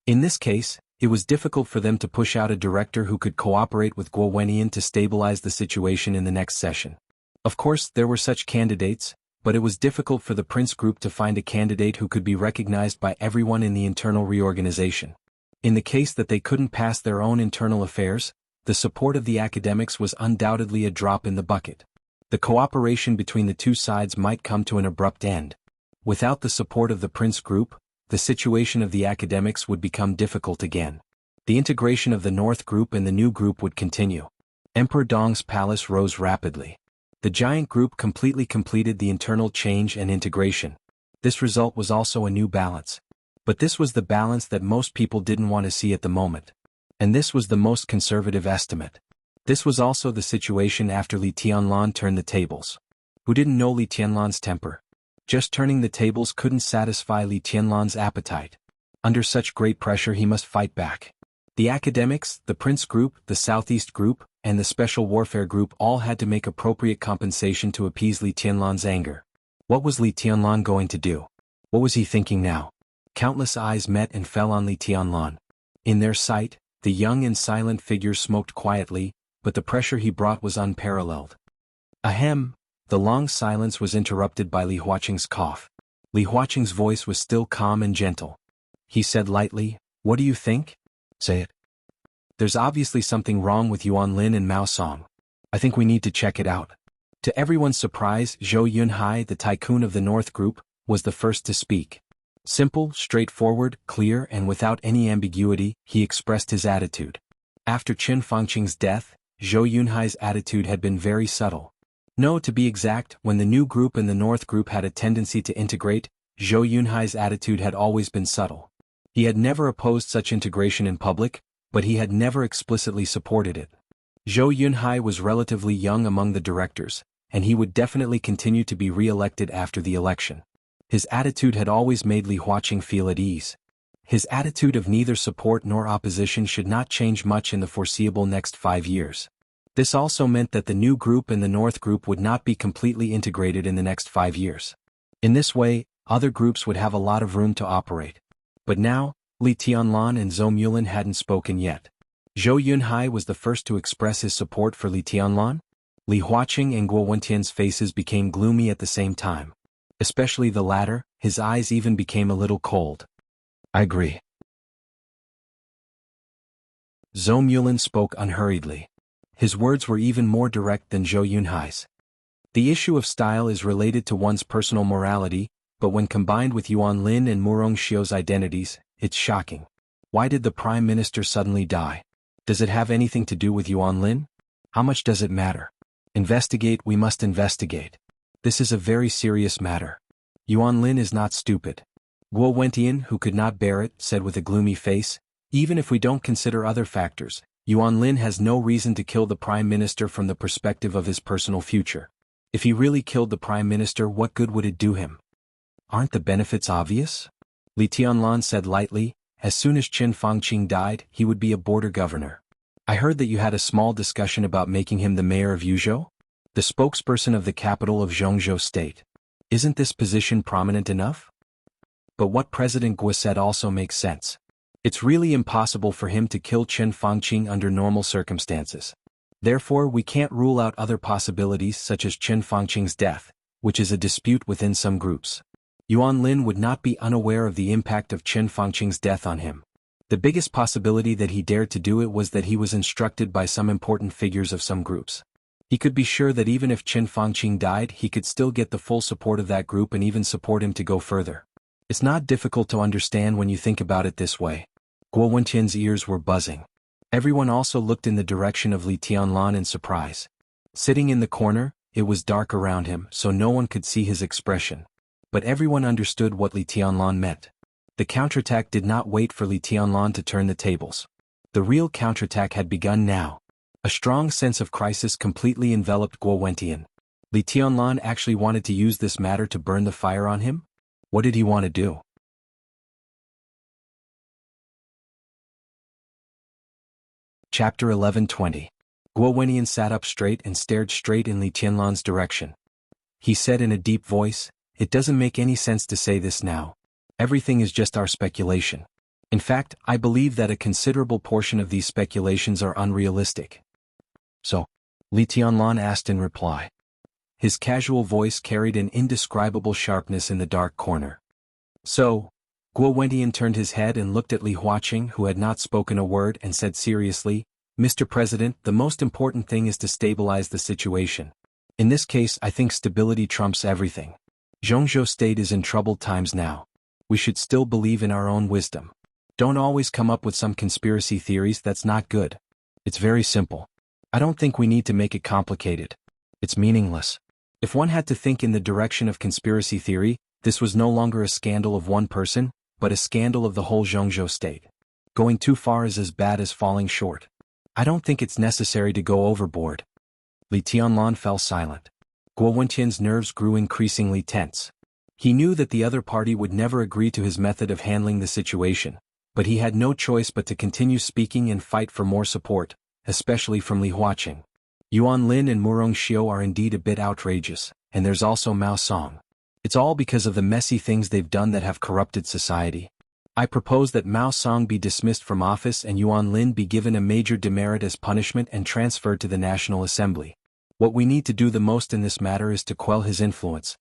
In this case, it was difficult for them to push out a director who could cooperate with Guo Wenian to stabilize the situation in the next session. Of course, there were such candidates, but it was difficult for the prince group to find a candidate who could be recognized by everyone in the internal reorganization. In the case that they couldn't pass their own internal affairs, the support of the academics was undoubtedly a drop in the bucket. The cooperation between the two sides might come to an abrupt end. Without the support of the prince group, the situation of the academics would become difficult again. The integration of the North group and the new group would continue. Emperor Dong's palace rose rapidly. The giant group completely completed the internal change and integration. This result was also a new balance. But this was the balance that most people didn't want to see at the moment. And this was the most conservative estimate. This was also the situation after Li Tianlan turned the tables. Who didn't know Li Tianlan's temper? Just turning the tables couldn't satisfy Li Tianlan's appetite. Under such great pressure he must fight back. The academics, the prince group, the southeast group, and the special warfare group all had to make appropriate compensation to appease Li Tianlan's anger. What was Li Tianlan going to do? What was he thinking now? Countless eyes met and fell on Li Tianlan. In their sight, the young and silent figure smoked quietly, but the pressure he brought was unparalleled. Ahem! The long silence was interrupted by Li Huaqing's cough. Li Huaqing's voice was still calm and gentle. He said lightly, "What do you think?" "Say it." "There's obviously something wrong with Yuan Lin and Mao Song. I think we need to check it out." To everyone's surprise, Zhou Yunhai, the tycoon of the North Group, was the first to speak. Simple, straightforward, clear, and without any ambiguity, he expressed his attitude. After Qin Fangqing's death, Zhou Yunhai's attitude had been very subtle. No, to be exact, when the new group and the North Group had a tendency to integrate, Zhou Yunhai's attitude had always been subtle. He had never opposed such integration in public, but he had never explicitly supported it. Zhou Yunhai was relatively young among the directors, and he would definitely continue to be re-elected after the election. His attitude had always made Li Huaqing feel at ease. His attitude of neither support nor opposition should not change much in the foreseeable next 5 years. This also meant that the new group and the North group would not be completely integrated in the next 5 years. In this way, other groups would have a lot of room to operate. But now, Li Tianlan and Zhou Mulin hadn't spoken yet. Zhou Yunhai was the first to express his support for Li Tianlan. Li Huaqing and Guo Wentian's faces became gloomy at the same time. Especially the latter, his eyes even became a little cold. I agree. Zhou Mulin spoke unhurriedly. His words were even more direct than Zhou Yunhai's. The issue of style is related to one's personal morality, but when combined with Yuan Lin and Murong Xiu's identities, it's shocking. Why did the Prime Minister suddenly die? Does it have anything to do with Yuan Lin? How much does it matter? Investigate, we must investigate. This is a very serious matter. Yuan Lin is not stupid. Guo Wentian, who could not bear it, said with a gloomy face, even if we don't consider other factors, Yuan Lin has no reason to kill the Prime Minister from the perspective of his personal future. If he really killed the Prime Minister, what good would it do him? Aren't the benefits obvious? Li Tianlan said lightly, as soon as Qin Fangqing died, he would be a border governor. I heard that you had a small discussion about making him the mayor of Yuzhou? The spokesperson of the capital of Zhongzhou state. Isn't this position prominent enough? But what President Guo said also makes sense. It's really impossible for him to kill Qin Fangqing under normal circumstances. Therefore, we can't rule out other possibilities such as Qin Fangqing's death, which is a dispute within some groups. Yuan Lin would not be unaware of the impact of Qin Fangqing's death on him. The biggest possibility that he dared to do it was that he was instructed by some important figures of some groups. He could be sure that even if Qin Fangqing died, he could still get the full support of that group and even support him to go further. It's not difficult to understand when you think about it this way. Guo Wentian's ears were buzzing. Everyone also looked in the direction of Li Tianlan in surprise. Sitting in the corner, it was dark around him, so no one could see his expression. But everyone understood what Li Tianlan meant. The counterattack did not wait for Li Tianlan to turn the tables. The real counterattack had begun now. A strong sense of crisis completely enveloped Guo Wentian. Li Tianlan actually wanted to use this matter to burn the fire on him? What did he want to do? Chapter 11:20. Guo Wentian sat up straight and stared straight in Li Tianlan's direction. He said in a deep voice, "It doesn't make any sense to say this now. Everything is just our speculation. In fact, I believe that a considerable portion of these speculations are unrealistic." So, Li Tianlan asked in reply. His casual voice carried an indescribable sharpness in the dark corner. So, Guo Wentian turned his head and looked at Li Huaqing, who had not spoken a word, and said seriously, "Mr. President, the most important thing is to stabilize the situation. In this case, I think stability trumps everything. Zhongzhou state is in troubled times now. We should still believe in our own wisdom. Don't always come up with some conspiracy theories, that's not good. It's very simple. I don't think we need to make it complicated. It's meaningless. If one had to think in the direction of conspiracy theory, this was no longer a scandal of one person, but a scandal of the whole Zhongzhou state. Going too far is as bad as falling short. I don't think it's necessary to go overboard." Li Tianlan fell silent. Guo Wentian's nerves grew increasingly tense. He knew that the other party would never agree to his method of handling the situation, but he had no choice but to continue speaking and fight for more support, especially from Li Huaqing. Yuan Lin and Murong Xiu are indeed a bit outrageous, and there's also Mao Song. It's all because of the messy things they've done that have corrupted society. I propose that Mao Song be dismissed from office and Yuan Lin be given a major demerit as punishment and transferred to the National Assembly. What we need to do the most in this matter is to quell his influence."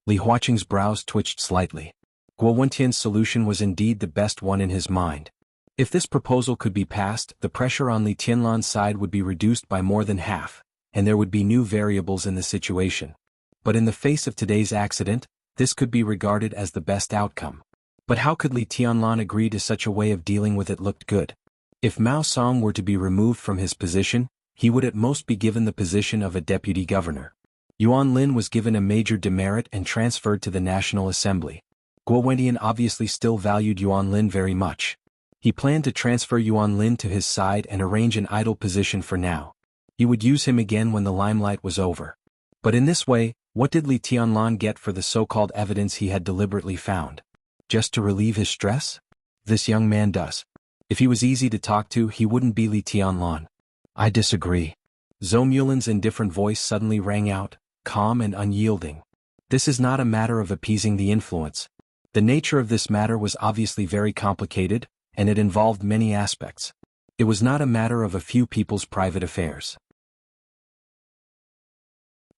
Li Huaqing's brows twitched slightly. Guo Wentian's solution was indeed the best one in his mind. If this proposal could be passed, the pressure on Li Tianlan's side would be reduced by more than half, and there would be new variables in the situation. But in the face of today's accident, this could be regarded as the best outcome. But how could Li Tianlan agree to such a way of dealing with it looked good? If Mao Song were to be removed from his position, he would at most be given the position of a deputy governor. Yuan Lin was given a major demerit and transferred to the National Assembly. Guo Wentian obviously still valued Yuan Lin very much. He planned to transfer Yuan Lin to his side and arrange an idle position for now. He would use him again when the limelight was over. But in this way, what did Li Tianlan get for the so-called evidence he had deliberately found? Just to relieve his stress? This young man does. If he was easy to talk to, he wouldn't be Li Tianlan. I disagree. Zhou Mulin's indifferent voice suddenly rang out, calm and unyielding. This is not a matter of appeasing the influence. The nature of this matter was obviously very complicated, and it involved many aspects. It was not a matter of a few people's private affairs.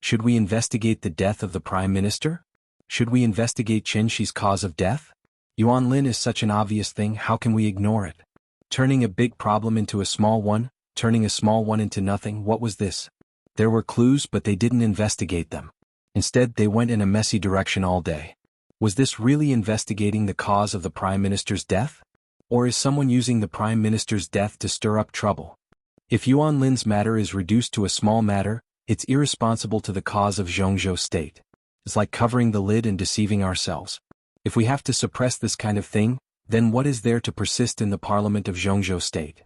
Should we investigate the death of the Prime Minister? Should we investigate Qin Shi's cause of death? Yuan Lin is such an obvious thing, how can we ignore it? Turning a big problem into a small one, turning a small one into nothing, what was this? There were clues, but they didn't investigate them. Instead, they went in a messy direction all day. Was this really investigating the cause of the Prime Minister's death? Or is someone using the Prime Minister's death to stir up trouble? If Yuan Lin's matter is reduced to a small matter, it's irresponsible to the cause of Zhongzhou state. It's like covering the lid and deceiving ourselves. If we have to suppress this kind of thing, then what is there to persist in the parliament of Zhongzhou state?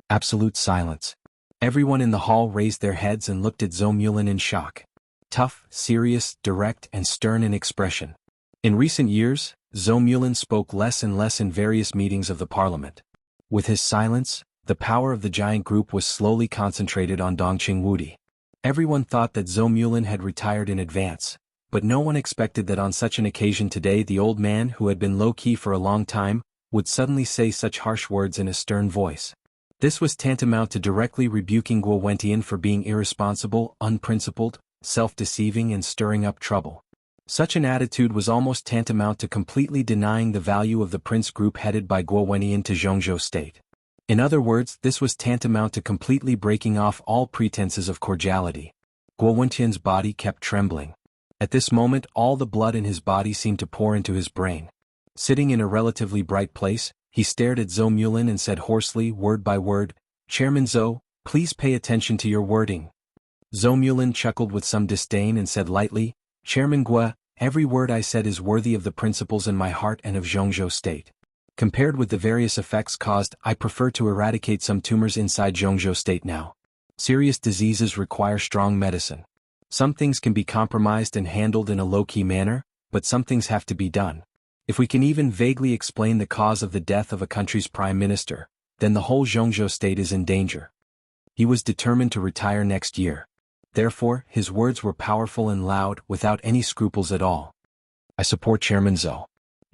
Absolute silence. Everyone in the hall raised their heads and looked at Zhou Mulin in shock. Tough, serious, direct, and stern in expression. In recent years, Zhou Mulin spoke less and less in various meetings of the parliament. With his silence, the power of the giant group was slowly concentrated on Dongqing Wudi. Everyone thought that Zhou Mulin had retired in advance, but no one expected that on such an occasion today the old man who had been low-key for a long time would suddenly say such harsh words in a stern voice. This was tantamount to directly rebuking Guo Wentian for being irresponsible, unprincipled, self-deceiving and stirring up trouble. Such an attitude was almost tantamount to completely denying the value of the prince group headed by Guo Wentian to Zhongzhou state. In other words, this was tantamount to completely breaking off all pretenses of cordiality. Guo Wentian's body kept trembling. At this moment, all the blood in his body seemed to pour into his brain. Sitting in a relatively bright place, he stared at Zhou Mulin and said hoarsely, word by word, "Chairman Zhou, please pay attention to your wording." Zhou Mulin chuckled with some disdain and said lightly, "Chairman Guo, every word I said is worthy of the principles in my heart and of Zhongzhou state. Compared with the various effects caused, I prefer to eradicate some tumors inside Zhongzhou state now. Serious diseases require strong medicine. Some things can be compromised and handled in a low-key manner, but some things have to be done. If we can even vaguely explain the cause of the death of a country's prime minister, then the whole Zhongzhou state is in danger." He was determined to retire next year. Therefore, his words were powerful and loud, without any scruples at all. "I support Chairman Zhou."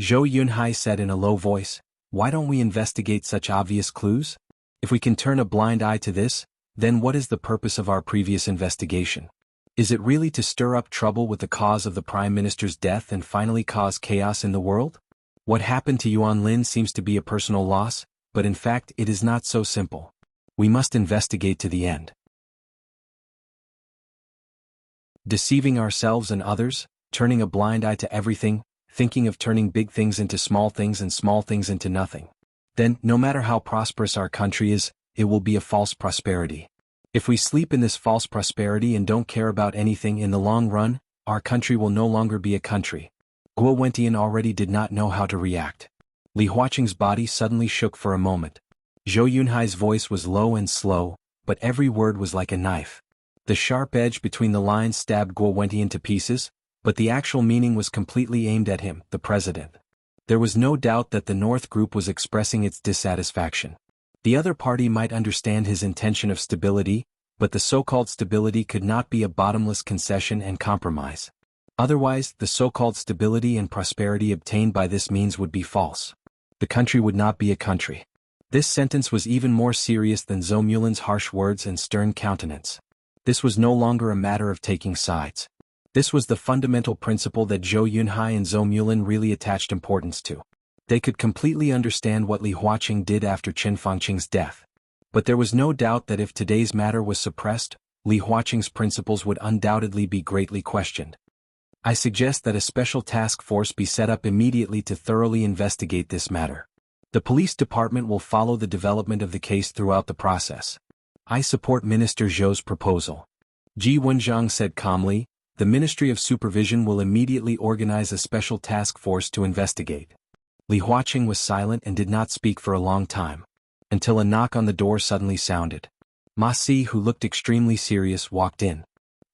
Zhou Yunhai said in a low voice, "Why don't we investigate such obvious clues? If we can turn a blind eye to this, then what is the purpose of our previous investigation? Is it really to stir up trouble with the cause of the Prime Minister's death and finally cause chaos in the world? What happened to Yuan Lin seems to be a personal loss, but in fact it is not so simple. We must investigate to the end." Deceiving ourselves and others, turning a blind eye to everything, thinking of turning big things into small things and small things into nothing. Then, no matter how prosperous our country is, it will be a false prosperity. If we sleep in this false prosperity and don't care about anything in the long run, our country will no longer be a country. Guo Wentian already did not know how to react. Li Huaqing's body suddenly shook for a moment. Zhou Yunhai's voice was low and slow, but every word was like a knife. The sharp edge between the lines stabbed Guo Wentian to pieces, but the actual meaning was completely aimed at him, the president. There was no doubt that the North Group was expressing its dissatisfaction. The other party might understand his intention of stability, but the so-called stability could not be a bottomless concession and compromise. Otherwise, the so-called stability and prosperity obtained by this means would be false. The country would not be a country. This sentence was even more serious than Zhou Mulin's harsh words and stern countenance. This was no longer a matter of taking sides. This was the fundamental principle that Zhou Yunhai and Zhou Mulin really attached importance to. They could completely understand what Li Huaqing did after Qin Fangqing's death. But there was no doubt that if today's matter was suppressed, Li Huaqing's principles would undoubtedly be greatly questioned. I suggest that a special task force be set up immediately to thoroughly investigate this matter. The police department will follow the development of the case throughout the process. I support Minister Zhou's proposal. Ji Wenjiang said calmly, the Ministry of Supervision will immediately organize a special task force to investigate. Li Huaqing was silent and did not speak for a long time, until a knock on the door suddenly sounded. Ma Si, who looked extremely serious, walked in.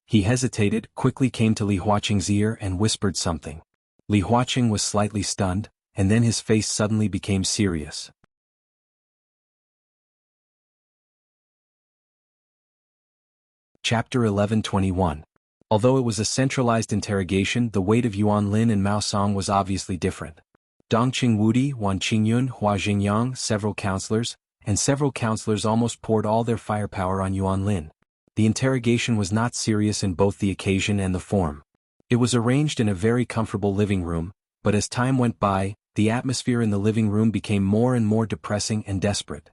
He hesitated, quickly came to Li Huaqing's ear and whispered something. Li Huaqing was slightly stunned, and then his face suddenly became serious. Chapter 11:21. Although it was a centralized interrogation, the weight of Yuan Lin and Mao Song was obviously different. Dongqing Wudi, Wan Qingyun, Hua Jingyang, several counselors almost poured all their firepower on Yuan Lin. The interrogation was not serious in both the occasion and the form. It was arranged in a very comfortable living room, but as time went by, the atmosphere in the living room became more and more depressing and desperate.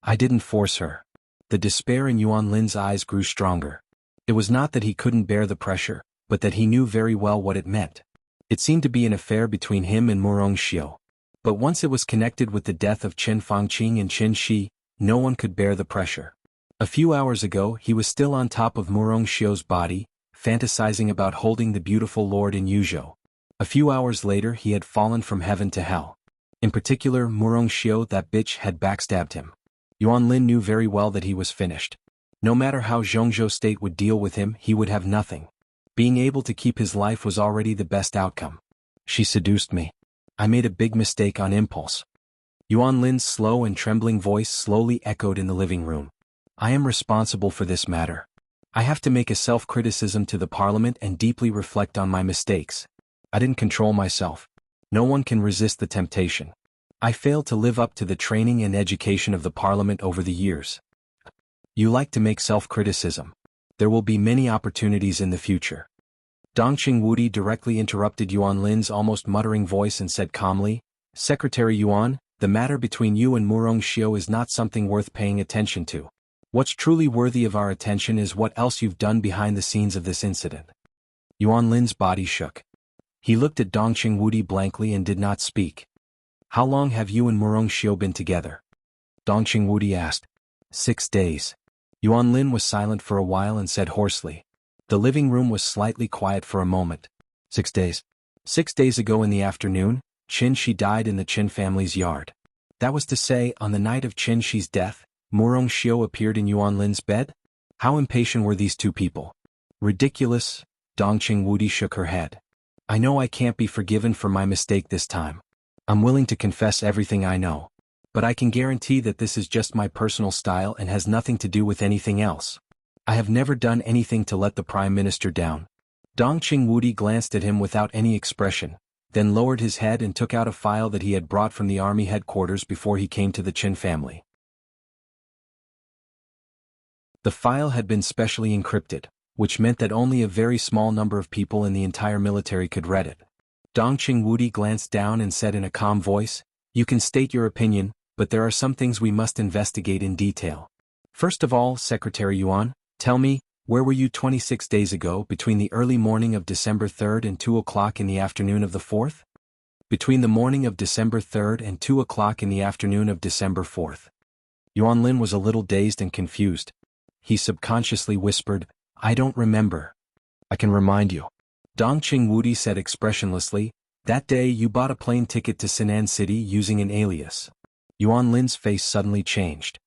I didn't force her. The despair in Yuan Lin's eyes grew stronger. It was not that he couldn't bear the pressure, but that he knew very well what it meant. It seemed to be an affair between him and Murong Xiu. But once it was connected with the death of Chen Fangqing and Qin Shi, no one could bear the pressure. A few hours ago he was still on top of Murong Xiu's body, fantasizing about holding the beautiful lord in Yuzhou. A few hours later he had fallen from heaven to hell. In particular, Murong Xiu, that bitch, had backstabbed him. Yuan Lin knew very well that he was finished. No matter how Zhongzhou State would deal with him, he would have nothing. Being able to keep his life was already the best outcome. She seduced me. I made a big mistake on impulse. Yuan Lin's slow and trembling voice slowly echoed in the living room. I am responsible for this matter. I have to make a self-criticism to the parliament and deeply reflect on my mistakes. I didn't control myself. No one can resist the temptation. I failed to live up to the training and education of the parliament over the years. You like to make self-criticism. There will be many opportunities in the future. Dongqing Wudi directly interrupted Yuan Lin's almost muttering voice and said calmly, Secretary Yuan, the matter between you and Murong Xiu is not something worth paying attention to. What's truly worthy of our attention is what else you've done behind the scenes of this incident. Yuan Lin's body shook. He looked at Dongqing Wudi blankly and did not speak. How long have you and Murong Xiu been together? Dongqing Wudi asked. 6 days. Yuan Lin was silent for a while and said hoarsely. The living room was slightly quiet for a moment. 6 days. 6 days ago in the afternoon, Qin Shi died in the Qin family's yard. That was to say, on the night of Qin Shi's death, Murong Xiu appeared in Yuan Lin's bed? How impatient were these two people? Ridiculous, Dongqing Wudi shook her head. I know I can't be forgiven for my mistake this time. I'm willing to confess everything I know. But I can guarantee that this is just my personal style and has nothing to do with anything else. I have never done anything to let the Prime Minister down. Dongqing Wudi glanced at him without any expression, then lowered his head and took out a file that he had brought from the army headquarters before he came to the Qin family. The file had been specially encrypted, which meant that only a very small number of people in the entire military could read it. Dongqing Wudi glanced down and said in a calm voice, You can state your opinion, but there are some things we must investigate in detail. First of all, Secretary Yuan, tell me, where were you 26 days ago between the early morning of December 3rd and 2 o'clock in the afternoon of the 4th? Between the morning of December 3rd and 2 o'clock in the afternoon of December 4th. Yuan Lin was a little dazed and confused. He subconsciously whispered, I don't remember. I can remind you. Dongqing Wudi said expressionlessly, That day you bought a plane ticket to Sinan City using an alias. Yuan Lin's face suddenly changed.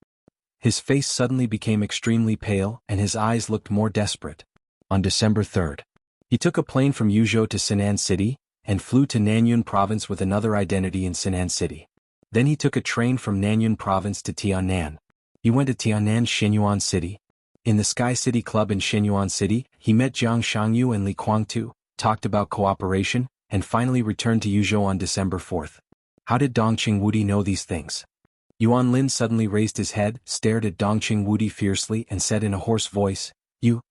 His face suddenly became extremely pale and his eyes looked more desperate. On December 3rd, he took a plane from Yuzhou to Sinan City and flew to Nanyun Province with another identity in Sinan City. Then he took a train from Nanyun Province to Tianan. He went to Tianan Xinyuan City. In the Sky City Club in Xinyuan City, he met Jiang Shangyu and Li Guangtu, talked about cooperation, and finally returned to Yuzhou on December 4th. How did Dongqing Wudi know these things? Yuan Lin suddenly raised his head, stared at Dongqing Wudi fiercely and said in a hoarse voice, You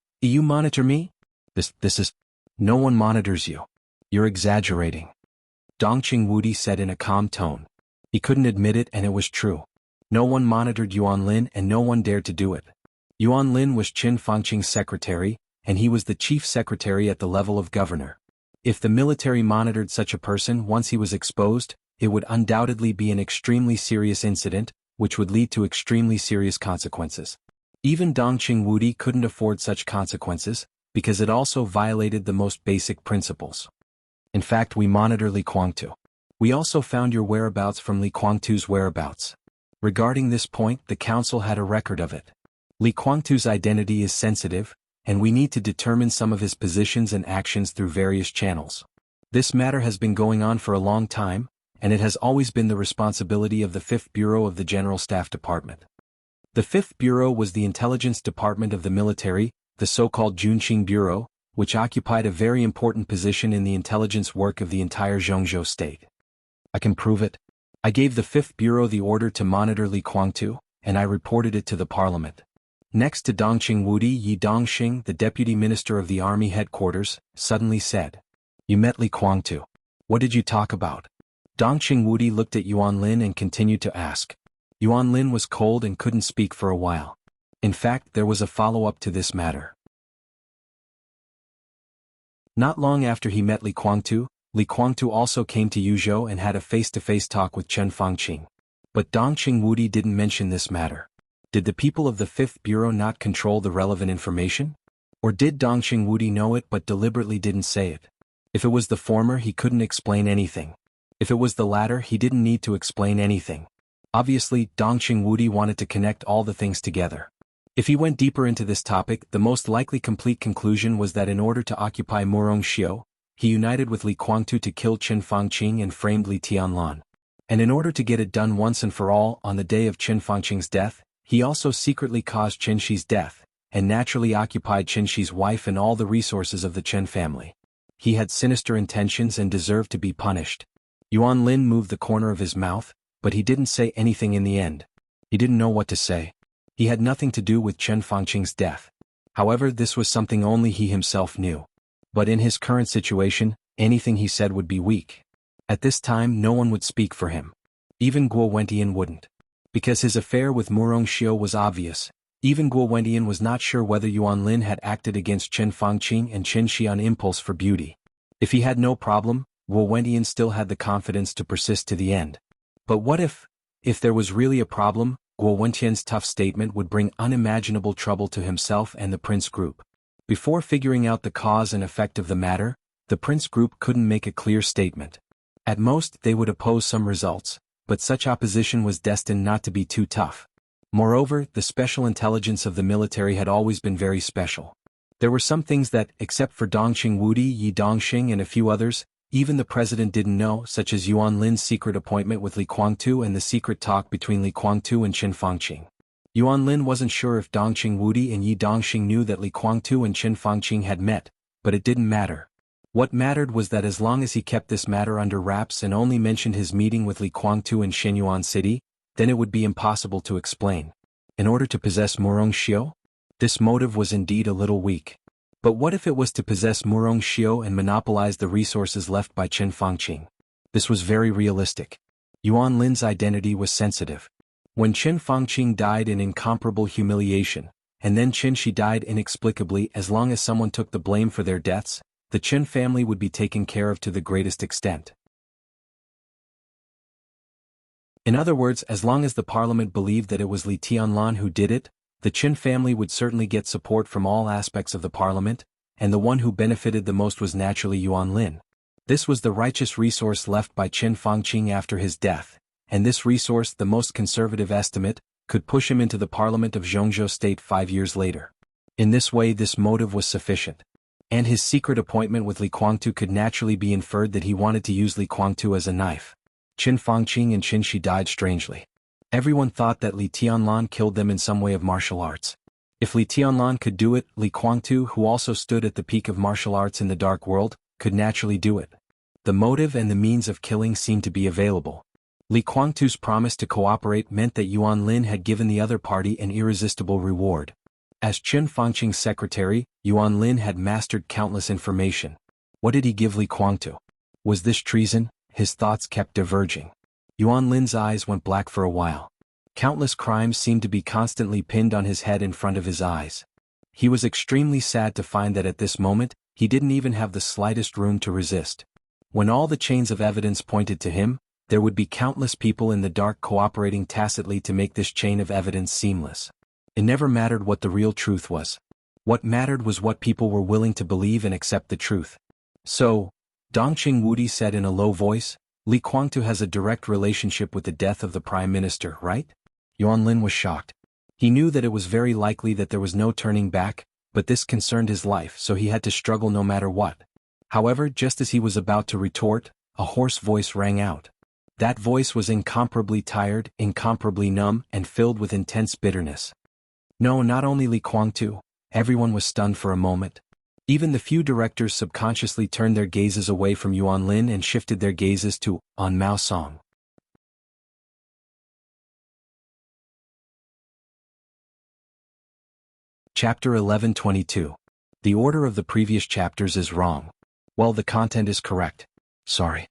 monitor me? This is... No one monitors you. You're exaggerating. Dongqing Wudi said in a calm tone. He couldn't admit it and it was true. No one monitored Yuan Lin and no one dared to do it. Yuan Lin was Qin Fangqing's secretary, and he was the chief secretary at the level of governor. If the military monitored such a person once he was exposed, it would undoubtedly be an extremely serious incident, which would lead to extremely serious consequences. Even Dongqing Wudi couldn't afford such consequences, because it also violated the most basic principles. In fact, we monitor Li Guangtu. We also found your whereabouts from Li Guangtu's whereabouts. Regarding this point, the council had a record of it. Li Guangtu's identity is sensitive, and we need to determine some of his positions and actions through various channels. This matter has been going on for a long time, and it has always been the responsibility of the 5th Bureau of the General Staff Department. The 5th Bureau was the intelligence department of the military, the so-called Junqing Bureau, which occupied a very important position in the intelligence work of the entire Zhongzhou state. I can prove it. I gave the 5th Bureau the order to monitor Li Guangtu, and I reported it to the parliament. Next to Dongqing Wudi, Yi Dongxing, the deputy minister of the army headquarters, suddenly said, "You met Li Guangtu. What did you talk about?" Dongqing Wudi looked at Yuan Lin and continued to ask. Yuan Lin was cold and couldn't speak for a while. In fact, there was a follow-up to this matter. Not long after he met Li Guangtu also came to Yuzhou and had a face-to-face talk with Chen Fangqing. But Dongqing Wudi didn't mention this matter. Did the people of the 5th Bureau not control the relevant information? Or did Dongqing Wudi know it but deliberately didn't say it? If it was the former, he couldn't explain anything. If it was the latter, he didn't need to explain anything. Obviously, Dongqing Wudi wanted to connect all the things together. If he went deeper into this topic, the most likely complete conclusion was that in order to occupy Murongxiu, he united with Li Guangtu to kill Chen Fangqing and framed Li Tianlan. And in order to get it done once and for all, on the day of Chen Fangqing's death, he also secretly caused Chen Shi's death, and naturally occupied Chen Shi's wife and all the resources of the Chen family. He had sinister intentions and deserved to be punished. Yuan Lin moved the corner of his mouth, but he didn't say anything in the end. He didn't know what to say. He had nothing to do with Chen Fangqing's death. However, this was something only he himself knew. But in his current situation, anything he said would be weak. At this time, no one would speak for him. Even Guo Wentian wouldn't. Because his affair with Murongxiu was obvious, even Guo Wentian was not sure whether Yuan Lin had acted against Chen Fangqing and Chen Shi on impulse for beauty. If he had no problem, Guo Wentian still had the confidence to persist to the end. But what if there was really a problem, Guo Wentian's tough statement would bring unimaginable trouble to himself and the Prince Group. Before figuring out the cause and effect of the matter, the Prince Group couldn't make a clear statement. At most, they would oppose some results, but such opposition was destined not to be too tough. Moreover, the special intelligence of the military had always been very special. There were some things that, except for Dongqing Wudi, Yi Dongxing and a few others, even the president didn't know, such as Yuan Lin's secret appointment with Li Guangtu and the secret talk between Li Guangtu and Chen Fangqing. Yuan Lin wasn't sure if Dongqing Wudi and Yi Dongxing knew that Li Guangtu and Chen Fangqing had met, but it didn't matter. What mattered was that as long as he kept this matter under wraps and only mentioned his meeting with Li Guangtu in Shenyuan City, then it would be impossible to explain. In order to possess Murongxiu? This motive was indeed a little weak. But what if it was to possess Murongxiu and monopolize the resources left by Chen Fangqing? This was very realistic. Yuan Lin's identity was sensitive. When Chen Fangqing died in incomparable humiliation, and then Chen Shi died inexplicably, as long as someone took the blame for their deaths, the Chen family would be taken care of to the greatest extent. In other words, as long as the parliament believed that it was Li Tianlan who did it, the Chen family would certainly get support from all aspects of the parliament, and the one who benefited the most was naturally Yuan Lin. This was the righteous resource left by Chen Fangqing after his death, and this resource, the most conservative estimate, could push him into the parliament of Zhongzhou state 5 years later. In this way, this motive was sufficient. And his secret appointment with Li Guangtu could naturally be inferred that he wanted to use Li Guangtu as a knife. Chen Fangqing and Chen Shi died strangely. Everyone thought that Li Tianlan killed them in some way of martial arts. If Li Tianlan could do it, Li Guangtu, who also stood at the peak of martial arts in the dark world, could naturally do it. The motive and the means of killing seemed to be available. Li Guangtu's promise to cooperate meant that Yuan Lin had given the other party an irresistible reward. As Chen Fangqing's secretary, Yuan Lin had mastered countless information. What did he give Li Guangtu? Was this treason? His thoughts kept diverging. Yuan Lin's eyes went black for a while. Countless crimes seemed to be constantly pinned on his head in front of his eyes. He was extremely sad to find that at this moment, he didn't even have the slightest room to resist. When all the chains of evidence pointed to him, there would be countless people in the dark cooperating tacitly to make this chain of evidence seamless. It never mattered what the real truth was. What mattered was what people were willing to believe and accept the truth. So, Dongqing Wudi said in a low voice, Li Guangtu has a direct relationship with the death of the Prime Minister, right? Yuan Lin was shocked. He knew that it was very likely that there was no turning back, but this concerned his life, so he had to struggle no matter what. However, just as he was about to retort, a hoarse voice rang out. That voice was incomparably tired, incomparably numb, and filled with intense bitterness. No, not only Li Kuangtu. Everyone was stunned for a moment. Even the few directors subconsciously turned their gazes away from Yuan Lin and shifted their gazes to on Mao Song. Chapter 1122. The order of the previous chapters is wrong. Well, the content is correct. Sorry.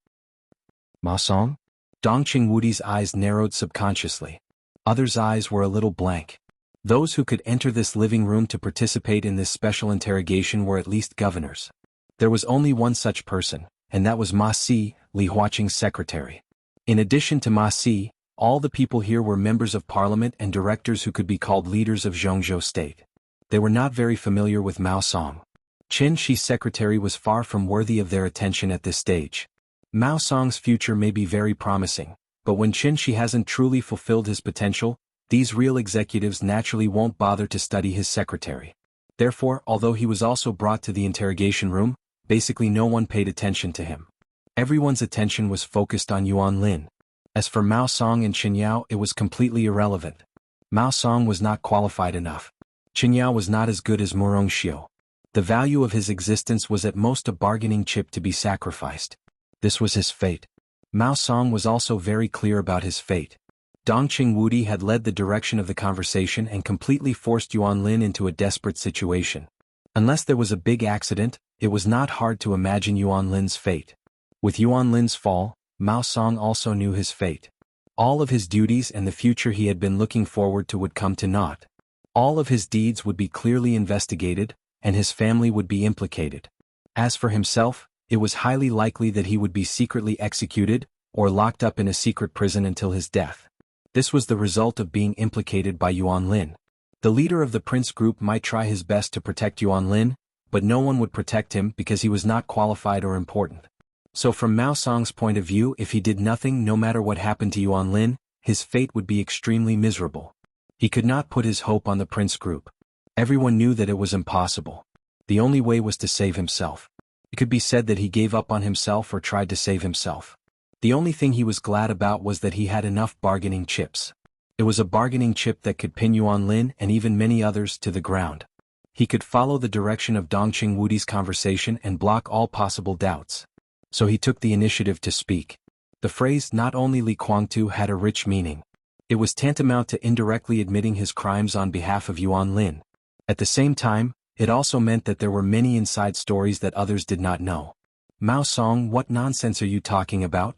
Ma Song? Dongqing Wudi's eyes narrowed subconsciously. Others' eyes were a little blank. Those who could enter this living room to participate in this special interrogation were at least governors. There was only one such person, and that was Ma Si, Li Huaqing's secretary. In addition to Ma Si, all the people here were members of parliament and directors who could be called leaders of Zhongzhou state. They were not very familiar with Mao Song. Qin Shi's secretary was far from worthy of their attention at this stage. Mao Song's future may be very promising, but when Qin Shi hasn't truly fulfilled his potential, these real executives naturally won't bother to study his secretary. Therefore, although he was also brought to the interrogation room, basically no one paid attention to him. Everyone's attention was focused on Yuan Lin. As for Mao Song and Qin Yao, it was completely irrelevant. Mao Song was not qualified enough. Qin Yao was not as good as Murong Xiu. The value of his existence was at most a bargaining chip to be sacrificed. This was his fate. Mao Song was also very clear about his fate. Dongqing Wudi had led the direction of the conversation and completely forced Yuan Lin into a desperate situation. Unless there was a big accident, it was not hard to imagine Yuan Lin's fate. With Yuan Lin's fall, Mao Song also knew his fate. All of his duties and the future he had been looking forward to would come to naught. All of his deeds would be clearly investigated, and his family would be implicated. As for himself, it was highly likely that he would be secretly executed, or locked up in a secret prison until his death. This was the result of being implicated by Yuan Lin. The leader of the Prince Group might try his best to protect Yuan Lin, but no one would protect him because he was not qualified or important. So from Mao Song's point of view, if he did nothing no matter what happened to Yuan Lin, his fate would be extremely miserable. He could not put his hope on the Prince Group. Everyone knew that it was impossible. The only way was to save himself. It could be said that he gave up on himself or tried to save himself. The only thing he was glad about was that he had enough bargaining chips. It was a bargaining chip that could pin Yuan Lin and even many others to the ground. He could follow the direction of Dongqing Wudi's conversation and block all possible doubts. So he took the initiative to speak. The phrase "not only Li Kuangtu" had a rich meaning. It was tantamount to indirectly admitting his crimes on behalf of Yuan Lin. At the same time, it also meant that there were many inside stories that others did not know. Mao Song, what nonsense are you talking about?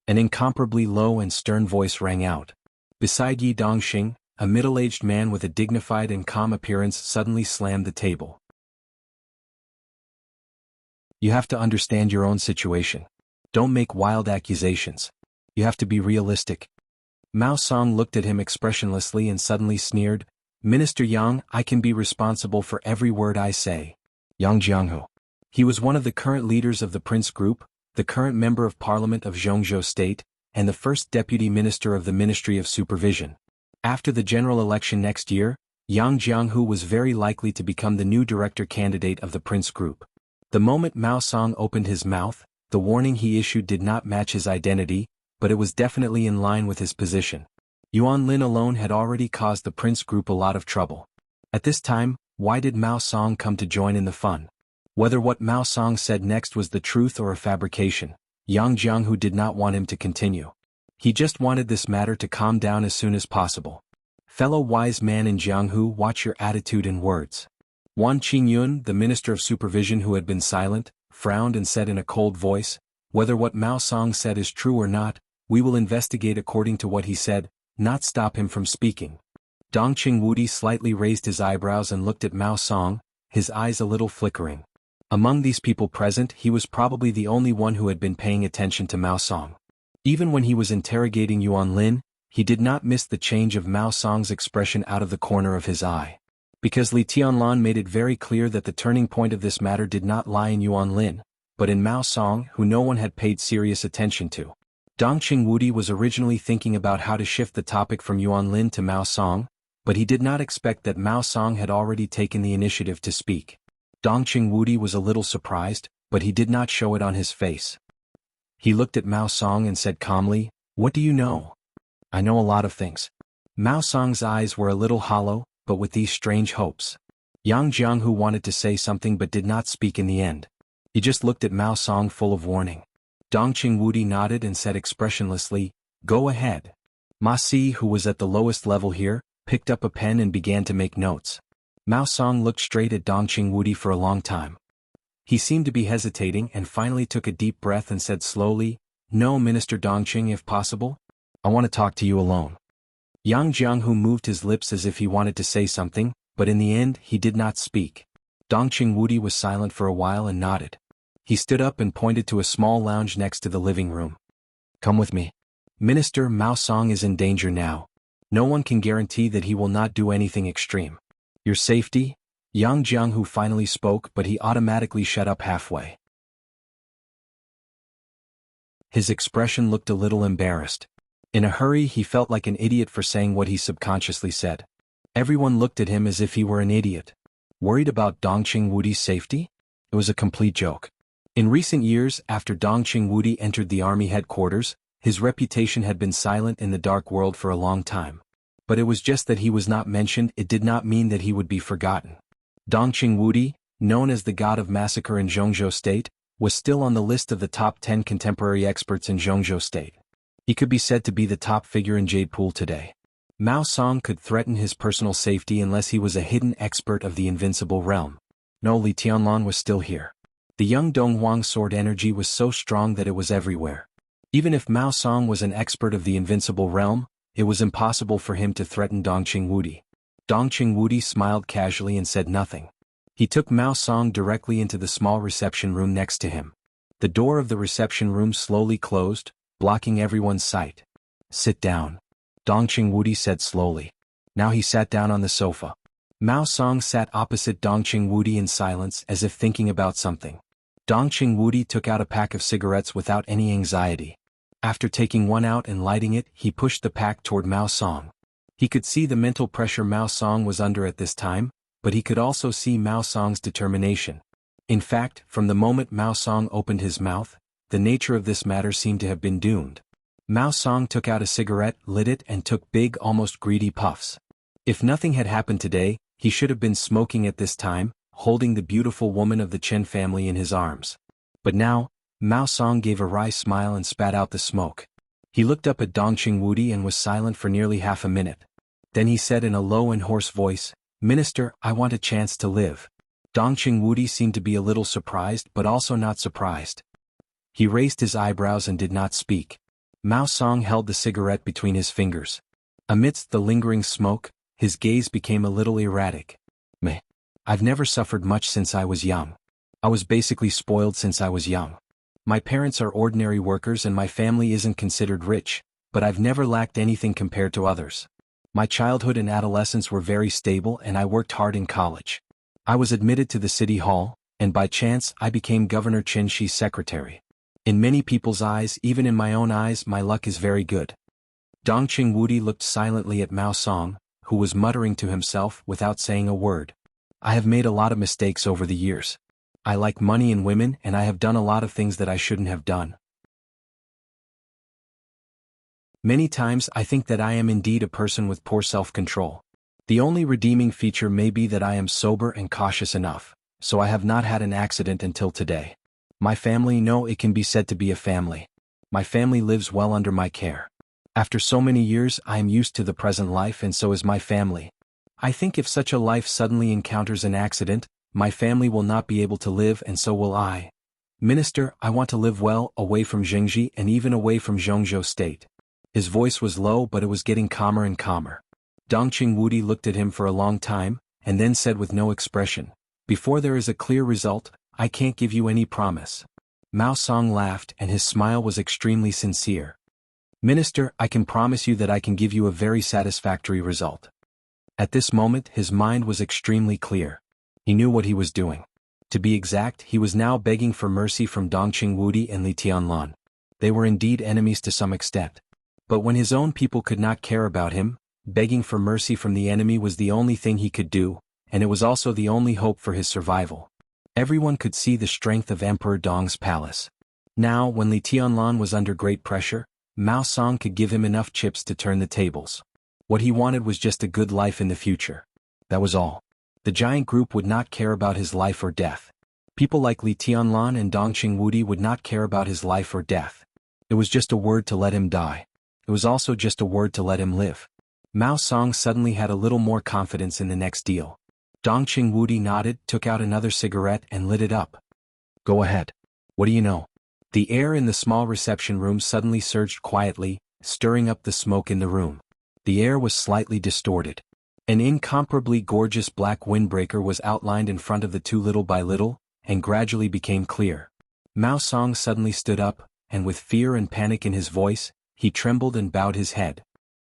An incomparably low and stern voice rang out. Beside Yi Dongxing, a middle-aged man with a dignified and calm appearance suddenly slammed the table. You have to understand your own situation. Don't make wild accusations. You have to be realistic. Mao Song looked at him expressionlessly and suddenly sneered, "Minister Yang, I can be responsible for every word I say." Yang Jianghu. He was one of the current leaders of the Prince Group, the current member of Parliament of Zhongzhou State, and the first deputy minister of the Ministry of Supervision. After the general election next year, Yang Jianghu was very likely to become the new director candidate of the Prince Group. The moment Mao Song opened his mouth, the warning he issued did not match his identity, but it was definitely in line with his position. Yuan Lin alone had already caused the Prince Group a lot of trouble. At this time, why did Mao Song come to join in the fun? Whether what Mao Song said next was the truth or a fabrication, Yang Jianghu did not want him to continue. He just wanted this matter to calm down as soon as possible. Fellow wise man in Jianghu, watch your attitude and words. Wan Qingyun, the Minister of Supervision who had been silent, frowned and said in a cold voice, "Whether what Mao Song said is true or not, we will investigate according to what he said, not stop him from speaking." Dongqing Wudi slightly raised his eyebrows and looked at Mao Song, his eyes a little flickering. Among these people present, he was probably the only one who had been paying attention to Mao Song. Even when he was interrogating Yuan Lin, he did not miss the change of Mao Song's expression out of the corner of his eye. Because Li Tianlan made it very clear that the turning point of this matter did not lie in Yuan Lin, but in Mao Song, who no one had paid serious attention to. Dongqing Wudi was originally thinking about how to shift the topic from Yuan Lin to Mao Song, but he did not expect that Mao Song had already taken the initiative to speak. Dongqing Wudi was a little surprised, but he did not show it on his face. He looked at Mao Song and said calmly, "What do you know?" "I know a lot of things." Mao Song's eyes were a little hollow, but with these strange hopes. Yang Jianghu wanted to say something but did not speak in the end. He just looked at Mao Song full of warning. Dongqing Wudi nodded and said expressionlessly, "Go ahead." Ma Si, who was at the lowest level here, picked up a pen and began to make notes. Mao Song looked straight at Dongqing Wudi for a long time. He seemed to be hesitating and finally took a deep breath and said slowly, "No, Minister Dongqing, if possible. I want to talk to you alone." Yang Jianghu moved his lips as if he wanted to say something, but in the end he did not speak. Dongqing Wudi was silent for a while and nodded. He stood up and pointed to a small lounge next to the living room. "Come with me. Minister, Mao Song is in danger now. No one can guarantee that he will not do anything extreme. Your safety?" Yang Jianghu finally spoke, but he automatically shut up halfway. His expression looked a little embarrassed. In a hurry he felt like an idiot for saying what he subconsciously said. Everyone looked at him as if he were an idiot. Worried about Dongqing Wudi's safety? It was a complete joke. In recent years, after Dongqing Wudi entered the army headquarters, his reputation had been silent in the dark world for a long time. But it was just that he was not mentioned, it did not mean that he would be forgotten. Dongqing Wudi, known as the god of massacre in Zhongzhou State, was still on the list of the top 10 contemporary experts in Zhongzhou State. He could be said to be the top figure in Jade Pool today. Mao Song could threaten his personal safety unless he was a hidden expert of the invincible realm. No, Li Tianlan was still here. The young Donghuang sword energy was so strong that it was everywhere. Even if Mao Song was an expert of the invincible realm, it was impossible for him to threaten Dongqing Wudi. Dongqing Wudi smiled casually and said nothing. He took Mao Song directly into the small reception room next to him. The door of the reception room slowly closed, blocking everyone's sight. "Sit down," Dongqing Wudi said slowly. Now he sat down on the sofa. Mao Song sat opposite Dongqing Wudi in silence as if thinking about something. Dongqing Wudi took out a pack of cigarettes without any anxiety. After taking one out and lighting it, he pushed the pack toward Mao Song. He could see the mental pressure Mao Song was under at this time, but he could also see Mao Song's determination. In fact, from the moment Mao Song opened his mouth, the nature of this matter seemed to have been doomed. Mao Song took out a cigarette, lit it and took big, almost greedy puffs. If nothing had happened today, he should have been smoking at this time, holding the beautiful woman of the Chen family in his arms. But now, Mao Song gave a wry smile and spat out the smoke. He looked up at Dongqing Wudi and was silent for nearly half a minute. Then he said in a low and hoarse voice, "Minister, I want a chance to live." Dongqing Wudi seemed to be a little surprised but also not surprised. He raised his eyebrows and did not speak. Mao Song held the cigarette between his fingers. Amidst the lingering smoke, his gaze became a little erratic. "Meh. I've never suffered much since I was young. I was basically spoiled since I was young. My parents are ordinary workers and my family isn't considered rich, but I've never lacked anything compared to others. My childhood and adolescence were very stable and I worked hard in college. I was admitted to the city hall, and by chance I became Governor Qin Shi's secretary. In many people's eyes, even in my own eyes, my luck is very good." Dongqing Wudi looked silently at Mao Song, who was muttering to himself without saying a word. "I have made a lot of mistakes over the years. I like money and women and I have done a lot of things that I shouldn't have done. Many times I think that I am indeed a person with poor self-control. The only redeeming feature may be that I am sober and cautious enough, so I have not had an accident until today. My family, no, it can be said to be a family. My family lives well under my care. After so many years I am used to the present life and so is my family. I think if such a life suddenly encounters an accident, my family will not be able to live and so will I. Minister, I want to live well, away from Jingji and even away from Zhongzhou State." His voice was low but it was getting calmer and calmer. Dongqing Wudi looked at him for a long time, and then said with no expression, "Before there is a clear result, I can't give you any promise." Mao Song laughed and his smile was extremely sincere. "Minister, I can promise you that I can give you a very satisfactory result." At this moment his mind was extremely clear. He knew what he was doing. To be exact, he was now begging for mercy from Dongqing Wudi and Li Tianlan. They were indeed enemies to some extent. But when his own people could not care about him, Begging for mercy from the enemy was the only thing he could do, and it was also the only hope for his survival. Everyone could see the strength of Emperor Dong's palace. Now, when Li Tianlan was under great pressure, Mao Song could give him enough chips to turn the tables. What he wanted was just a good life in the future. That was all. The giant group would not care about his life or death. People like Li Tianlan and Dongqing Wudi would not care about his life or death. It was just a word to let him die. It was also just a word to let him live. Mao Song suddenly had a little more confidence in the next deal. Dongqing Wudi nodded, took out another cigarette and lit it up. Go ahead. What do you know? The air in the small reception room suddenly surged quietly, stirring up the smoke in the room. The air was slightly distorted. An incomparably gorgeous black windbreaker was outlined in front of the two little by little, and gradually became clear. Mao Song suddenly stood up, and with fear and panic in his voice, he trembled and bowed his head.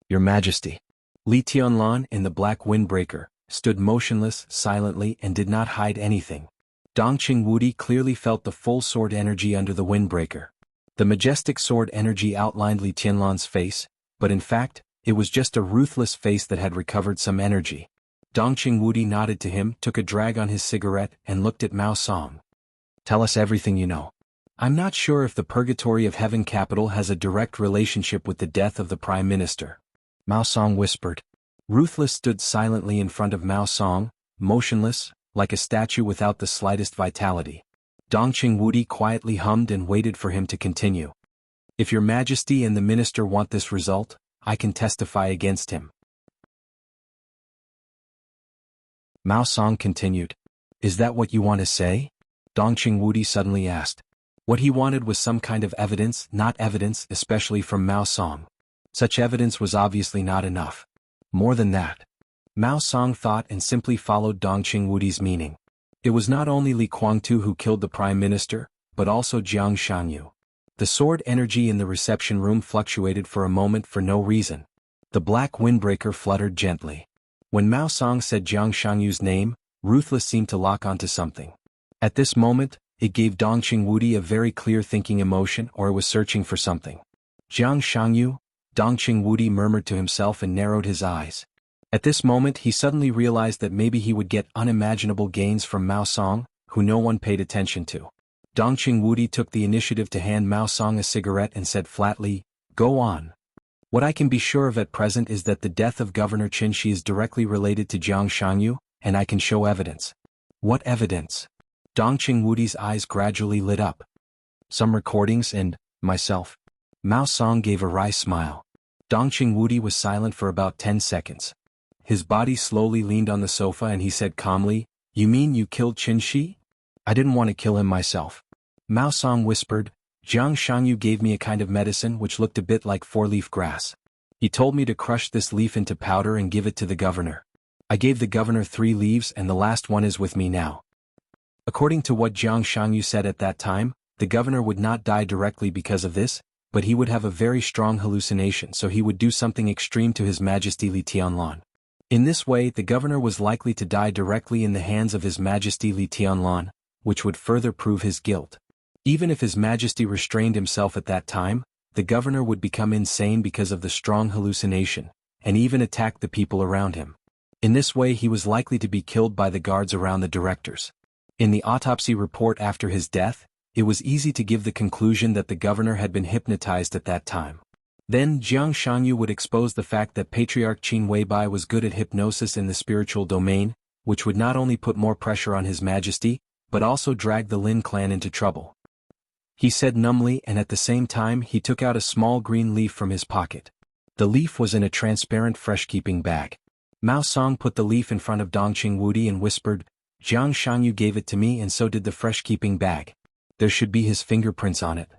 Your Majesty. Li Tianlan, in the black windbreaker, stood motionless, silently, and did not hide anything. Dongqing Wudi clearly felt the full sword energy under the windbreaker. The majestic sword energy outlined Li Tianlan's face, but in fact, it was just a ruthless face that had recovered some energy. Dongqing Wudi nodded to him, took a drag on his cigarette, and looked at Mao Song. Tell us everything you know. I'm not sure if the Purgatory of Heaven capital has a direct relationship with the death of the Prime Minister. Mao Song whispered. Ruthless stood silently in front of Mao Song, motionless, like a statue without the slightest vitality. Dongqing Wudi quietly hummed and waited for him to continue. If your Majesty and the minister want this result, I can testify against him. Mao Song continued. Is that what you want to say? Dongqing Wudi suddenly asked. What he wanted was some kind of evidence, not evidence, especially from Mao Song. Such evidence was obviously not enough. More than that. Mao Song thought and simply followed Dongqing Wudi's meaning. It was not only Li Guangtu who killed the Prime Minister, but also Jiang Shangyu. The sword energy in the reception room fluctuated for a moment for no reason. The black windbreaker fluttered gently. When Mao Song said Jiang Shangyu's name, Ruthless seemed to lock onto something. At this moment, it gave Dongqing Wudi a very clear thinking emotion, or it was searching for something. Jiang Shangyu, Dongqing Wudi murmured to himself and narrowed his eyes. At this moment he suddenly realized that maybe he would get unimaginable gains from Mao Song, who no one paid attention to. Dongqing Wudi took the initiative to hand Mao Song a cigarette and said flatly, Go on. What I can be sure of at present is that the death of Governor Qin Shi is directly related to Jiang Shangyu, and I can show evidence. What evidence? Dongqing Wudi's eyes gradually lit up. Some recordings and, myself. Mao Song gave a wry smile. Dongqing Wudi was silent for about 10 seconds. His body slowly leaned on the sofa and he said calmly, You mean you killed Qin Shi? I didn't want to kill him myself. Mao Song whispered, Jiang Shangyu gave me a kind of medicine which looked a bit like four-leaf grass. He told me to crush this leaf into powder and give it to the governor. I gave the governor 3 leaves and the last one is with me now. According to what Jiang Shangyu said at that time, the governor would not die directly because of this, but he would have a very strong hallucination, so he would do something extreme to His Majesty Li Tianlan. In this way the governor was likely to die directly in the hands of His Majesty Li Tianlan, which would further prove his guilt. Even if His Majesty restrained himself at that time, the governor would become insane because of the strong hallucination, and even attack the people around him. In this way he was likely to be killed by the guards around the directors. In the autopsy report after his death, it was easy to give the conclusion that the governor had been hypnotized at that time. Then Jiang Shangyu would expose the fact that Patriarch Qin Weibai was good at hypnosis in the spiritual domain, which would not only put more pressure on His Majesty, but also drag the Lin clan into trouble. He said numbly, and at the same time he took out a small green leaf from his pocket. The leaf was in a transparent fresh-keeping bag. Mao Song put the leaf in front of Dongqing Wudi and whispered, Jiang Shangyu gave it to me and so did the fresh-keeping bag. There should be his fingerprints on it.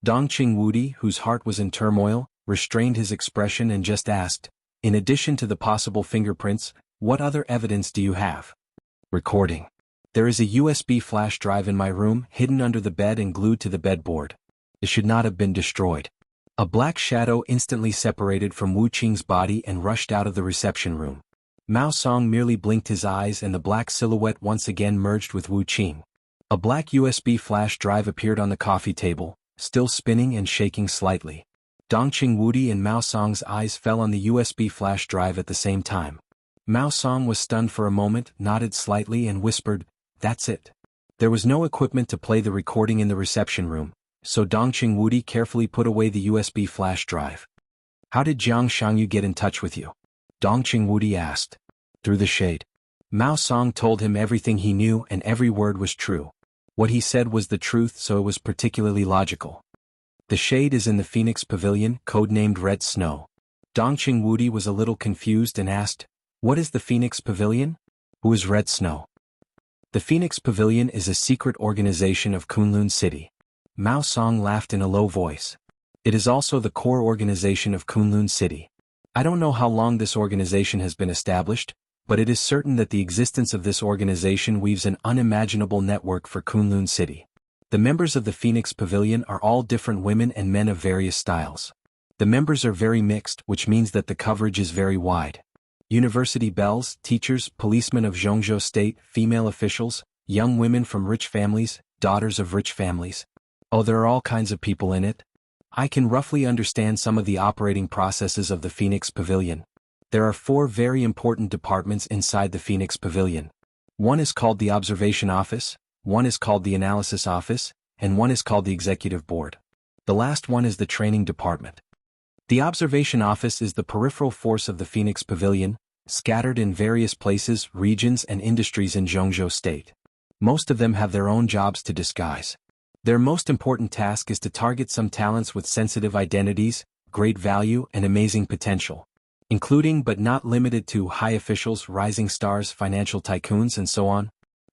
Dongqing Wudi, whose heart was in turmoil, restrained his expression and just asked, In addition to the possible fingerprints, what other evidence do you have? Recording. There is a USB flash drive in my room, hidden under the bed and glued to the bedboard. It should not have been destroyed. A black shadow instantly separated from Wu Qing's body and rushed out of the reception room. Mao Song merely blinked his eyes and the black silhouette once again merged with Wu Qing. A black USB flash drive appeared on the coffee table, still spinning and shaking slightly. Dongqing Wudi and Mao Song's eyes fell on the USB flash drive at the same time. Mao Song was stunned for a moment, nodded slightly and whispered, "That's it." There was no equipment to play the recording in the reception room, so Dongqing Wudi carefully put away the USB flash drive. "How did Jiang Shangyu get in touch with you?" Dongqing Wudi asked. "Through the shade." Mao Song told him everything he knew and every word was true. What he said was the truth, so it was particularly logical. "The shade is in the Phoenix Pavilion, codenamed Red Snow." Dongqing Wudi was a little confused and asked, "What is the Phoenix Pavilion? Who is Red Snow?" "The Phoenix Pavilion is a secret organization of Kunlun City." Mao Song laughed in a low voice. "It is also the core organization of Kunlun City. I don't know how long this organization has been established, but it is certain that the existence of this organization weaves an unimaginable network for Kunlun City. The members of the Phoenix Pavilion are all different women and men of various styles. The members are very mixed, which means that the coverage is very wide. University belles, teachers, policemen of Zhongzhou State, female officials, young women from rich families, daughters of rich families. Oh, there are all kinds of people in it. I can roughly understand some of the operating processes of the Phoenix Pavilion. There are 4 very important departments inside the Phoenix Pavilion. One is called the Observation Office, one is called the Analysis Office, and one is called the Executive Board. The last one is the Training Department. The Observation Office is the peripheral force of the Phoenix Pavilion, scattered in various places, regions and industries in Zhongzhou State. Most of them have their own jobs to disguise. Their most important task is to target some talents with sensitive identities, great value and amazing potential, including but not limited to high officials, rising stars, financial tycoons and so on.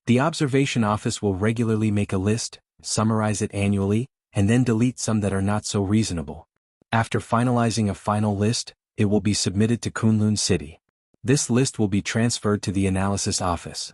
The Observation Office will regularly make a list, summarize it annually, and then delete some that are not so reasonable. After finalizing a final list, it will be submitted to Kunlun City. This list will be transferred to the Analysis Office.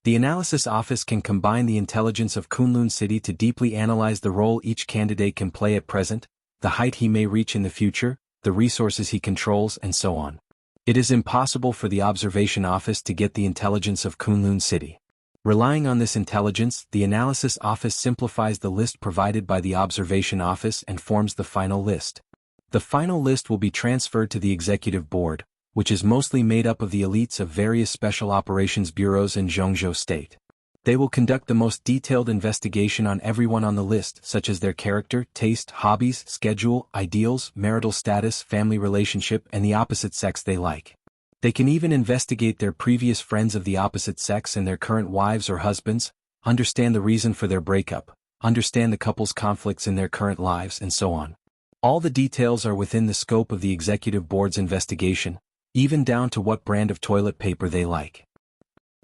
The Analysis Office can combine the intelligence of Kunlun City to deeply analyze the role each candidate can play at present, the height he may reach in the future, the resources he controls and so on. It is impossible for the Observation Office to get the intelligence of Kunlun City. Relying on this intelligence, the Analysis Office simplifies the list provided by the Observation Office and forms the final list. The final list will be transferred to the Executive Board, which is mostly made up of the elites of various special operations bureaus in Zhongzhou State. They will conduct the most detailed investigation on everyone on the list, such as their character, taste, hobbies, schedule, ideals, marital status, family relationship, and the opposite sex they like. They can even investigate their previous friends of the opposite sex and their current wives or husbands, understand the reason for their breakup, understand the couple's conflicts in their current lives, and so on. All the details are within the scope of the Executive Board's investigation, even down to what brand of toilet paper they like.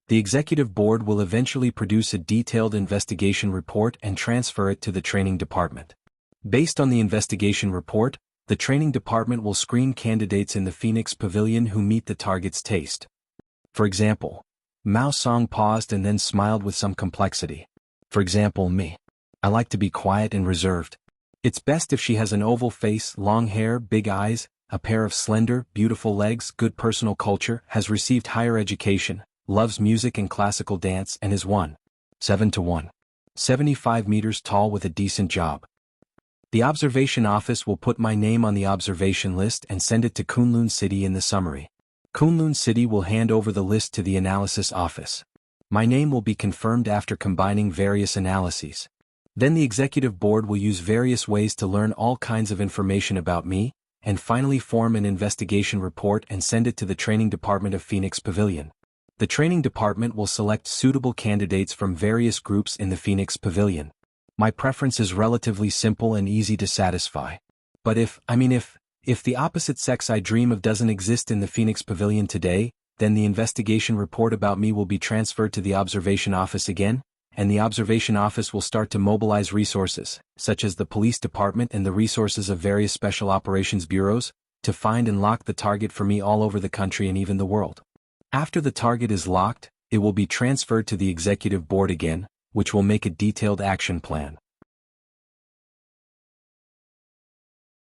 The Executive Board will eventually produce a detailed investigation report and transfer it to the Training Department. Based on the investigation report, the Training Department will screen candidates in the Phoenix Pavilion who meet the target's taste. For example, Mao Song paused and then smiled with some complexity. For example, me. I like to be quiet and reserved. It's best if she has an oval face, long hair, big eyes, a pair of slender, beautiful legs, good personal culture, has received higher education, loves music and classical dance and is 1.7 to 1.75 meters tall with a decent job. The Observation Office will put my name on the observation list and send it to Kunlun City in the summary. Kunlun City will hand over the list to the Analysis Office. My name will be confirmed after combining various analyses. Then the Executive Board will use various ways to learn all kinds of information about me, and finally form an investigation report and send it to the Training Department of Phoenix Pavilion. The Training Department will select suitable candidates from various groups in the Phoenix Pavilion. My preference is relatively simple and easy to satisfy. But if the opposite sex I dream of doesn't exist in the Phoenix Pavilion today, then the investigation report about me will be transferred to the Observation Office again, and the Observation Office will start to mobilize resources, such as the Police Department and the resources of various Special Operations Bureaus, to find and lock the target for me all over the country and even the world. After the target is locked, it will be transferred to the Executive Board again, which will make a detailed action plan.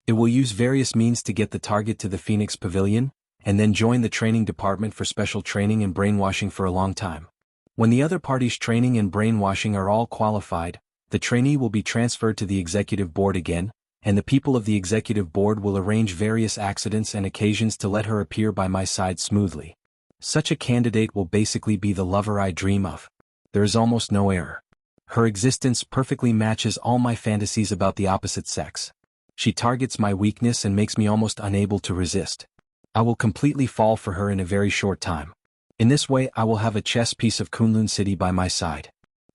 It will use various means to get the target to the Phoenix Pavilion, and then join the Training Department for special training and brainwashing for a long time. When the other party's training and brainwashing are all qualified, The trainee will be transferred to the executive board again, and the people of the executive board will arrange various accidents and occasions to let her appear by my side smoothly. Such a candidate will basically be the lover I dream of. There is almost no error. Her existence perfectly matches all my fantasies about the opposite sex. She targets my weakness and makes me almost unable to resist. I will completely fall for her in a very short time. In this way I will have a chess piece of Kunlun City by my side.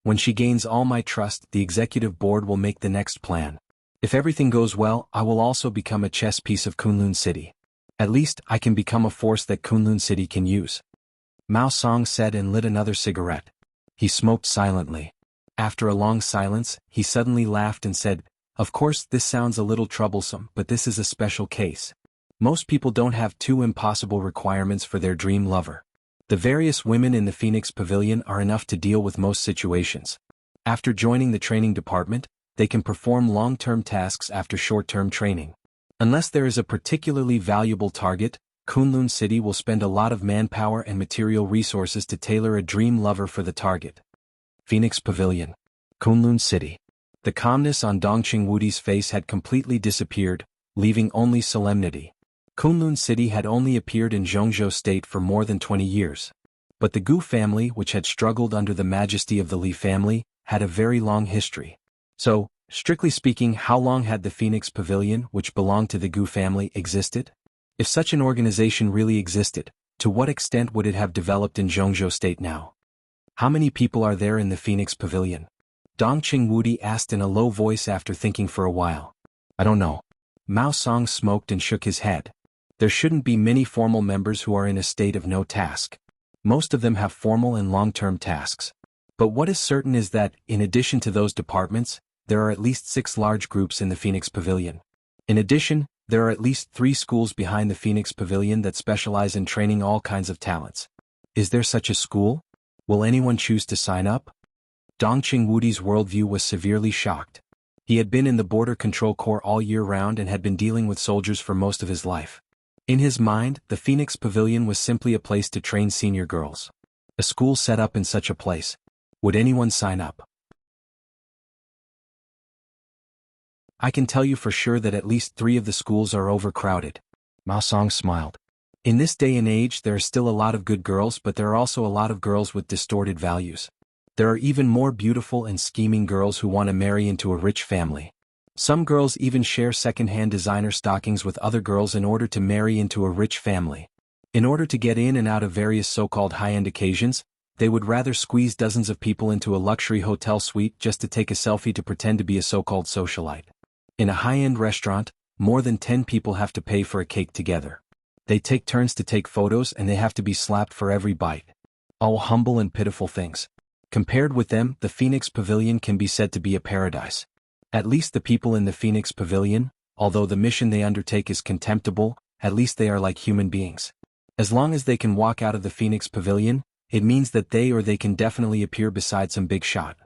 When she gains all my trust, the executive board will make the next plan. If everything goes well, I will also become a chess piece of Kunlun City. At least, I can become a force that Kunlun City can use. Mao Song said and lit another cigarette. He smoked silently. After a long silence, he suddenly laughed and said, "Of course, this sounds a little troublesome, but this is a special case. Most people don't have two impossible requirements for their dream lover. The various women in the Phoenix Pavilion are enough to deal with most situations. After joining the training department, they can perform long-term tasks after short-term training. Unless there is a particularly valuable target, Kunlun City will spend a lot of manpower and material resources to tailor a dream lover for the target." Phoenix Pavilion. Kunlun City. The calmness on Dongqing Wudi's face had completely disappeared, leaving only solemnity. Kunlun City had only appeared in Zhongzhou State for more than 20 years. But the Gu family, which had struggled under the majesty of the Li family, had a very long history. So, strictly speaking, how long had the Phoenix Pavilion, which belonged to the Gu family, existed? If such an organization really existed, to what extent would it have developed in Zhongzhou State now? How many people are there in the Phoenix Pavilion? Dongqing Wudi asked in a low voice after thinking for a while. I don't know. Mao Song smoked and shook his head. There shouldn't be many formal members who are in a state of no task. Most of them have formal and long-term tasks. But what is certain is that, in addition to those departments, there are at least 6 large groups in the Phoenix Pavilion. In addition, there are at least 3 schools behind the Phoenix Pavilion that specialize in training all kinds of talents. Is there such a school? Will anyone choose to sign up? Dongqing Wudi's worldview was severely shocked. He had been in the Border Control Corps all year round and had been dealing with soldiers for most of his life. In his mind, the Phoenix Pavilion was simply a place to train senior girls. A school set up in such a place. Would anyone sign up? I can tell you for sure that at least 3 of the schools are overcrowded. Mao Song smiled. In this day and age there are still a lot of good girls, but there are also a lot of girls with distorted values. There are even more beautiful and scheming girls who want to marry into a rich family. Some girls even share second-hand designer stockings with other girls in order to marry into a rich family. In order to get in and out of various so-called high-end occasions, they would rather squeeze dozens of people into a luxury hotel suite just to take a selfie to pretend to be a so-called socialite. In a high-end restaurant, more than 10 people have to pay for a cake together. They take turns to take photos and they have to be slapped for every bite. All humble and pitiful things. Compared with them, the Phoenix Pavilion can be said to be a paradise. At least the people in the Phoenix Pavilion, although the mission they undertake is contemptible, at least they are like human beings. As long as they can walk out of the Phoenix Pavilion, it means that they can definitely appear beside some big shot.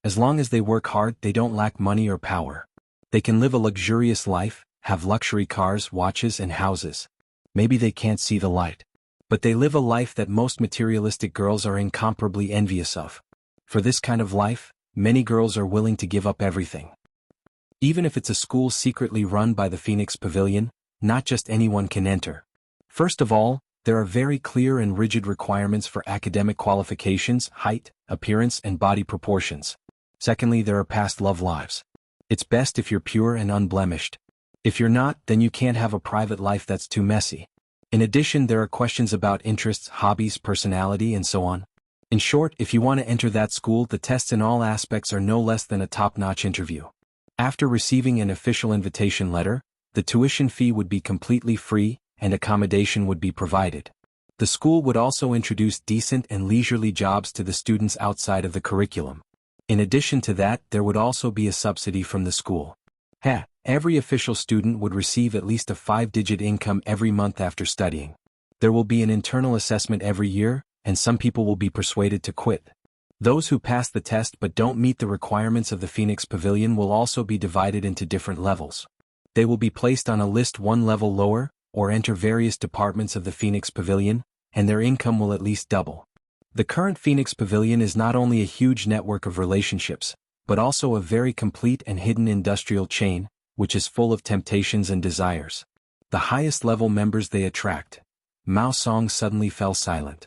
As long as they work hard, they don't lack money or power. They can live a luxurious life, have luxury cars, watches, and houses. Maybe they can't see the light. But they live a life that most materialistic girls are incomparably envious of. For this kind of life, many girls are willing to give up everything. Even if it's a school secretly run by the Phoenix Pavilion, not just anyone can enter. First of all, there are very clear and rigid requirements for academic qualifications, height, appearance, and body proportions. Secondly, there are past love lives. It's best if you're pure and unblemished. If you're not, then you can't have a private life that's too messy. In addition, there are questions about interests, hobbies, personality, and so on. In short, if you want to enter that school, the tests in all aspects are no less than a top-notch interview. After receiving an official invitation letter, the tuition fee would be completely free, and accommodation would be provided. The school would also introduce decent and leisurely jobs to the students outside of the curriculum. In addition to that, there would also be a subsidy from the school. Every official student would receive at least a 5-digit income every month after studying. There will be an internal assessment every year, and some people will be persuaded to quit. Those who pass the test but don't meet the requirements of the Phoenix Pavilion will also be divided into different levels. They will be placed on a list 1 level lower, or enter various departments of the Phoenix Pavilion, and their income will at least double. The current Phoenix Pavilion is not only a huge network of relationships, but also a very complete and hidden industrial chain, which is full of temptations and desires. The highest level members they attract. Mao Song suddenly fell silent.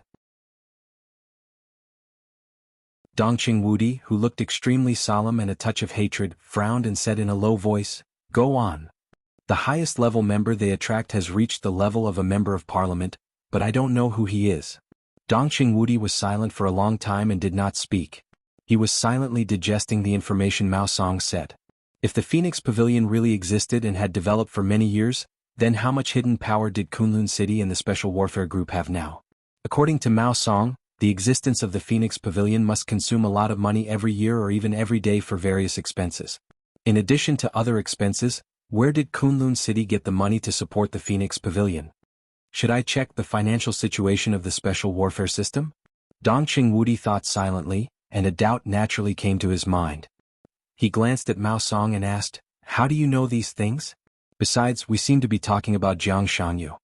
Dongqing Wudi, who looked extremely solemn and a touch of hatred, frowned and said in a low voice, "Go on. The highest level member they attract has reached the level of a member of parliament, but I don't know who he is." Dongqing Wudi was silent for a long time and did not speak. He was silently digesting the information Mao Song said. If the Phoenix Pavilion really existed and had developed for many years, then how much hidden power did Kunlun City and the Special Warfare Group have now? According to Mao Song, the existence of the Phoenix Pavilion must consume a lot of money every year or even every day for various expenses. In addition to other expenses, where did Kunlun City get the money to support the Phoenix Pavilion? Should I check the financial situation of the Special Warfare System? Dongqing Wudi thought silently, and a doubt naturally came to his mind. He glanced at Mao Song and asked, "How do you know these things? Besides, we seem to be talking about Jiang Shangyu."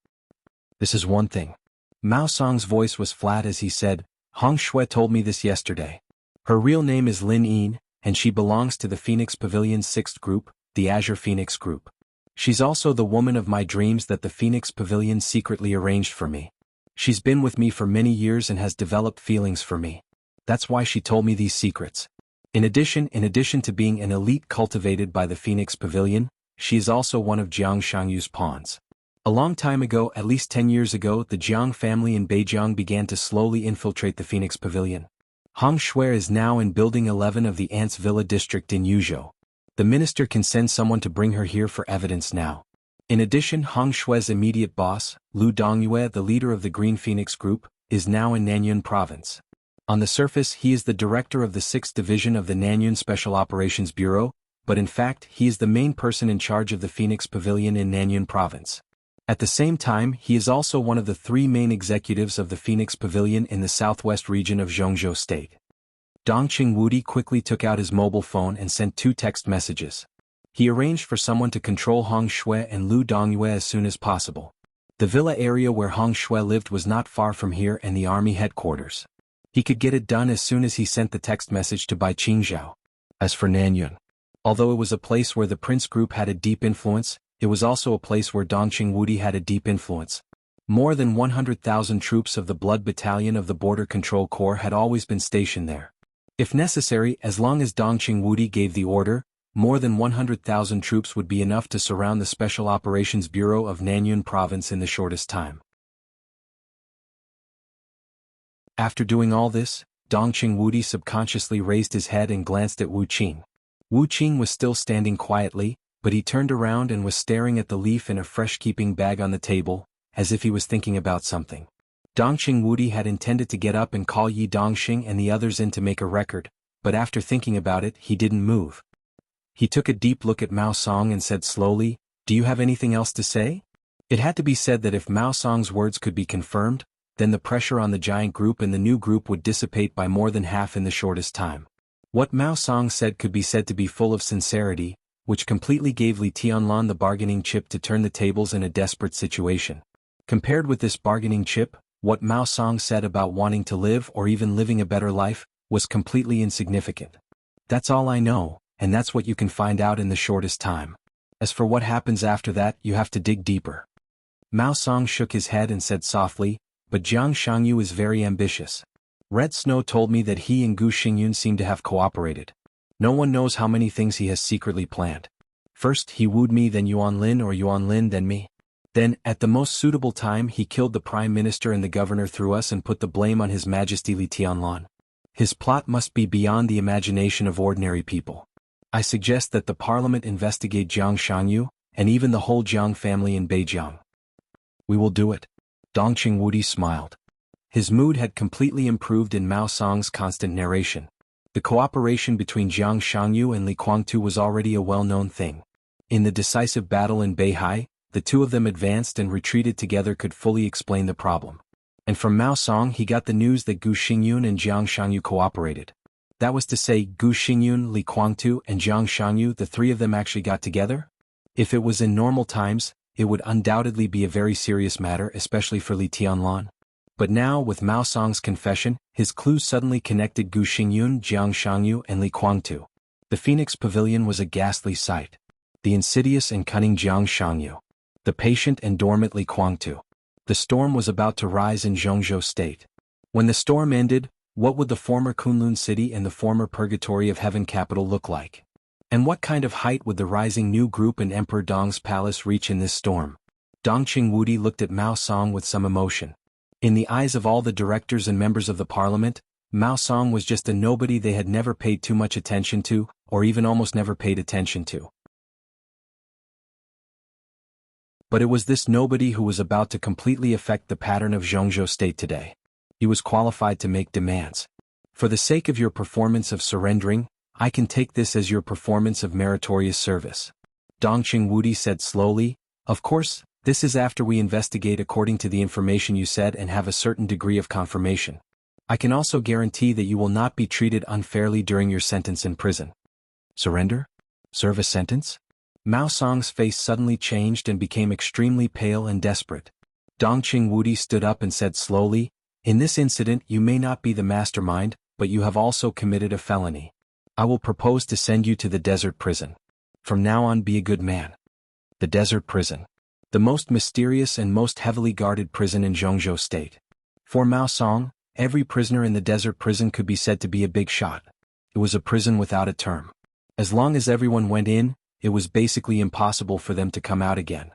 "This is one thing." Mao Song's voice was flat as he said, "Hong Shui told me this yesterday. Her real name is Lin Yin, and she belongs to the Phoenix Pavilion's 6th group, the Azure Phoenix Group. She's also the woman of my dreams that the Phoenix Pavilion secretly arranged for me. She's been with me for many years and has developed feelings for me. That's why she told me these secrets. In addition to being an elite cultivated by the Phoenix Pavilion, she is also one of Jiang Shangyu's pawns. A long time ago, at least 10 years ago, the Jiang family in Beijing began to slowly infiltrate the Phoenix Pavilion. Hong Shui is now in Building 11 of the Ants Villa district in Yuzhou. The minister can send someone to bring her here for evidence now. In addition, Hong Shui's immediate boss, Lu Dongyue, the leader of the Green Phoenix Group, is now in Nanyun Province. On the surface, he is the director of the 6th Division of the Nanyun Special Operations Bureau, but in fact, he is the main person in charge of the Phoenix Pavilion in Nanyun Province. At the same time, he is also one of the 3 main executives of the Phoenix Pavilion in the southwest region of Zhongzhou State. Dongqing Wudi quickly took out his mobile phone and sent 2 text messages. He arranged for someone to control Hong Shui and Lu Dongyue as soon as possible. The villa area where Hong Shui lived was not far from here and the army headquarters. He could get it done as soon as he sent the text message to Bai Qingzhou. As for Nanyun, although it was a place where the Prince Group had a deep influence, it was also a place where Dongqing Wudi had a deep influence. More than 100,000 troops of the Blood Battalion of the Border Control Corps had always been stationed there. If necessary, as long as Dongqing Wudi gave the order, more than 100,000 troops would be enough to surround the Special Operations Bureau of Nanyun Province in the shortest time. After doing all this, Dongqing Wudi subconsciously raised his head and glanced at Wu Qing. Wu Qing was still standing quietly, but he turned around and was staring at the leaf in a fresh-keeping bag on the table, as if he was thinking about something. Dongqing Wudi had intended to get up and call Yi Dongxing and the others in to make a record, but after thinking about it, he didn't move. He took a deep look at Mao Song and said slowly, "Do you have anything else to say?" It had to be said that if Mao Song's words could be confirmed, then the pressure on the giant group and the new group would dissipate by more than half in the shortest time. What Mao Song said could be said to be full of sincerity, which completely gave Li Tianlan the bargaining chip to turn the tables in a desperate situation. Compared with this bargaining chip, what Mao Song said about wanting to live or even living a better life, was completely insignificant. That's all I know, and that's what you can find out in the shortest time. As for what happens after that, you have to dig deeper. Mao Song shook his head and said softly, "But Jiang Shangyu is very ambitious. Red Snow told me that he and Gu Xingyun seem to have cooperated. No one knows how many things he has secretly planned. First he wooed me, then Yuan Lin, or Yuan Lin then me. Then, at the most suitable time, he killed the Prime Minister and the Governor through us and put the blame on His Majesty Li Tianlan. His plot must be beyond the imagination of ordinary people. I suggest that the Parliament investigate Jiang Shangyu, and even the whole Jiang family in Beijing." "We will do it." Dongqing Wudi smiled. His mood had completely improved in Mao Song's constant narration. The cooperation between Jiang Shangyu and Li Guangtu was already a well-known thing. In the decisive battle in Beihai, the 2 of them advanced and retreated together could fully explain the problem. And from Mao Song he got the news that Gu Xingyun and Jiang Shangyu cooperated. That was to say, Gu Xingyun, Li Guangtu, and Jiang Shangyu, the 3 of them actually got together? If it was in normal times, it would undoubtedly be a very serious matter, especially for Li Tianlan. But now, with Mao Song's confession, his clues suddenly connected Gu Xingyun, Jiang Shangyu, and Li Guangtu. The Phoenix Pavilion was a ghastly sight. The insidious and cunning Jiang Shangyu. The patient and dormant Li Guangtu. The storm was about to rise in Zhongzhou State. When the storm ended, what would the former Kunlun city and the former Purgatory of Heaven capital look like? And what kind of height would the rising new group in Emperor Dong's palace reach in this storm? Dongqing Wudi looked at Mao Song with some emotion. In the eyes of all the directors and members of the parliament, Mao Song was just a nobody they had never paid too much attention to, or even almost never paid attention to. But it was this nobody who was about to completely affect the pattern of Zhongzhou State today. He was qualified to make demands. For the sake of your performance of surrendering, I can take this as your performance of meritorious service. Dongqing Wudi said slowly, of course, this is after we investigate according to the information you said and have a certain degree of confirmation. I can also guarantee that you will not be treated unfairly during your sentence in prison. Surrender? Serve a sentence? Mao Song's face suddenly changed and became extremely pale and desperate. Dongqing Wudi stood up and said slowly, in this incident you may not be the mastermind, but you have also committed a felony. I will propose to send you to the desert prison. From now on be a good man. The desert prison. The most mysterious and most heavily guarded prison in Zhongzhou State. For Mao Song, every prisoner in the desert prison could be said to be a big shot. It was a prison without a term. As long as everyone went in, it was basically impossible for them to come out again.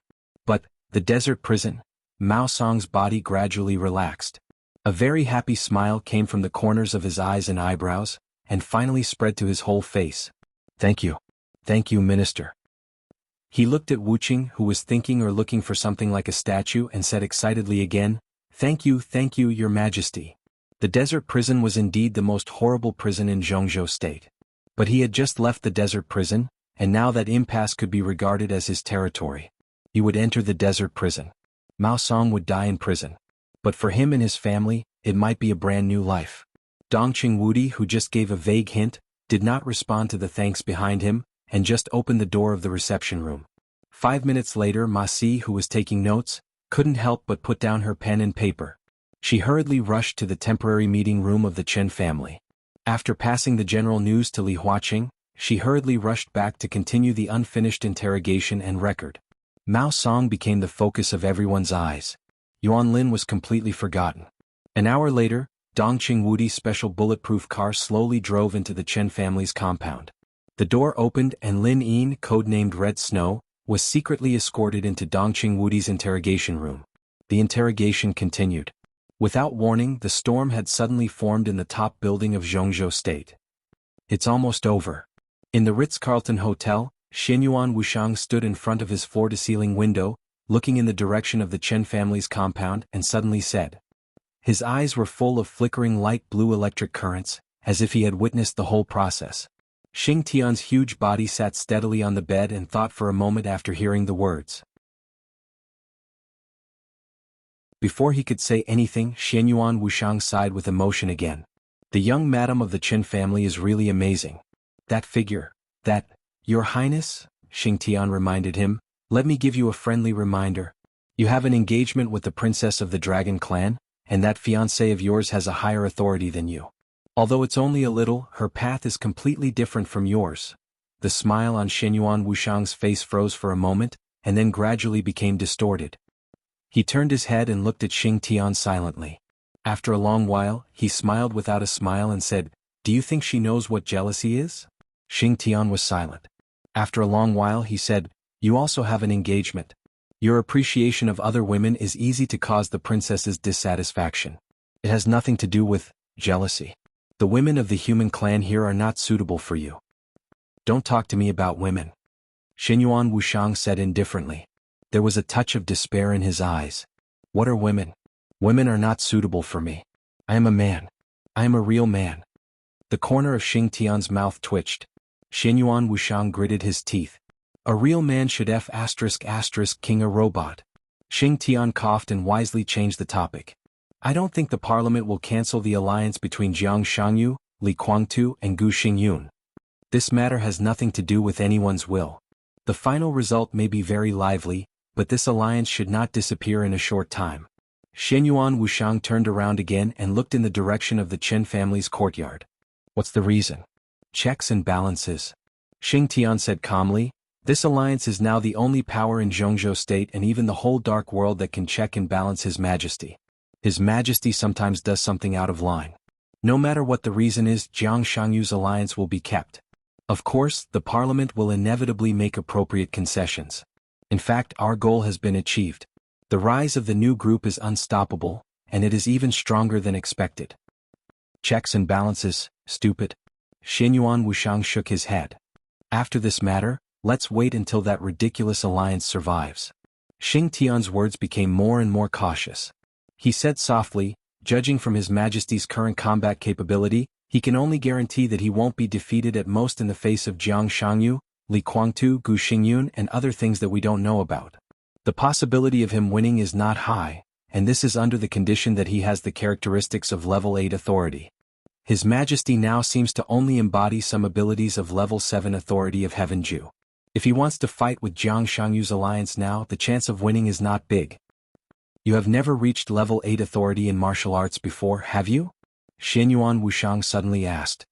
But, the desert prison, Mao Song's body gradually relaxed. A very happy smile came from the corners of his eyes and eyebrows, and finally spread to his whole face. Thank you. Thank you, Minister. He looked at Wuqing, who was thinking or looking for something like a statue, and said excitedly again, thank you, Your Majesty. The desert prison was indeed the most horrible prison in Zhongzhou State. But he had just left the desert prison, and now that impasse could be regarded as his territory. He would enter the desert prison. Mao Song would die in prison. But for him and his family, it might be a brand new life. Dongqing Wudi, who just gave a vague hint, did not respond to the thanks behind him, and just opened the door of the reception room. 5 minutes later, Ma Si, who was taking notes, couldn't help but put down her pen and paper. She hurriedly rushed to the temporary meeting room of the Chen family. After passing the general news to Li Huaqing, she hurriedly rushed back to continue the unfinished interrogation and record. Mao Song became the focus of everyone's eyes. Yuan Lin was completely forgotten. An hour later, Dongqing Wudi's special bulletproof car slowly drove into the Chen family's compound. The door opened and Lin Yin, codenamed Red Snow, was secretly escorted into Dongqing Wudi's interrogation room. The interrogation continued. Without warning, the storm had suddenly formed in the top building of Zhongzhou State. It's almost over. In the Ritz-Carlton Hotel, Xinyuan Wushang stood in front of his floor-to-ceiling window, looking in the direction of the Chen family's compound, and suddenly said. His eyes were full of flickering light blue electric currents, as if he had witnessed the whole process. Xing Tian's huge body sat steadily on the bed and thought for a moment after hearing the words. Before he could say anything, Xinyuan Wushang sighed with emotion again. The young madam of the Chen family is really amazing. That figure, that, Your Highness, Xing Tian reminded him, let me give you a friendly reminder. You have an engagement with the princess of the Dragon Clan, and that fiancé of yours has a higher authority than you. Although it's only a little, her path is completely different from yours. The smile on Xinyuan Wushang's face froze for a moment, and then gradually became distorted. He turned his head and looked at Xing Tian silently. After a long while, he smiled without a smile and said, Do you think she knows what jealousy is? Xing Tian was silent. After a long while he said, You also have an engagement. Your appreciation of other women is easy to cause the princess's dissatisfaction. It has nothing to do with jealousy. The women of the human clan here are not suitable for you. Don't talk to me about women. Xinyuan Wushang said indifferently. There was a touch of despair in his eyes. What are women? Women are not suitable for me. I am a man. I am a real man. The corner of Xing Tian's mouth twitched. Xinyuan Wushang gritted his teeth. A real man should king a robot. Xing Tian coughed and wisely changed the topic. I don't think the parliament will cancel the alliance between Jiang Shangyu, Li Guangtu and Gu Xingyun. This matter has nothing to do with anyone's will. The final result may be very lively, but this alliance should not disappear in a short time. Xinyuan Wushang turned around again and looked in the direction of the Chen family's courtyard. What's the reason? Checks and balances, Xing Tian said calmly, "This alliance is now the only power in Zhongzhou state and even the whole dark world that can check and balance His Majesty. His Majesty sometimes does something out of line. No matter what the reason is, Jiang Shangyu's alliance will be kept. Of course, the parliament will inevitably make appropriate concessions. In fact, our goal has been achieved. The rise of the new group is unstoppable, and it is even stronger than expected." "Checks and balances, stupid." Xianyuan Wushang shook his head. "After this matter, let's wait until that ridiculous alliance survives." Xing Tian's words became more and more cautious. He said softly, "Judging from His Majesty's current combat capability, he can only guarantee that he won't be defeated at most in the face of Jiang Shangyu, Li Guangtu, Gu Xingyun and other things that we don't know about. The possibility of him winning is not high, and this is under the condition that he has the characteristics of level 8 authority. His Majesty now seems to only embody some abilities of level 7 authority of Heaven Ju. If he wants to fight with Jiang Shangyu's alliance now, the chance of winning is not big." "You have never reached level 8 authority in martial arts before, have you?" Xianyuan Wushang suddenly asked.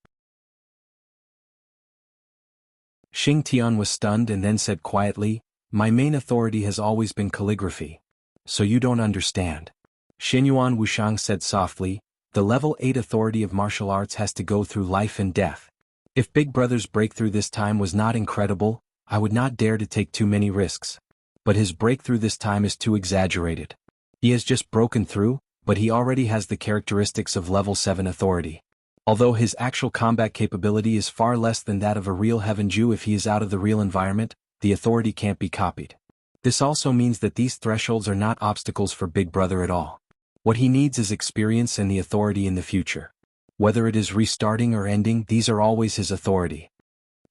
Xing Tian was stunned and then said quietly, "My main authority has always been calligraphy. So you don't understand." Xianyuan Wushang said softly, "The level 8 authority of martial arts has to go through life and death. If Big Brother's breakthrough this time was not incredible, I would not dare to take too many risks. But his breakthrough this time is too exaggerated. He has just broken through, but he already has the characteristics of level 7 authority. Although his actual combat capability is far less than that of a real Heaven Jew, if he is out of the real environment, the authority can't be copied. This also means that these thresholds are not obstacles for Big Brother at all. What he needs is experience and the authority in the future. Whether it is restarting or ending, these are always his authority."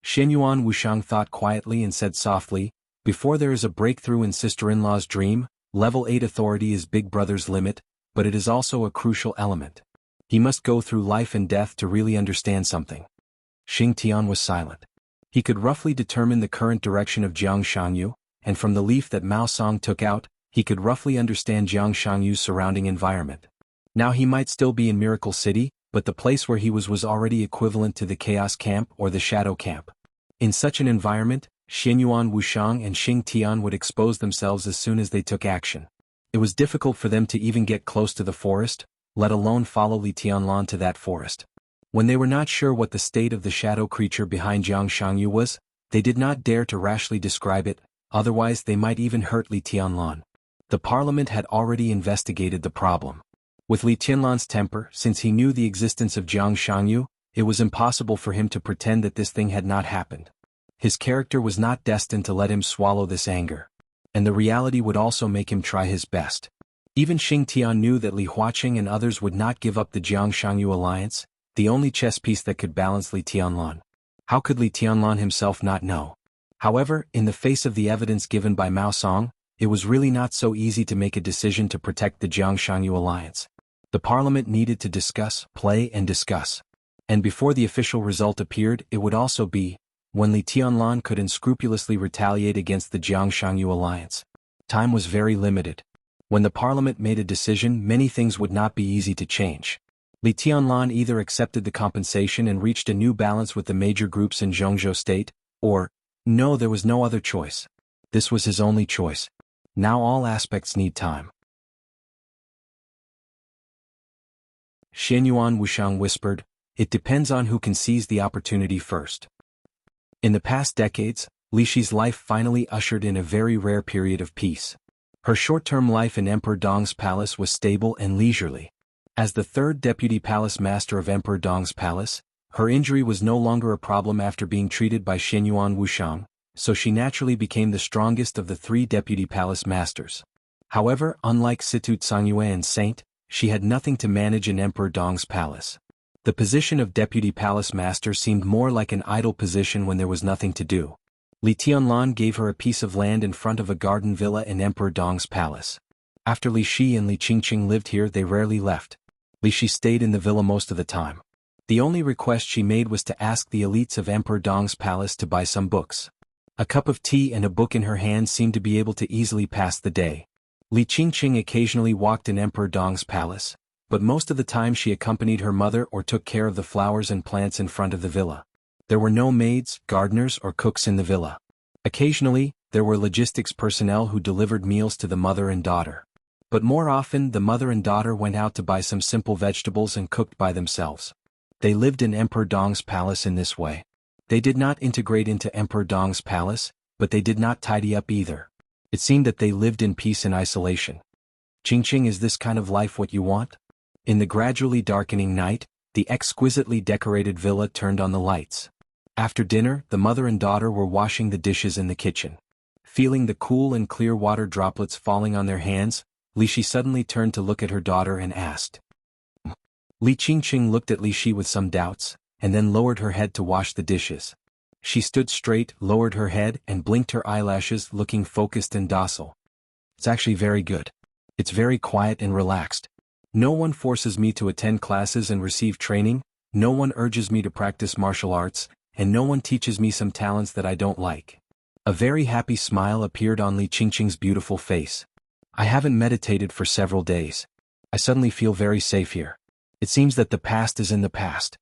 Xianyuan Wushang thought quietly and said softly, "Before there is a breakthrough in sister-in-law's dream, level 8 authority is Big Brother's limit, but it is also a crucial element. He must go through life and death to really understand something." Xing Tian was silent. He could roughly determine the current direction of Jiang Shangyu, and from the leaf that Mao Song took out, he could roughly understand Jiang Shangyu's surrounding environment. Now he might still be in Miracle City, but the place where he was already equivalent to the Chaos Camp or the Shadow Camp. In such an environment, Xianyuan Wushang and Xing Tian would expose themselves as soon as they took action. It was difficult for them to even get close to the forest, let alone follow Li Tianlan to that forest. When they were not sure what the state of the shadow creature behind Jiang Shangyu was, they did not dare to rashly describe it, otherwise they might even hurt Li Tianlan. The parliament had already investigated the problem. With Li Tianlan's temper, since he knew the existence of Jiang Shangyu, it was impossible for him to pretend that this thing had not happened. His character was not destined to let him swallow this anger. And the reality would also make him try his best. Even Xing Tian knew that Li Huaqing and others would not give up the Jiang Shangyu alliance, the only chess piece that could balance Li Tianlan. How could Li Tianlan himself not know? However, in the face of the evidence given by Mao Song, it was really not so easy to make a decision to protect the Jiang Shangyu alliance. The parliament needed to discuss, play and discuss. And before the official result appeared, it would also be when Li Tianlan could unscrupulously retaliate against the Jiang Shangyu alliance. Time was very limited. When the parliament made a decision, many things would not be easy to change. Li Tianlan either accepted the compensation and reached a new balance with the major groups in Zhongzhou state, or, no, there was no other choice. This was his only choice. Now all aspects need time. Xianyuan Wushang whispered, "It depends on who can seize the opportunity first." In the past decades, Li Shi's life finally ushered in a very rare period of peace. Her short-term life in Emperor Dong's palace was stable and leisurely. As the third deputy palace master of Emperor Dong's palace, her injury was no longer a problem after being treated by Xianyuan Wushang, so she naturally became the strongest of the three deputy palace masters. However, unlike Situ Tsangyue and Saint, she had nothing to manage in Emperor Dong's palace. The position of deputy palace master seemed more like an idle position when there was nothing to do. Li Tianlan gave her a piece of land in front of a garden villa in Emperor Dong's palace. After Li Shi and Li Qingqing lived here, they rarely left. Li Shi stayed in the villa most of the time. The only request she made was to ask the elites of Emperor Dong's palace to buy some books. A cup of tea and a book in her hand seemed to be able to easily pass the day. Li Qingqing occasionally walked in Emperor Dong's palace, but most of the time she accompanied her mother or took care of the flowers and plants in front of the villa. There were no maids, gardeners, or cooks in the villa. Occasionally, there were logistics personnel who delivered meals to the mother and daughter. But more often, the mother and daughter went out to buy some simple vegetables and cooked by themselves. They lived in Emperor Dong's palace in this way. They did not integrate into Emperor Dong's palace, but they did not tidy up either. It seemed that they lived in peace and isolation. Qingqing, is this kind of life what you want? In the gradually darkening night, the exquisitely decorated villa turned on the lights. After dinner, the mother and daughter were washing the dishes in the kitchen. Feeling the cool and clear water droplets falling on their hands, Li Shi suddenly turned to look at her daughter and asked. Li Qingqing looked at Li Shi with some doubts, and then lowered her head to wash the dishes. She stood straight, lowered her head, and blinked her eyelashes, looking focused and docile. It's actually very good. It's very quiet and relaxed. No one forces me to attend classes and receive training, no one urges me to practice martial arts, and no one teaches me some talents that I don't like. A very happy smile appeared on Li Qingqing's beautiful face. I haven't meditated for several days. I suddenly feel very safe here. It seems that the past is in the past.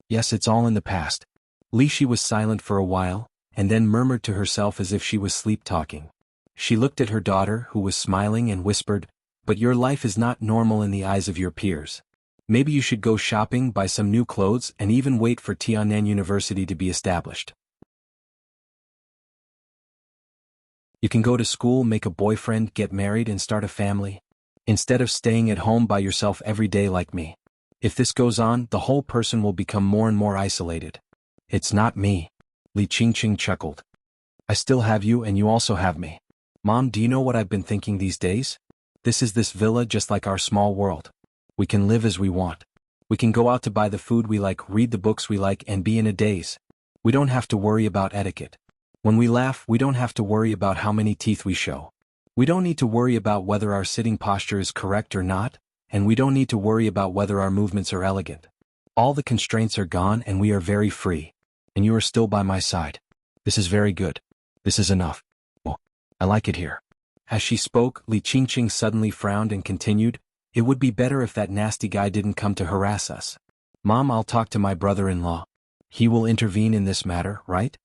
Yes, it's all in the past. Li Shi was silent for a while, and then murmured to herself as if she was sleep-talking. She looked at her daughter, who was smiling, and whispered, "But your life is not normal in the eyes of your peers. Maybe you should go shopping, buy some new clothes, and even wait for Tiannan University to be established. You can go to school, make a boyfriend, get married, and start a family, instead of staying at home by yourself every day like me. If this goes on, the whole person will become more and more isolated." "It's not me." Li Qingqing chuckled. "I still have you and you also have me. Mom, do you know what I've been thinking these days? This is this villa just like our small world. We can live as we want. We can go out to buy the food we like, read the books we like, and be in a daze. We don't have to worry about etiquette. When we laugh, we don't have to worry about how many teeth we show. We don't need to worry about whether our sitting posture is correct or not, and we don't need to worry about whether our movements are elegant. All the constraints are gone and we are very free. And you are still by my side. This is very good. This is enough. Oh, I like it here." As she spoke, Li Qingqing suddenly frowned and continued, "It would be better if that nasty guy didn't come to harass us. Mom, I'll talk to my brother-in-law. He will intervene in this matter, right?"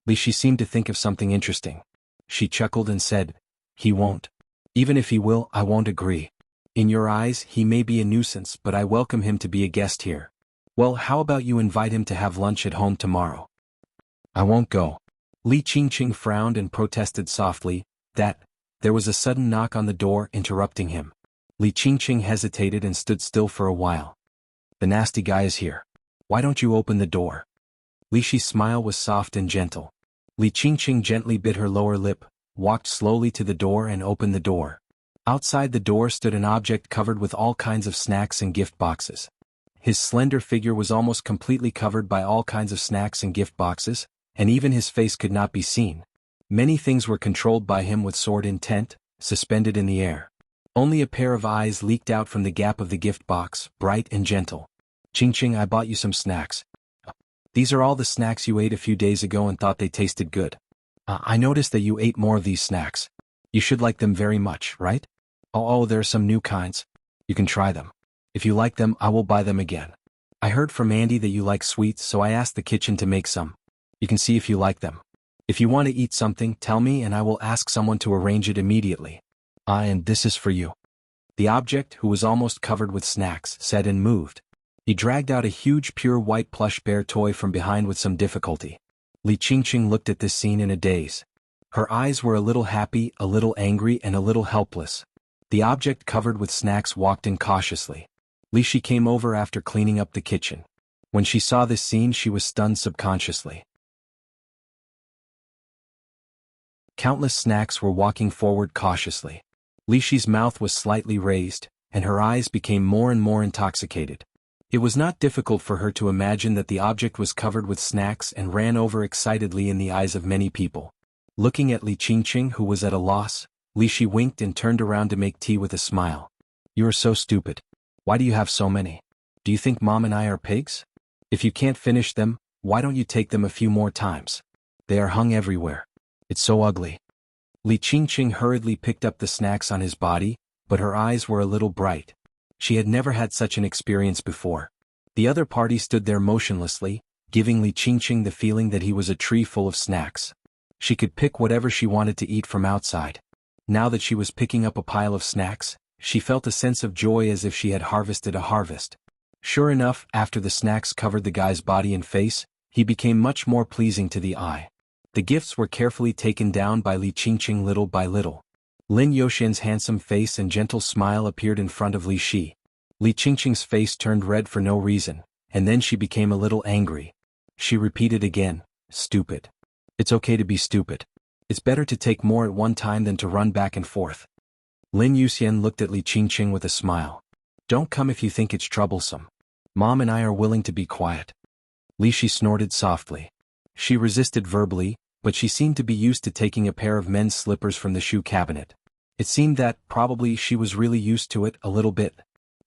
Li Shi seemed to think of something interesting. She chuckled and said, "He won't. Even if he will, I won't agree. In your eyes, he may be a nuisance, but I welcome him to be a guest here. Well, how about you invite him to have lunch at home tomorrow?" "I won't go." Li Qingqing frowned and protested softly. There was a sudden knock on the door, interrupting him. Li Qingqing hesitated and stood still for a while. "The nasty guy is here. Why don't you open the door?" Li Shi's smile was soft and gentle. Li Qingqing gently bit her lower lip, walked slowly to the door and opened the door. Outside the door stood an object covered with all kinds of snacks and gift boxes. His slender figure was almost completely covered by all kinds of snacks and gift boxes, and even his face could not be seen. Many things were controlled by him with sword intent, suspended in the air. Only a pair of eyes leaked out from the gap of the gift box, bright and gentle. "Qingqing, I bought you some snacks. These are all the snacks you ate a few days ago and thought they tasted good. I noticed that you ate more of these snacks. You should like them very much, right? Oh, there are some new kinds. You can try them. If you like them, I will buy them again. I heard from Andy that you like sweets, so I asked the kitchen to make some. You can see if you like them. If you want to eat something, tell me and I will ask someone to arrange it immediately. And this is for you." The object, who was almost covered with snacks, said and moved. He dragged out a huge pure white plush bear toy from behind with some difficulty. Li Qingqing looked at this scene in a daze. Her eyes were a little happy, a little angry, and a little helpless. The object covered with snacks walked in cautiously. Li Shi came over after cleaning up the kitchen. When she saw this scene, she was stunned subconsciously. Countless snacks were walking forward cautiously. Li Shi's mouth was slightly raised, and her eyes became more and more intoxicated. It was not difficult for her to imagine that the object was covered with snacks and ran over excitedly in the eyes of many people. Looking at Li Qingqing, who was at a loss, Li Shi winked and turned around to make tea with a smile. "You are so stupid. Why do you have so many? Do you think Mom and I are pigs? If you can't finish them, why don't you take them a few more times? They are hung everywhere. It's so ugly." Li Qingqing hurriedly picked up the snacks on his body, but her eyes were a little bright. She had never had such an experience before. The other party stood there motionlessly, giving Li Qingqing the feeling that he was a tree full of snacks. She could pick whatever she wanted to eat from outside. Now that she was picking up a pile of snacks, she felt a sense of joy as if she had harvested a harvest. Sure enough, after the snacks covered the guy's body and face, he became much more pleasing to the eye. The gifts were carefully taken down by Li Qingqing little by little. Lin Youxian's handsome face and gentle smile appeared in front of Li Shi. Li Qingqing's face turned red for no reason, and then she became a little angry. She repeated again, "Stupid. It's okay to be stupid. It's better to take more at one time than to run back and forth." Lin Youxian looked at Li Qingqing with a smile. "Don't come if you think it's troublesome. Mom and I are willing to be quiet." Li Shi snorted softly. She resisted verbally, but she seemed to be used to taking a pair of men's slippers from the shoe cabinet. It seemed that, probably, she was really used to it a little bit.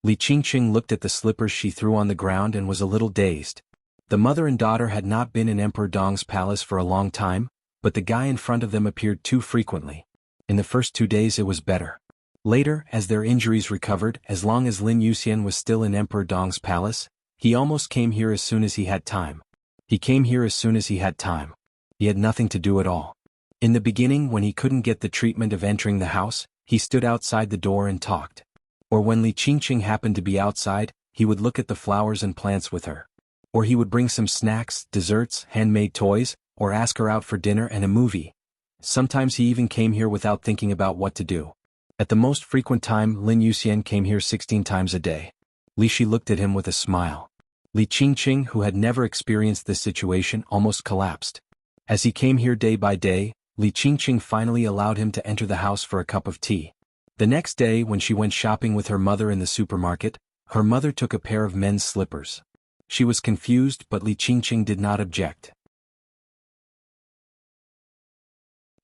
Li Qingqing looked at the slippers she threw on the ground and was a little dazed. The mother and daughter had not been in Emperor Dong's palace for a long time, but the guy in front of them appeared too frequently. In the first 2 days it was better. Later, as their injuries recovered, as long as Lin Youxian was still in Emperor Dong's palace, he almost came here as soon as he had time. He came here as soon as he had time. He had nothing to do at all. In the beginning, when he couldn't get the treatment of entering the house, he stood outside the door and talked. Or when Li Qingqing happened to be outside, he would look at the flowers and plants with her. Or he would bring some snacks, desserts, handmade toys, or ask her out for dinner and a movie. Sometimes he even came here without thinking about what to do. At the most frequent time, Lin Youxian came here 16 times a day. Li Shi looked at him with a smile. Li Qingqing, who had never experienced this situation, almost collapsed. As he came here day by day, Li Qingqing finally allowed him to enter the house for a cup of tea. The next day, when she went shopping with her mother in the supermarket, her mother took a pair of men's slippers. She was confused, but Li Qingqing did not object.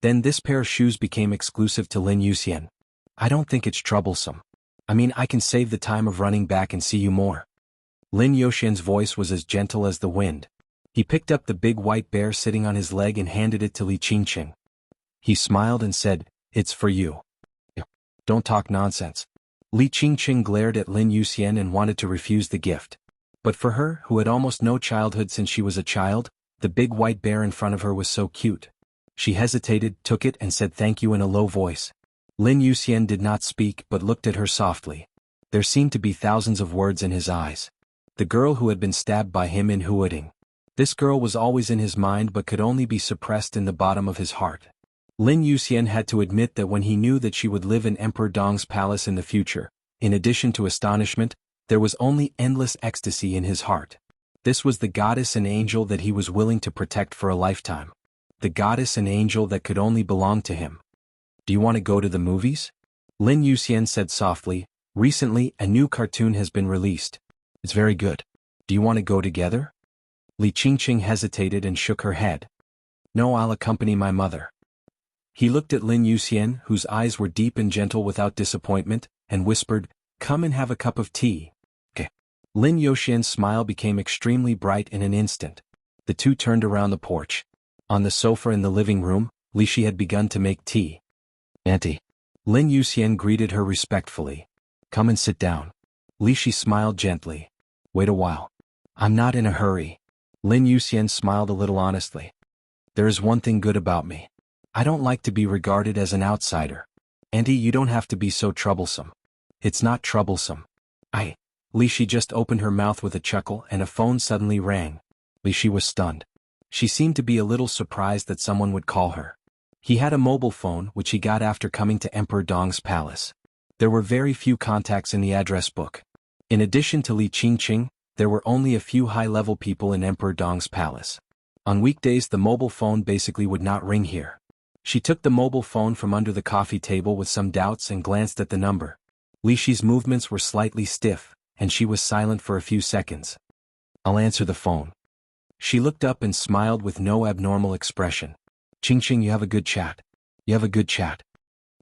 Then this pair of shoes became exclusive to Lin Youxian. "I don't think it's troublesome. I mean, I can save the time of running back and see you more." Lin Youxian's voice was as gentle as the wind. He picked up the big white bear sitting on his leg and handed it to Li Qingqing. He smiled and said, "It's for you." "Don't talk nonsense." Li Qingqing glared at Lin Youxian and wanted to refuse the gift. But for her, who had almost no childhood since she was a child, the big white bear in front of her was so cute. She hesitated, took it and said thank you in a low voice. Lin Youxian did not speak but looked at her softly. There seemed to be thousands of words in his eyes. The girl who had been stabbed by him in Huading. This girl was always in his mind but could only be suppressed in the bottom of his heart. Lin Youxian had to admit that when he knew that she would live in Emperor Dong's palace in the future, in addition to astonishment, there was only endless ecstasy in his heart. This was the goddess and angel that he was willing to protect for a lifetime. The goddess and angel that could only belong to him. "Do you want to go to the movies?" Lin Youxian said softly. "Recently, a new cartoon has been released. It's very good. Do you want to go together?" Li Qingqing hesitated and shook her head. "No, I'll accompany my mother." He looked at Lin Youxian, whose eyes were deep and gentle without disappointment, and whispered, "Come and have a cup of tea." "Okay." Lin Youxian's smile became extremely bright in an instant. The two turned around the porch. On the sofa in the living room, Li Shi had begun to make tea. "Auntie." Lin Youxian greeted her respectfully. "Come and sit down." Li Shi smiled gently. "Wait a while. I'm not in a hurry." Lin Youxian smiled a little honestly. "There is one thing good about me. I don't like to be regarded as an outsider. Auntie, you don't have to be so troublesome." "It's not troublesome. Li Shi just opened her mouth with a chuckle and a phone suddenly rang. Li Shi was stunned. She seemed to be a little surprised that someone would call her. He had a mobile phone which he got after coming to Emperor Dong's palace. There were very few contacts in the address book. In addition to Li Qingqing, there were only a few high-level people in Emperor Dong's palace. On weekdays the mobile phone basically would not ring here. She took the mobile phone from under the coffee table with some doubts and glanced at the number. Li Shi's movements were slightly stiff, and she was silent for a few seconds. "I'll answer the phone." She looked up and smiled with no abnormal expression. "Qingqing, you have a good chat. You have a good chat."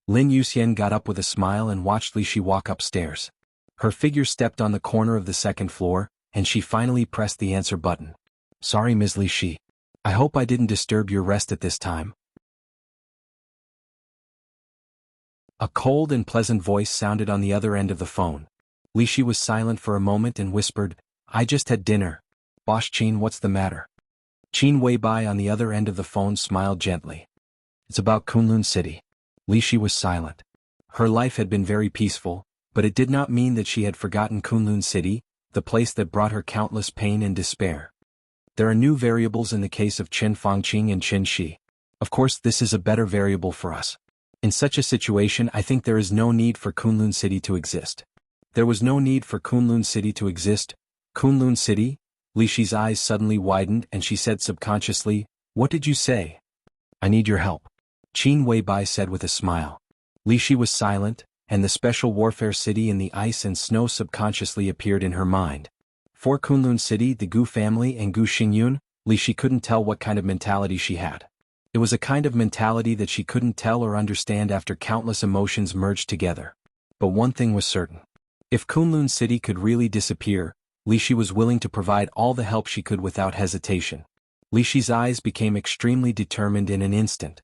Lin Youxian got up with a smile and watched Li Shi walk upstairs. Her figure stepped on the corner of the second floor, and she finally pressed the answer button. "Sorry, Ms. Li Shi. I hope I didn't disturb your rest at this time." A cold and pleasant voice sounded on the other end of the phone. Li Shi was silent for a moment and whispered, "I just had dinner." Boss Qin, what's the matter? Qin Weibai on the other end of the phone smiled gently. It's about Kunlun City. Li Shi was silent. Her life had been very peaceful, but it did not mean that she had forgotten Kunlun City, the place that brought her countless pain and despair. There are new variables in the case of Chen Fangqing and Chen Shi. Of course, this is a better variable for us. In such a situation, I think there is no need for Kunlun City to exist. There was no need for Kunlun City to exist. Kunlun City? Li Shi's eyes suddenly widened and she said subconsciously, "What did you say?" "I need your help," Qin Weibai said with a smile. Li Shi was silent, and the special warfare city in the ice and snow subconsciously appeared in her mind. For Kunlun City, the Gu family and Gu Xingyun, Li Shi couldn't tell what kind of mentality she had. It was a kind of mentality that she couldn't tell or understand after countless emotions merged together. But one thing was certain. If Kunlun City could really disappear, Li Shi was willing to provide all the help she could without hesitation. Li Shi's eyes became extremely determined in an instant.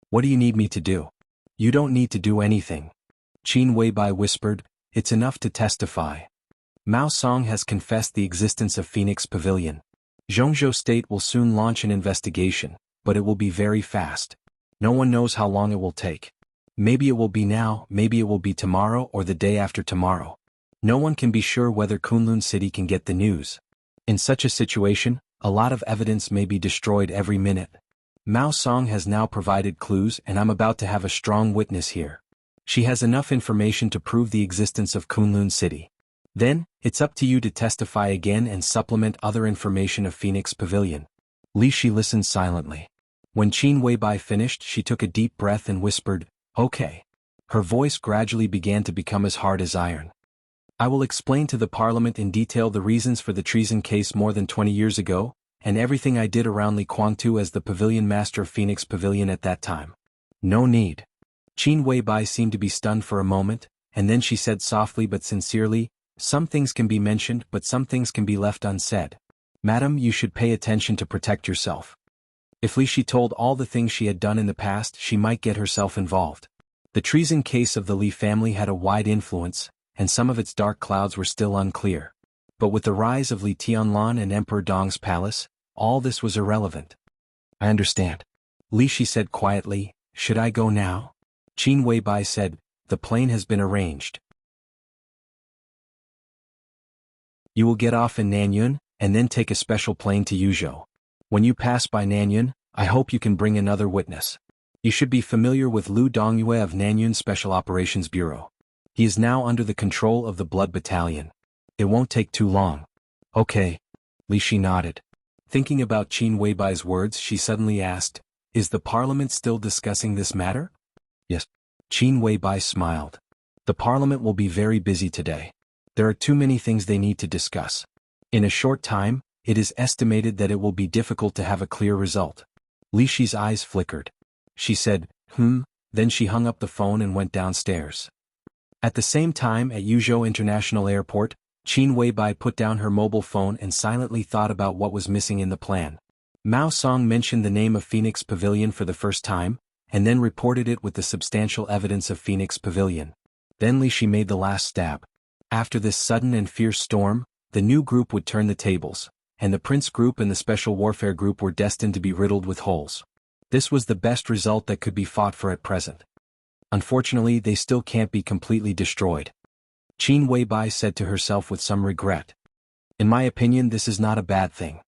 "What do you need me to do?" "You don't need to do anything," Qin Weibai whispered, "it's enough to testify. Mao Song has confessed the existence of Phoenix Pavilion. Zhongzhou State will soon launch an investigation, but it will be very fast. No one knows how long it will take. Maybe it will be now, maybe it will be tomorrow or the day after tomorrow. No one can be sure whether Kunlun City can get the news. In such a situation, a lot of evidence may be destroyed every minute. Mao Song has now provided clues and I'm about to have a strong witness here. She has enough information to prove the existence of Kunlun City. Then, it's up to you to testify again and supplement other information of Phoenix Pavilion." Li Shi listened silently. When Qin Weibai finished, she took a deep breath and whispered, "Okay." Her voice gradually began to become as hard as iron. "I will explain to the Parliament in detail the reasons for the treason case more than 20 years ago, and everything I did around Li Kuangtu as the pavilion master of Phoenix Pavilion at that time." "No need." Qin Weibai seemed to be stunned for a moment, and then she said softly but sincerely, "Some things can be mentioned but some things can be left unsaid. Madam, you should pay attention to protect yourself." If Li Shi told all the things she had done in the past, she might get herself involved. The treason case of the Li family had a wide influence, and some of its dark clouds were still unclear. But with the rise of Li Tianlan and Emperor Dong's palace, all this was irrelevant. "I understand," Li Shi said quietly. "Should I go now?" Qin Weibai said, "The plane has been arranged. You will get off in Nanyun, and then take a special plane to Yuzhou. When you pass by Nanyun, I hope you can bring another witness. You should be familiar with Lu Dongyue of Nanyun Special Operations Bureau. He is now under the control of the Blood Battalion. It won't take too long." "Okay." Li Shi nodded. Thinking about Qin Weibai's words, she suddenly asked, "Is the Parliament still discussing this matter?" "Yes." Qin Weibai smiled. "The Parliament will be very busy today. There are too many things they need to discuss. In a short time, it is estimated that it will be difficult to have a clear result." Li Shi's eyes flickered. She said, then she hung up the phone and went downstairs. At the same time at Yuzhou International Airport, Qin Weibai put down her mobile phone and silently thought about what was missing in the plan. Mao Song mentioned the name of Phoenix Pavilion for the first time, and then reported it with the substantial evidence of Phoenix Pavilion. Then Li Shi made the last stab. After this sudden and fierce storm, the new group would turn the tables, and the Prince Group and the Special Warfare Group were destined to be riddled with holes. This was the best result that could be fought for at present. Unfortunately, they still can't be completely destroyed. Qin Weibai said to herself with some regret. In my opinion, this is not a bad thing.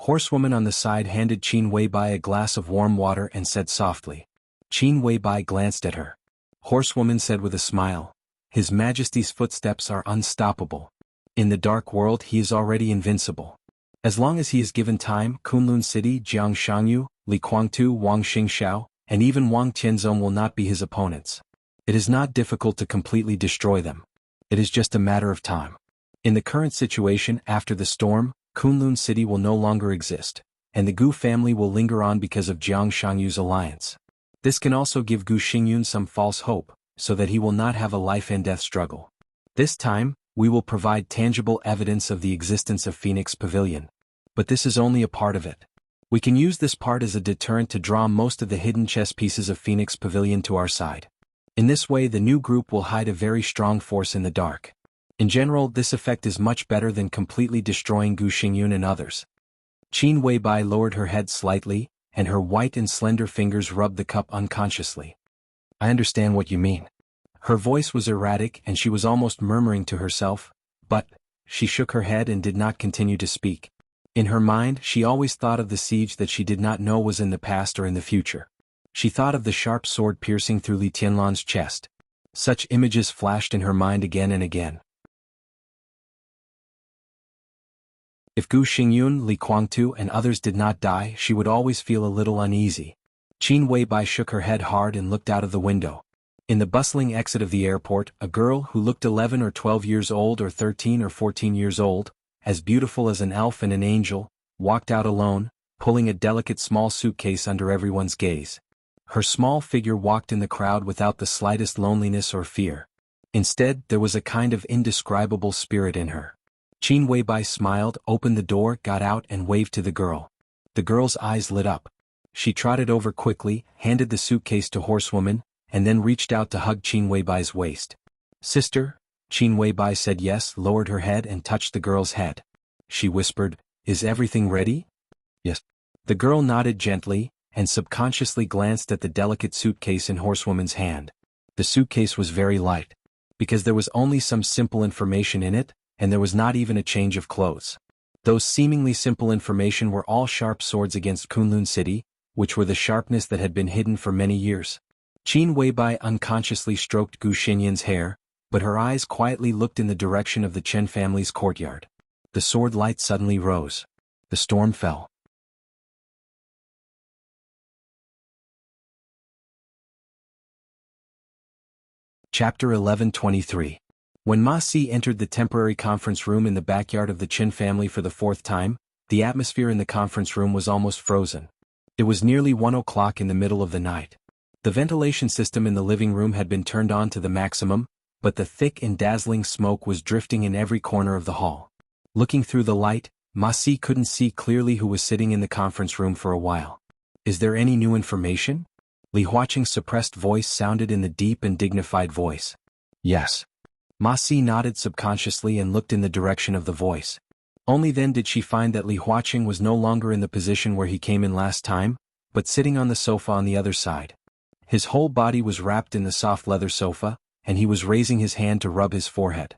Horsewoman on the side handed Qin Weibai a glass of warm water and said softly. Qin Weibai glanced at her. Horsewoman said with a smile, "His Majesty's footsteps are unstoppable. In the dark world he is already invincible. As long as he is given time, Kunlun City, Jiang Shangyu, Li Kuangtu, Wang Xingxiao, and even Wang Tianzong will not be his opponents. It is not difficult to completely destroy them. It is just a matter of time. In the current situation, after the storm, Kunlun City will no longer exist, and the Gu family will linger on because of Jiang Shangyu's alliance. This can also give Gu Xingyun some false hope, so that he will not have a life-and-death struggle. This time, we will provide tangible evidence of the existence of Phoenix Pavilion. But this is only a part of it. We can use this part as a deterrent to draw most of the hidden chess pieces of Phoenix Pavilion to our side. In this way, the new group will hide a very strong force in the dark. In general, this effect is much better than completely destroying Gu Xingyun and others. Qin Weibai lowered her head slightly, and her white and slender fingers rubbed the cup unconsciously. I understand what you mean. Her voice was erratic and she was almost murmuring to herself, but she shook her head and did not continue to speak. In her mind, she always thought of the siege that she did not know was in the past or in the future. She thought of the sharp sword piercing through Li Tianlan's chest. Such images flashed in her mind again and again. If Gu Xingyun, Li Guangtu and others did not die, she would always feel a little uneasy. Qin Weibai shook her head hard and looked out of the window. In the bustling exit of the airport, a girl who looked 11 or 12 years old or 13 or 14 years old, as beautiful as an elf and an angel, walked out alone, pulling a delicate small suitcase under everyone's gaze. Her small figure walked in the crowd without the slightest loneliness or fear. Instead, there was a kind of indescribable spirit in her. Qin Weibai smiled, opened the door, got out and waved to the girl. The girl's eyes lit up. She trotted over quickly, handed the suitcase to Horsewoman, and then reached out to hug Qin Weibai's waist. Sister? Qin Weibai said yes, lowered her head and touched the girl's head. She whispered, Is everything ready? Yes. The girl nodded gently, and subconsciously glanced at the delicate suitcase in Horsewoman's hand. The suitcase was very light. Because there was only some simple information in it, and there was not even a change of clothes. Those seemingly simple information were all sharp swords against Kunlun City, which were the sharpness that had been hidden for many years. Qin Weibai unconsciously stroked Gu Xinyun's hair, but her eyes quietly looked in the direction of the Chen family's courtyard. The sword light suddenly rose. The storm fell. Chapter 11:23. When Ma Si entered the temporary conference room in the backyard of the Chen family for the fourth time, the atmosphere in the conference room was almost frozen. It was nearly 1 o'clock in the middle of the night. The ventilation system in the living room had been turned on to the maximum, but the thick and dazzling smoke was drifting in every corner of the hall. Looking through the light, Ma Si couldn't see clearly who was sitting in the conference room for a while. Is there any new information? Li Huaqing's suppressed voice sounded in the deep and dignified voice. Yes. Ma Si nodded subconsciously and looked in the direction of the voice. Only then did she find that Li Huaqing was no longer in the position where he came in last time, but sitting on the sofa on the other side. His whole body was wrapped in the soft leather sofa, and he was raising his hand to rub his forehead.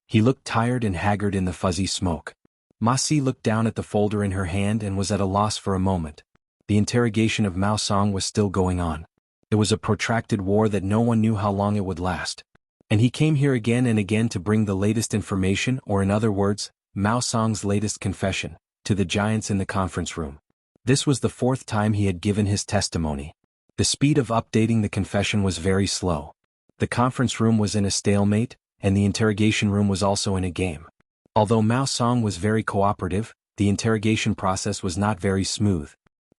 He looked tired and haggard in the fuzzy smoke. Ma Si looked down at the folder in her hand and was at a loss for a moment. The interrogation of Mao Song was still going on. It was a protracted war that no one knew how long it would last. And he came here again and again to bring the latest information, or in other words, Mao Song's latest confession, to the giants in the conference room. This was the fourth time he had given his testimony. The speed of updating the confession was very slow. The conference room was in a stalemate, and the interrogation room was also in a game. Although Mao Song was very cooperative, the interrogation process was not very smooth.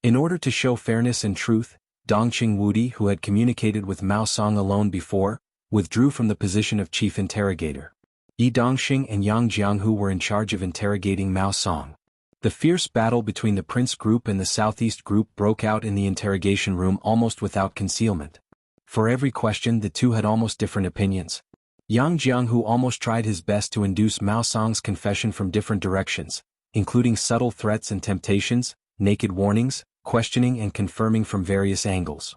In order to show fairness and truth, Dongqing Wudi, who had communicated with Mao Song alone before, withdrew from the position of chief interrogator. Yi Dongxing and Yang Jianghu were in charge of interrogating Mao Song. The fierce battle between the Prince Group and the Southeast Group broke out in the interrogation room almost without concealment. For every question, the two had almost different opinions. Yang Jianghu almost tried his best to induce Mao Song's confession from different directions, including subtle threats and temptations, naked warnings, questioning and confirming from various angles.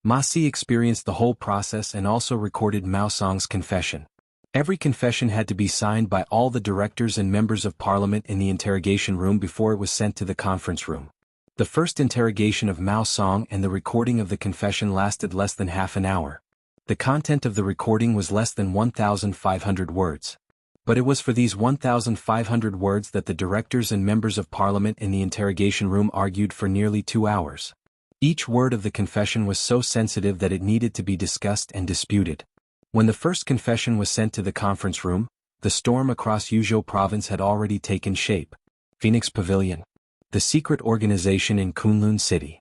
Ma Si experienced the whole process and also recorded Mao Song's confession. Every confession had to be signed by all the directors and members of parliament in the interrogation room before it was sent to the conference room. The first interrogation of Mao Song and the recording of the confession lasted less than half an hour. The content of the recording was less than 1,500 words. But it was for these 1,500 words that the directors and members of parliament in the interrogation room argued for nearly 2 hours. Each word of the confession was so sensitive that it needed to be discussed and disputed. When the first confession was sent to the conference room, the storm across Yuzhou province had already taken shape. Phoenix Pavilion. The secret organization in Kunlun City.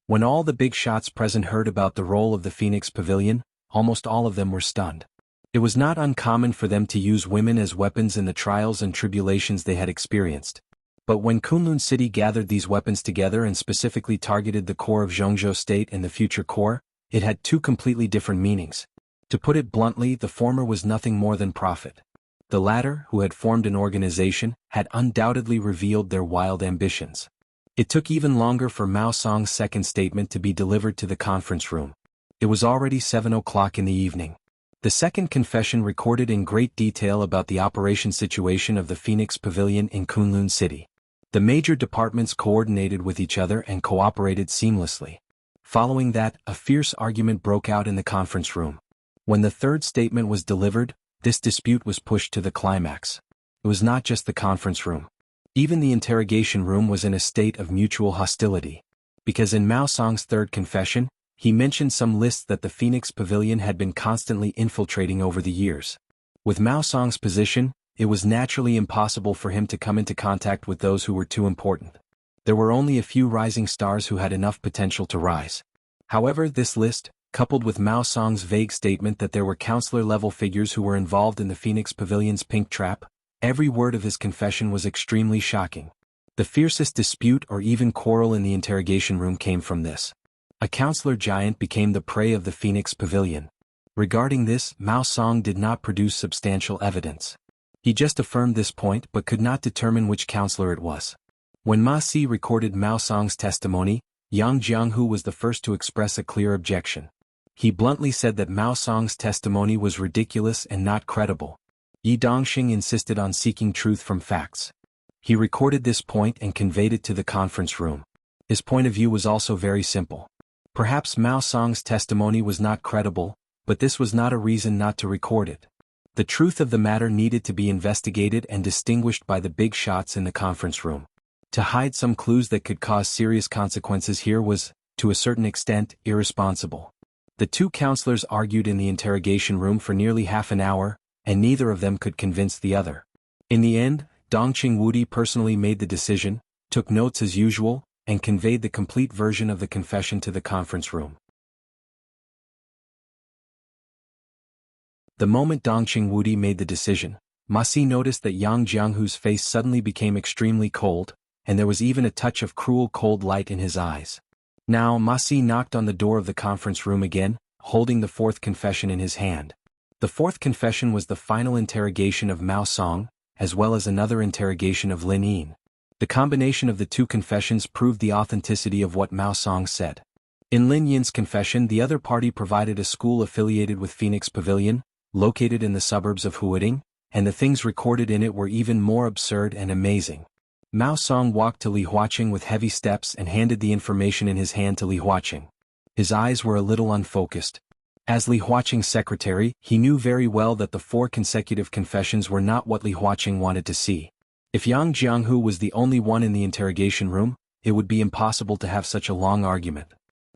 When all the big shots present heard about the role of the Phoenix Pavilion, almost all of them were stunned. It was not uncommon for them to use women as weapons in the trials and tribulations they had experienced. But when Kunlun City gathered these weapons together and specifically targeted the core of Zhongzhou State and the future core, it had two completely different meanings. To put it bluntly, the former was nothing more than profit. The latter, who had formed an organization, had undoubtedly revealed their wild ambitions. It took even longer for Mao Song's second statement to be delivered to the conference room. It was already 7 o'clock in the evening. The second confession recorded in great detail about the operation situation of the Phoenix Pavilion in Kunlun City. The major departments coordinated with each other and cooperated seamlessly. Following that, a fierce argument broke out in the conference room. When the third statement was delivered, this dispute was pushed to the climax. It was not just the conference room. Even the interrogation room was in a state of mutual hostility. Because in Mao Song's third confession, he mentioned some lists that the Phoenix Pavilion had been constantly infiltrating over the years. With Mao Song's position, it was naturally impossible for him to come into contact with those who were too important. There were only a few rising stars who had enough potential to rise. However, this list, coupled with Mao Song's vague statement that there were counselor-level figures who were involved in the Phoenix Pavilion's pink trap, every word of his confession was extremely shocking. The fiercest dispute or even quarrel in the interrogation room came from this. A counselor giant became the prey of the Phoenix Pavilion. Regarding this, Mao Song did not produce substantial evidence. He just affirmed this point but could not determine which counselor it was. When Ma Si recorded Mao Song's testimony, Yang Jianghu was the first to express a clear objection. He bluntly said that Mao Song's testimony was ridiculous and not credible. Yi Dongxing insisted on seeking truth from facts. He recorded this point and conveyed it to the conference room. His point of view was also very simple. Perhaps Mao Song's testimony was not credible, but this was not a reason not to record it. The truth of the matter needed to be investigated and distinguished by the big shots in the conference room. To hide some clues that could cause serious consequences here was, to a certain extent, irresponsible. The two counselors argued in the interrogation room for nearly half an hour, and neither of them could convince the other. In the end, Dongqing Wudi personally made the decision, took notes as usual, and conveyed the complete version of the confession to the conference room. The moment Dongqing Wudi made the decision, Ma Si noticed that Yang Jianghu's face suddenly became extremely cold, and there was even a touch of cruel cold light in his eyes. Now Ma Si knocked on the door of the conference room again, holding the fourth confession in his hand. The fourth confession was the final interrogation of Mao Song, as well as another interrogation of Lin Yin. The combination of the two confessions proved the authenticity of what Mao Song said. In Lin Yin's confession, the other party provided a school affiliated with Phoenix Pavilion, located in the suburbs of Huading, and the things recorded in it were even more absurd and amazing. Mao Song walked to Li Huaqing with heavy steps and handed the information in his hand to Li Huaqing. His eyes were a little unfocused. As Li Huaqing's secretary, he knew very well that the 4 consecutive confessions were not what Li Huaqing wanted to see. If Yang Jianghu was the only one in the interrogation room, it would be impossible to have such a long argument.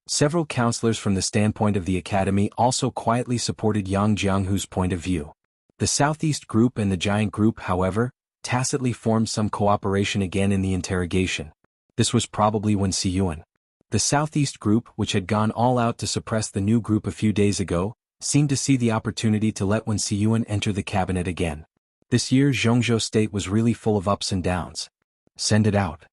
Several counselors from the standpoint of the academy also quietly supported Yang Jianghu's point of view. The Southeast Group and the Giant Group, however, tacitly formed some cooperation again in the interrogation. This was probably when Siyuan. The Southeast Group, which had gone all out to suppress the new group a few days ago, seemed to see the opportunity to let Wen Siyuan enter the cabinet again. This year Zhongzhou State was really full of ups and downs. Send it out.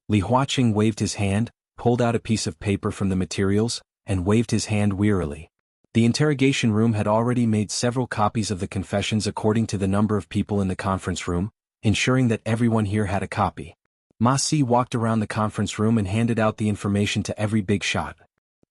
Li Huaqing waved his hand, pulled out a piece of paper from the materials, and waved his hand wearily. The interrogation room had already made several copies of the confessions according to the number of people in the conference room, ensuring that everyone here had a copy. Ma Si walked around the conference room and handed out the information to every big shot.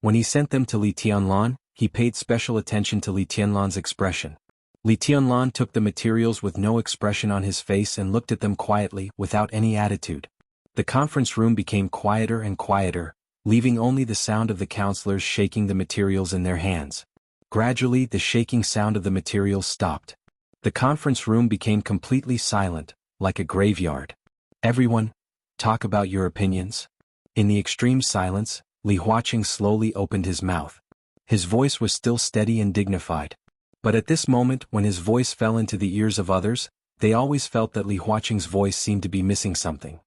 When he sent them to Li Tianlan, he paid special attention to Li Tianlan's expression. Li Tianlan took the materials with no expression on his face and looked at them quietly, without any attitude. The conference room became quieter and quieter, leaving only the sound of the counselors shaking the materials in their hands. Gradually, the shaking sound of the materials stopped. The conference room became completely silent, like a graveyard. Everyone, talk about your opinions. In the extreme silence, Li Huaqing slowly opened his mouth. His voice was still steady and dignified. But at this moment, when his voice fell into the ears of others, they always felt that Li Huaqing's voice seemed to be missing something.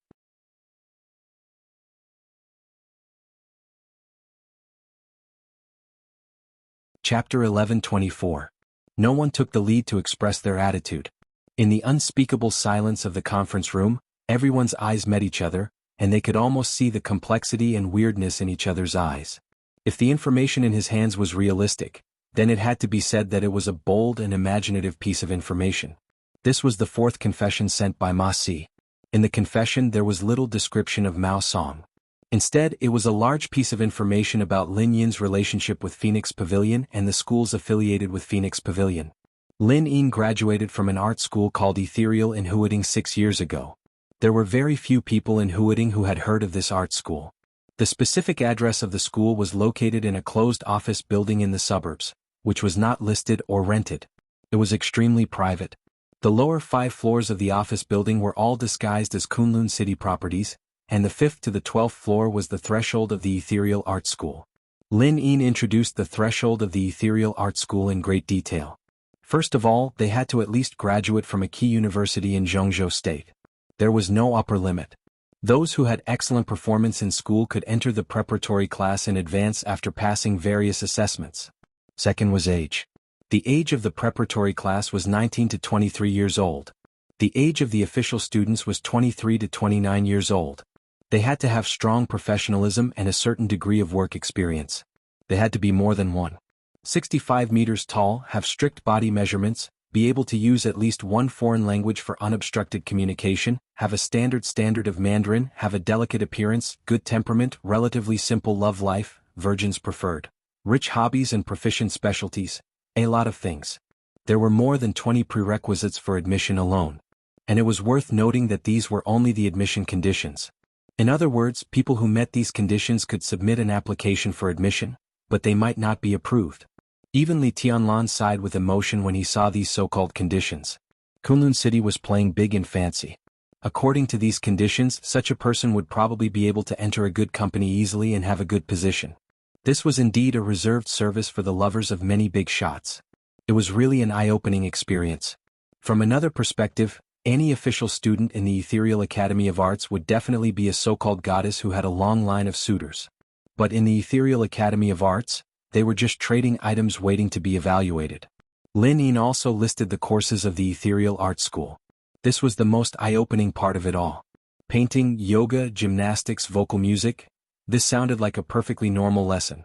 Chapter 11:24. No one took the lead to express their attitude. In the unspeakable silence of the conference room, everyone's eyes met each other, and they could almost see the complexity and weirdness in each other's eyes. If the information in his hands was realistic, then it had to be said that it was a bold and imaginative piece of information. This was the fourth confession sent by Ma Si. In the confession there was little description of Mao Song. Instead, it was a large piece of information about Lin Yin's relationship with Phoenix Pavilion and the schools affiliated with Phoenix Pavilion. Lin Yin graduated from an art school called Ethereal in Huading 6 years ago. There were very few people in Huading who had heard of this art school. The specific address of the school was located in a closed office building in the suburbs, which was not listed or rented. It was extremely private. The lower 5 floors of the office building were all disguised as Kunlun City properties, and the 5th to the 12th floor was the threshold of the Ethereal Art School. Lin Yin introduced the threshold of the Ethereal Art School in great detail. First of all, they had to at least graduate from a key university in Zhengzhou State. There was no upper limit. Those who had excellent performance in school could enter the preparatory class in advance after passing various assessments. Second was age. The age of the preparatory class was 19 to 23 years old. The age of the official students was 23 to 29 years old. They had to have strong professionalism and a certain degree of work experience. They had to be more than 1.65 meters tall, have strict body measurements, be able to use at least one foreign language for unobstructed communication, have a standard of Mandarin, have a delicate appearance, good temperament, relatively simple love life, virgins preferred, rich hobbies and proficient specialties, a lot of things. There were more than 20 prerequisites for admission alone. And it was worth noting that these were only the admission conditions. In other words, people who met these conditions could submit an application for admission, but they might not be approved. Even Li Tianlan sighed with emotion when he saw these so-called conditions. Kunlun City was playing big and fancy. According to these conditions, such a person would probably be able to enter a good company easily and have a good position. This was indeed a reserved service for the lovers of many big shots. It was really an eye-opening experience. From another perspective, any official student in the Ethereal Academy of Arts would definitely be a so-called goddess who had a long line of suitors. But in the Ethereal Academy of Arts, they were just trading items waiting to be evaluated. Lin Yin also listed the courses of the Ethereal Art School. This was the most eye-opening part of it all. Painting, yoga, gymnastics, vocal music. This sounded like a perfectly normal lesson.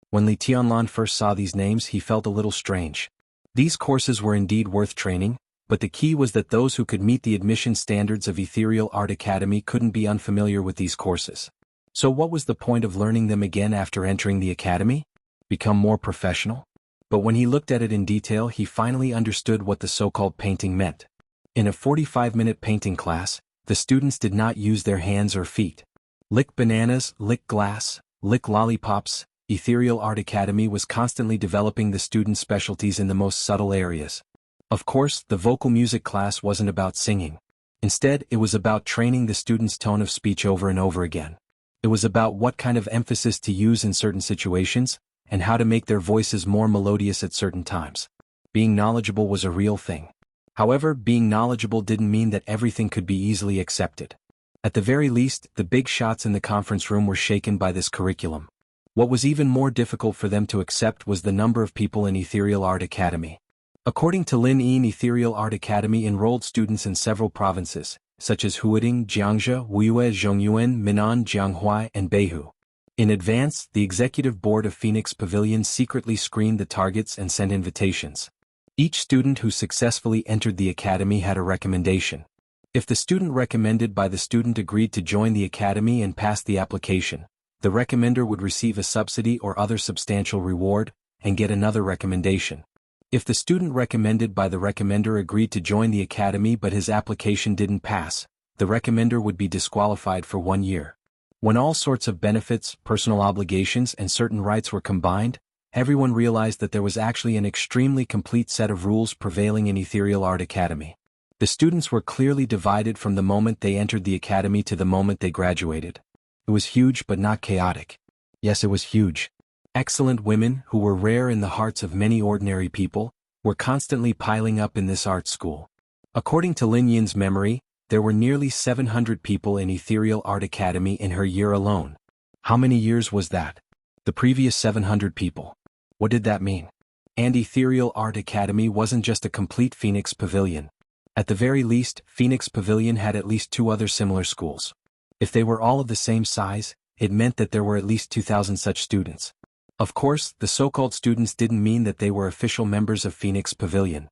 When Li Tianlan first saw these names, he felt a little strange. These courses were indeed worth training, but the key was that those who could meet the admission standards of Ethereal Art Academy couldn't be unfamiliar with these courses. So what was the point of learning them again after entering the academy? Become more professional? But when he looked at it in detail, he finally understood what the so-called painting meant. In a 45-minute painting class, the students did not use their hands or feet. Lick bananas, lick glass, lick lollipops. Ethereal Art Academy was constantly developing the students' specialties in the most subtle areas. Of course, the vocal music class wasn't about singing. Instead, it was about training the students' tone of speech over and over again. It was about what kind of emphasis to use in certain situations, and how to make their voices more melodious at certain times. Being knowledgeable was a real thing. However, being knowledgeable didn't mean that everything could be easily accepted. At the very least, the big shots in the conference room were shaken by this curriculum. What was even more difficult for them to accept was the number of people in Ethereal Art Academy. According to Lin Yin, Ethereal Art Academy enrolled students in several provinces, such as Huading, Jiangzhou, Wuyue, Zhongyuan, Minnan, Jianghuai, and Beihu. In advance, the executive board of Phoenix Pavilion secretly screened the targets and sent invitations. Each student who successfully entered the academy had a recommendation. If the student recommended by the student agreed to join the academy and passed the application, the recommender would receive a subsidy or other substantial reward, and get another recommendation. If the student recommended by the recommender agreed to join the academy but his application didn't pass, the recommender would be disqualified for 1 year. When all sorts of benefits, personal obligations, and certain rights were combined, everyone realized that there was actually an extremely complete set of rules prevailing in Ethereal Art Academy. The students were clearly divided from the moment they entered the academy to the moment they graduated. It was huge but not chaotic. Yes, it was huge. Excellent women, who were rare in the hearts of many ordinary people, were constantly piling up in this art school. According to Lin Yin's memory, there were nearly 700 people in Ethereal Art Academy in her year alone. How many years was that? The previous 700 people. What did that mean? And Ethereal Art Academy wasn't just a complete Phoenix Pavilion. At the very least, Phoenix Pavilion had at least 2 other similar schools. If they were all of the same size, it meant that there were at least 2,000 such students. Of course, the so-called students didn't mean that they were official members of Phoenix Pavilion.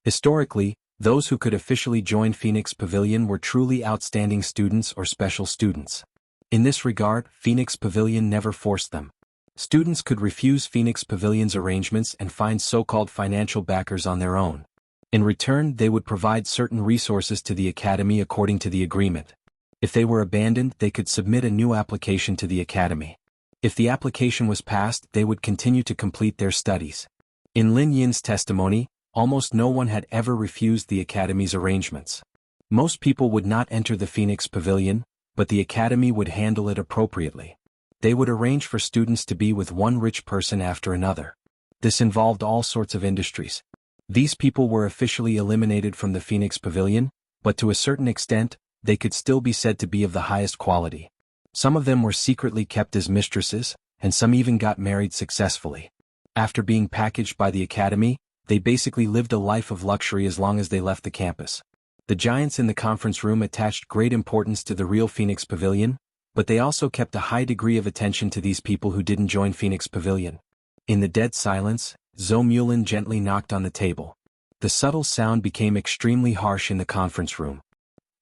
Historically, those who could officially join Phoenix Pavilion were truly outstanding students or special students. In this regard, Phoenix Pavilion never forced them. Students could refuse Phoenix Pavilion's arrangements and find so-called financial backers on their own. In return, they would provide certain resources to the academy according to the agreement. If they were abandoned, they could submit a new application to the academy. If the application was passed, they would continue to complete their studies. In Lin Yin's testimony, almost no one had ever refused the academy's arrangements. Most people would not enter the Phoenix Pavilion, but the academy would handle it appropriately. They would arrange for students to be with one rich person after another. This involved all sorts of industries. These people were officially eliminated from the Phoenix Pavilion, but to a certain extent, they could still be said to be of the highest quality. Some of them were secretly kept as mistresses, and some even got married successfully. After being packaged by the academy, they basically lived a life of luxury as long as they left the campus. The giants in the conference room attached great importance to the real Phoenix Pavilion, but they also kept a high degree of attention to these people who didn't join Phoenix Pavilion. In the dead silence, Zhou Mulin gently knocked on the table. The subtle sound became extremely harsh in the conference room.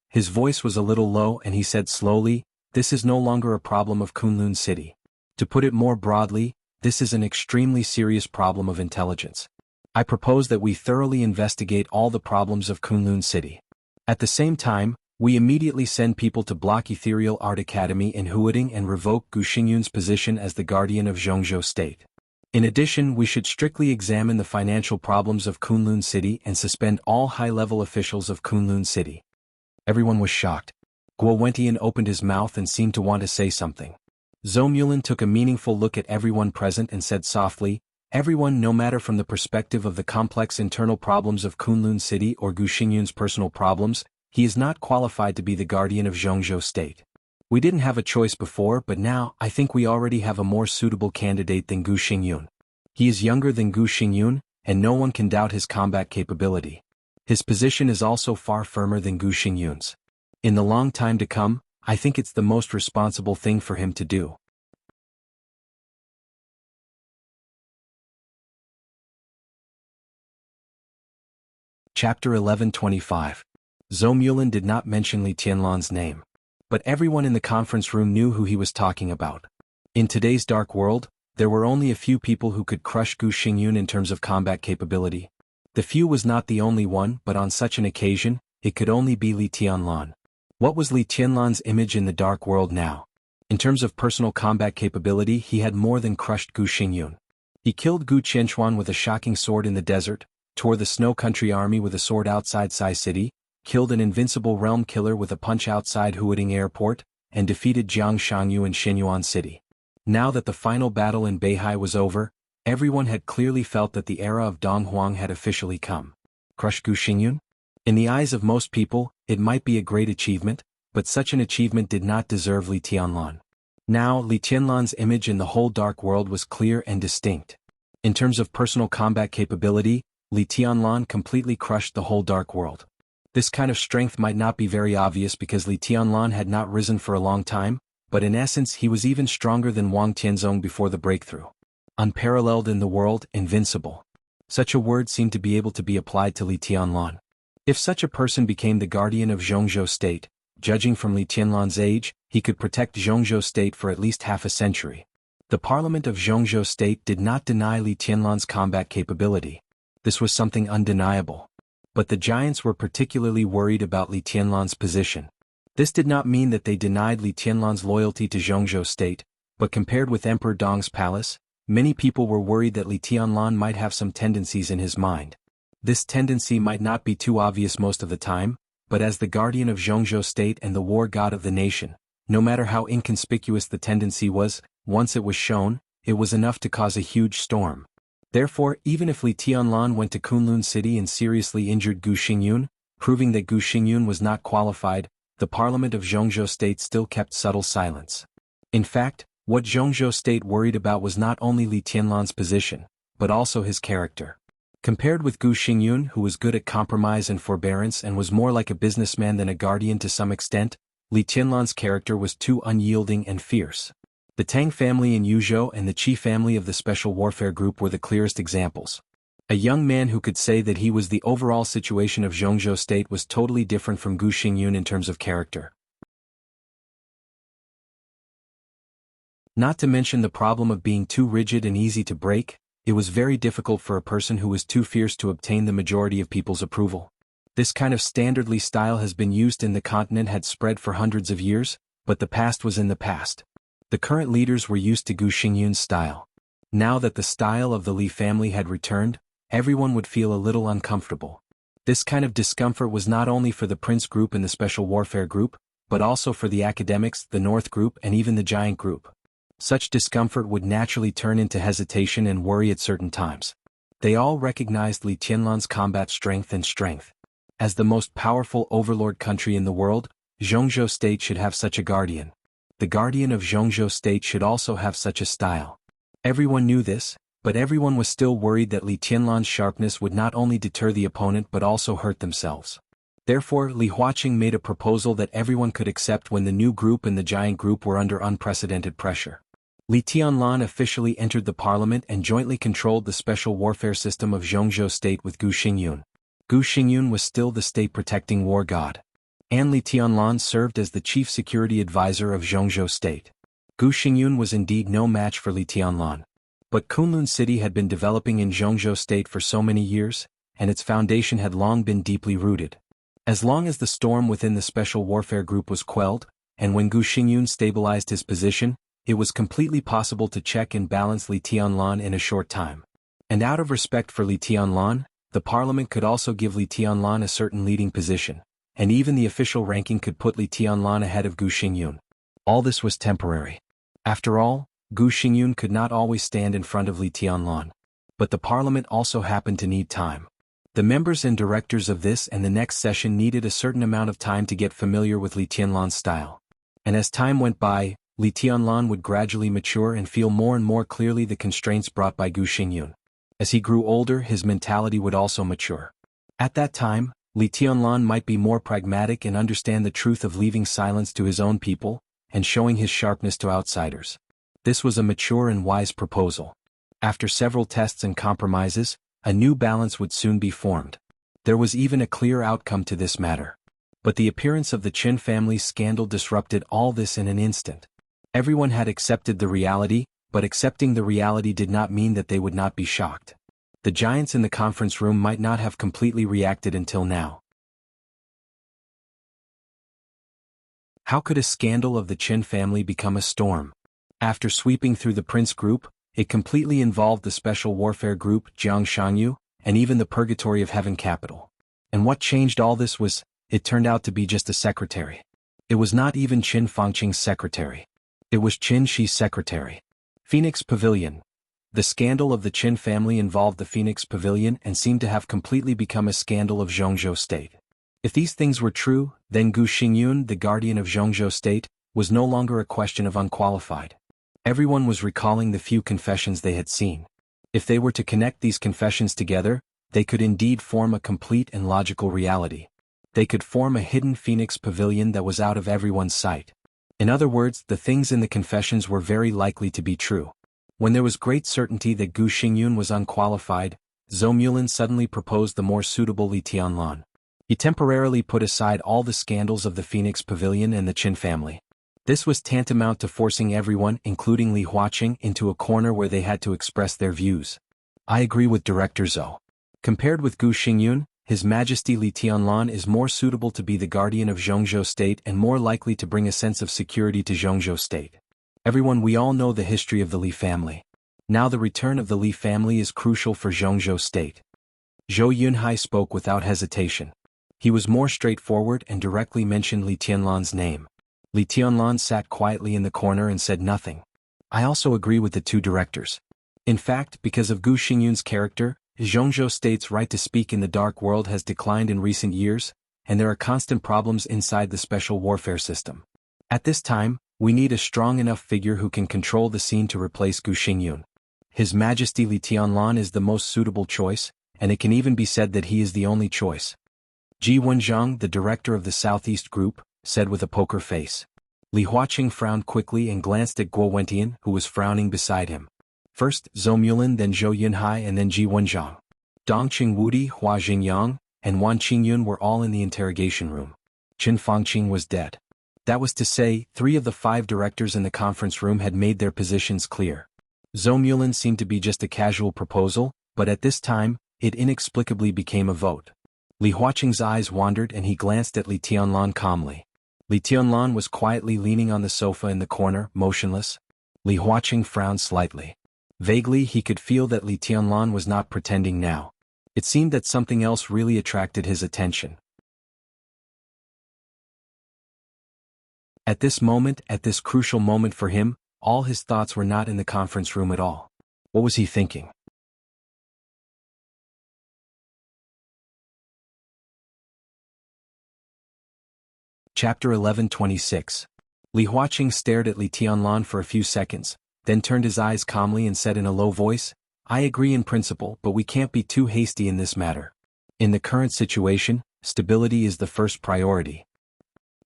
His voice was a little low and he said slowly, "This is no longer a problem of Kunlun City. To put it more broadly, this is an extremely serious problem of intelligence. I propose that we thoroughly investigate all the problems of Kunlun City. At the same time, we immediately send people to block Ethereal Art Academy in Huading and revoke Gu Xingyun's position as the guardian of Zhongzhou State. In addition, we should strictly examine the financial problems of Kunlun City and suspend all high-level officials of Kunlun City." Everyone was shocked. Guo Wentian opened his mouth and seemed to want to say something. Zhou Mulin took a meaningful look at everyone present and said softly, "Everyone, no matter from the perspective of the complex internal problems of Kunlun City or Gu Xingyun's personal problems, he is not qualified to be the guardian of Zhongzhou State. We didn't have a choice before, but now I think we already have a more suitable candidate than Gu Xingyun. He is younger than Gu Xingyun, and no one can doubt his combat capability. His position is also far firmer than Gu Xingyun's. In the long time to come, I think it's the most responsible thing for him to do." Chapter 1125. Zhou Mulin did not mention Li Tianlan's name. But everyone in the conference room knew who he was talking about. In today's dark world, there were only a few people who could crush Gu Xingyun in terms of combat capability. The few was not the only one, but on such an occasion, it could only be Li Tianlan. What was Li Tianlan's image in the dark world now? In terms of personal combat capability, he had more than crushed Gu Xingyun. He killed Gu Qianchuan with a shocking sword in the desert, tore the Snow Country army with a sword outside Sai City, killed an invincible realm killer with a punch outside Huading Airport, and defeated Jiang Shangyu in Xinyuan City. Now that the final battle in Beihai was over, everyone had clearly felt that the era of Dong Huang had officially come. Crush Gu Xingyun? In the eyes of most people, it might be a great achievement, but such an achievement did not deserve Li Tianlan. Now, Li Tianlan's image in the whole dark world was clear and distinct. In terms of personal combat capability, Li Tianlan completely crushed the whole dark world. This kind of strength might not be very obvious because Li Tianlan had not risen for a long time, but in essence he was even stronger than Wang Tianzong before the breakthrough. Unparalleled in the world, invincible. Such a word seemed to be able to be applied to Li Tianlan. If such a person became the guardian of Zhongzhou State, judging from Li Tianlan's age, he could protect Zhongzhou State for at least half a century. The parliament of Zhongzhou State did not deny Li Tianlan's combat capability. This was something undeniable. But the giants were particularly worried about Li Tianlan's position. This did not mean that they denied Li Tianlan's loyalty to Zhongzhou State, but compared with Emperor Dong's palace, many people were worried that Li Tianlan might have some tendencies in his mind. This tendency might not be too obvious most of the time, but as the guardian of Zhongzhou State and the war god of the nation, no matter how inconspicuous the tendency was, once it was shown, it was enough to cause a huge storm. Therefore, even if Li Tianlan went to Kunlun City and seriously injured Gu Xingyun, proving that Gu Xingyun was not qualified, the parliament of Zhongzhou State still kept subtle silence. In fact, what Zhongzhou State worried about was not only Li Tianlan's position, but also his character. Compared with Gu Xingyun, who was good at compromise and forbearance and was more like a businessman than a guardian to some extent, Li Tianlan's character was too unyielding and fierce. The Tang family in Yuzhou and the Qi family of the Special Warfare Group were the clearest examples. A young man who could say that he was the overall situation of Zhongzhou state was totally different from Gu Xingyun in terms of character. Not to mention the problem of being too rigid and easy to break, it was very difficult for a person who was too fierce to obtain the majority of people's approval. This kind of standardly style has been used in the continent had spread for hundreds of years, but the past was in the past. The current leaders were used to Gu Xingyun's style. Now that the style of the Li family had returned, everyone would feel a little uncomfortable. This kind of discomfort was not only for the Prince Group and the Special Warfare Group, but also for the academics, the North Group and even the Giant Group. Such discomfort would naturally turn into hesitation and worry at certain times. They all recognized Li Tianlan's combat strength and strength. As the most powerful overlord country in the world, Zhongzhou state should have such a guardian. The guardian of Zhongzhou state should also have such a style. Everyone knew this, but everyone was still worried that Li Tianlan's sharpness would not only deter the opponent but also hurt themselves. Therefore, Li Huaqing made a proposal that everyone could accept when the new group and the Giant Group were under unprecedented pressure. Li Tianlan officially entered the parliament and jointly controlled the special warfare system of Zhongzhou state with Gu Xingyun. Gu Xingyun was still the state-protecting war god. And Li Tianlan served as the chief security advisor of Zhongzhou state. Gu Xingyun was indeed no match for Li Tianlan. But Kunlun city had been developing in Zhongzhou state for so many years, and its foundation had long been deeply rooted. As long as the storm within the special warfare group was quelled, and when Gu Xingyun stabilized his position, it was completely possible to check and balance Li Tianlan in a short time. And out of respect for Li Tianlan, the parliament could also give Li Tianlan a certain leading position, and even the official ranking could put Li Tianlan ahead of Gu Xingyun. All this was temporary. After all, Gu Xingyun could not always stand in front of Li Tianlan. But the parliament also happened to need time. The members and directors of this and the next session needed a certain amount of time to get familiar with Li Tianlan's style. And as time went by, Li Tianlan would gradually mature and feel more and more clearly the constraints brought by Gu Xingyun. As he grew older, his mentality would also mature. At that time, Li Tianlan might be more pragmatic and understand the truth of leaving silence to his own people, and showing his sharpness to outsiders. This was a mature and wise proposal. After several tests and compromises, a new balance would soon be formed. There was even a clear outcome to this matter. But the appearance of the Qin family scandal disrupted all this in an instant. Everyone had accepted the reality, but accepting the reality did not mean that they would not be shocked. The giants in the conference room might not have completely reacted until now. How could a scandal of the Qin family become a storm? After sweeping through the Prince Group, it completely involved the Special Warfare Group, Jiang Shangyu, and even the Purgatory of Heaven capital. And what changed all this was, it turned out to be just a secretary. It was not even Qin Fangqing's secretary. It was Qin Shi's secretary. Phoenix Pavilion. The scandal of the Qin family involved the Phoenix Pavilion and seemed to have completely become a scandal of Zhongzhou state. If these things were true, then Gu Xingyun, the guardian of Zhongzhou state, was no longer a question of unqualified. Everyone was recalling the few confessions they had seen. If they were to connect these confessions together, they could indeed form a complete and logical reality. They could form a hidden Phoenix Pavilion that was out of everyone's sight. In other words, the things in the confessions were very likely to be true. When there was great certainty that Gu Xingyun was unqualified, Zhou Mulin suddenly proposed the more suitable Li Tianlan. He temporarily put aside all the scandals of the Phoenix Pavilion and the Qin family. This was tantamount to forcing everyone, including Li Huaqing, into a corner where they had to express their views. I agree with Director Zhou. Compared with Gu Xingyun, His Majesty Li Tianlan is more suitable to be the guardian of Zhongzhou state and more likely to bring a sense of security to Zhongzhou state. Everyone, we all know the history of the Li family. Now the return of the Li family is crucial for Zhongzhou state. Zhou Yunhai spoke without hesitation. He was more straightforward and directly mentioned Li Tianlan's name. Li Tianlan sat quietly in the corner and said nothing. I also agree with the two directors. In fact, because of Gu Xingyun's character, Zhongzhou state's right to speak in the dark world has declined in recent years, and there are constant problems inside the special warfare system. At this time, we need a strong enough figure who can control the scene to replace Gu Xingyun. His Majesty Li Tianlan is the most suitable choice, and it can even be said that he is the only choice. Ji Wenzhang, the director of the Southeast Group, said with a poker face. Li Huaqing frowned quickly and glanced at Guo Wentian, who was frowning beside him. First Zhou Mulin, then Zhou Yunhai, and then Ji Wenjiang. Dongqing Wudi, Hua Jingyang, and Wan Qingyun were all in the interrogation room. Qin Fangqing was dead. That was to say, 3 of the 5 directors in the conference room had made their positions clear. Zhou Mulin seemed to be just a casual proposal, but at this time, it inexplicably became a vote. Li Huaqing's eyes wandered and he glanced at Li Tianlan calmly. Li Tianlan was quietly leaning on the sofa in the corner, motionless. Li Huaqing frowned slightly. Vaguely he could feel that Li Tianlan was not pretending now. It seemed that something else really attracted his attention. At this moment, at this crucial moment for him, all his thoughts were not in the conference room at all. What was he thinking? Chapter 11:26. Li Huaqing stared at Li Tianlan for a few seconds, then turned his eyes calmly and said in a low voice, "I agree in principle, but we can't be too hasty in this matter. In the current situation, stability is the first priority.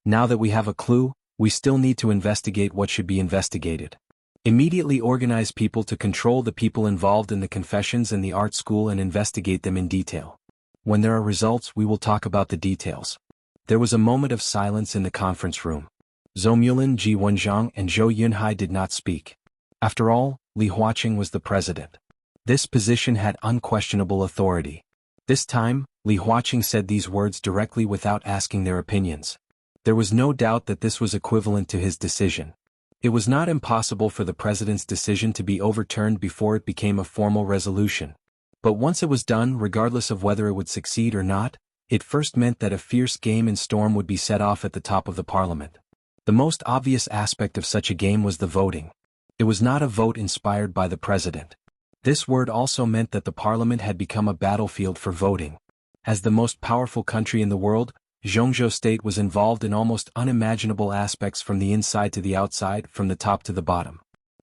Now that we have a clue, we still need to investigate what should be investigated. Immediately organize people to control the people involved in the confessions and the art school and investigate them in detail. When there are results, we will talk about the details." There was a moment of silence in the conference room. Zhou Mulin, Ji Wenjiang, and Zhou Yunhai did not speak. After all, Li Huaqing was the president. This position had unquestionable authority. This time, Li Huaqing said these words directly without asking their opinions. There was no doubt that this was equivalent to his decision. It was not impossible for the president's decision to be overturned before it became a formal resolution. But once it was done, regardless of whether it would succeed or not, it first meant that a fierce game and storm would be set off at the top of the parliament. The most obvious aspect of such a game was the voting. It was not a vote inspired by the president. This word also meant that the parliament had become a battlefield for voting. As the most powerful country in the world, Zhongzhou State was involved in almost unimaginable aspects from the inside to the outside, from the top to the bottom.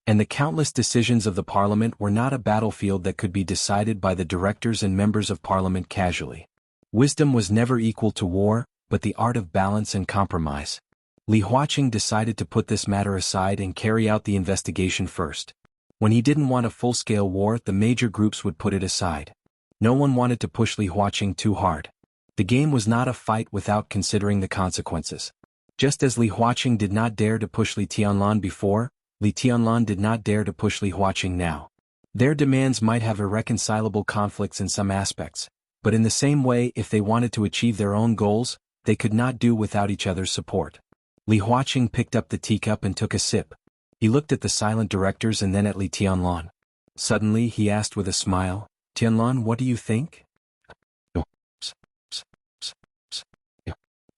And the countless decisions of the parliament were not a battlefield that could be decided by the directors and members of parliament casually. Wisdom was never equal to war, but the art of balance and compromise. Li Huaqing decided to put this matter aside and carry out the investigation first. When he didn't want a full-scale war, the major groups would put it aside. No one wanted to push Li Huaqing too hard. The game was not a fight without considering the consequences. Just as Li Huaqing did not dare to push Li Tianlan before, Li Tianlan did not dare to push Li Huaqing now. Their demands might have irreconcilable conflicts in some aspects, but in the same way, if they wanted to achieve their own goals, they could not do without each other's support. Li Huaqing picked up the teacup and took a sip. He looked at the silent directors and then at Li Tianlan. Suddenly he asked with a smile, "Tianlan, what do you think?"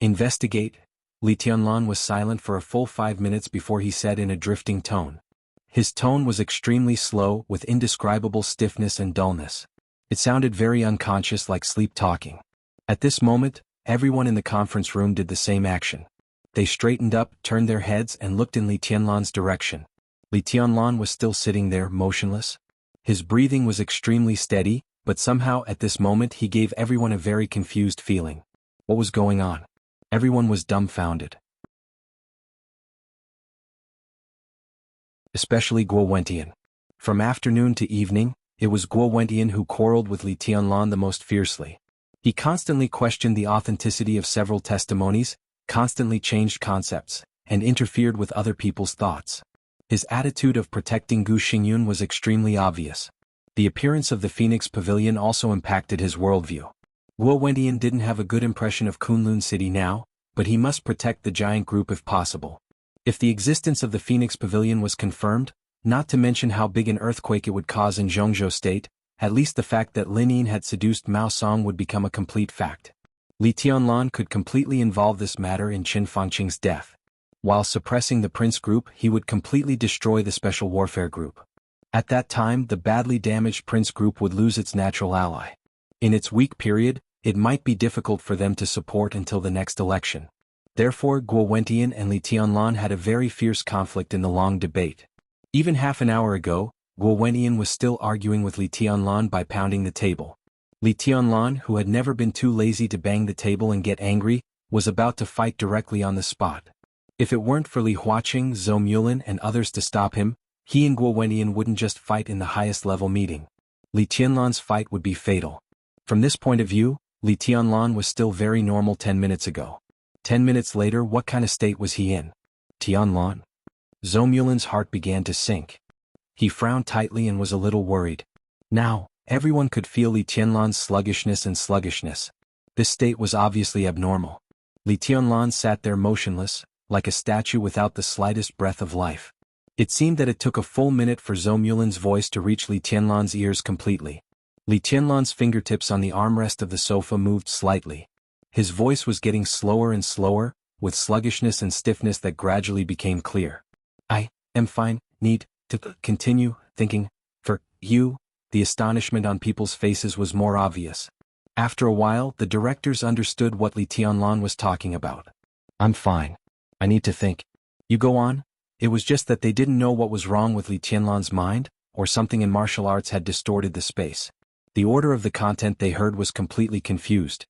"Investigate." Li Tianlan was silent for a full 5 minutes before he said in a drifting tone. His tone was extremely slow, with indescribable stiffness and dullness. It sounded very unconscious, like sleep talking. At this moment, everyone in the conference room did the same action. They straightened up, turned their heads and looked in Li Tianlan's direction. Li Tianlan was still sitting there, motionless. His breathing was extremely steady, but somehow at this moment he gave everyone a very confused feeling. What was going on? Everyone was dumbfounded. Especially Guo Wentian. From afternoon to evening, it was Guo Wentian who quarreled with Li Tianlan the most fiercely. He constantly questioned the authenticity of several testimonies, constantly changed concepts, and interfered with other people's thoughts. His attitude of protecting Gu Xingyun was extremely obvious. The appearance of the Phoenix Pavilion also impacted his worldview. Guo Wentian didn't have a good impression of Kunlun City now, but he must protect the giant group if possible. If the existence of the Phoenix Pavilion was confirmed, not to mention how big an earthquake it would cause in Zhongzhou State, at least the fact that Lin Yin had seduced Mao Song would become a complete fact. Li Tianlan could completely involve this matter in Qin Fangqing's death. While suppressing the Prince Group, he would completely destroy the Special Warfare Group. At that time, the badly damaged Prince Group would lose its natural ally. In its weak period, it might be difficult for them to support until the next election. Therefore, Guo Wentian and Li Tianlan had a very fierce conflict in the long debate. Even half an hour ago, Guo Wentian was still arguing with Li Tianlan by pounding the table. Li Tianlan, who had never been too lazy to bang the table and get angry, was about to fight directly on the spot. If it weren't for Li Huaqing, Zhou Mulin and others to stop him, he and Guo Wentian wouldn't just fight in the highest level meeting. Li Tianlan's fight would be fatal. From this point of view, Li Tianlan was still very normal 10 minutes ago. 10 minutes later, what kind of state was he in? Tianlan? Zhou Mulin's heart began to sink. He frowned tightly and was a little worried. Now, everyone could feel Li Tianlan's sluggishness. This state was obviously abnormal. Li Tianlan sat there motionless, like a statue without the slightest breath of life. It seemed that it took a full minute for Zhou Mulin's voice to reach Li Tianlan's ears completely. Li Tianlan's fingertips on the armrest of the sofa moved slightly. His voice was getting slower and slower, with sluggishness and stiffness that gradually became clear. I am fine, need to continue thinking, for you. The astonishment on people's faces was more obvious. After a while, the directors understood what Li Tianlan was talking about. I'm fine. I need to think. You go on? It was just that they didn't know what was wrong with Li Tianlan's mind, or something in martial arts had distorted the space. The order of the content they heard was completely confused.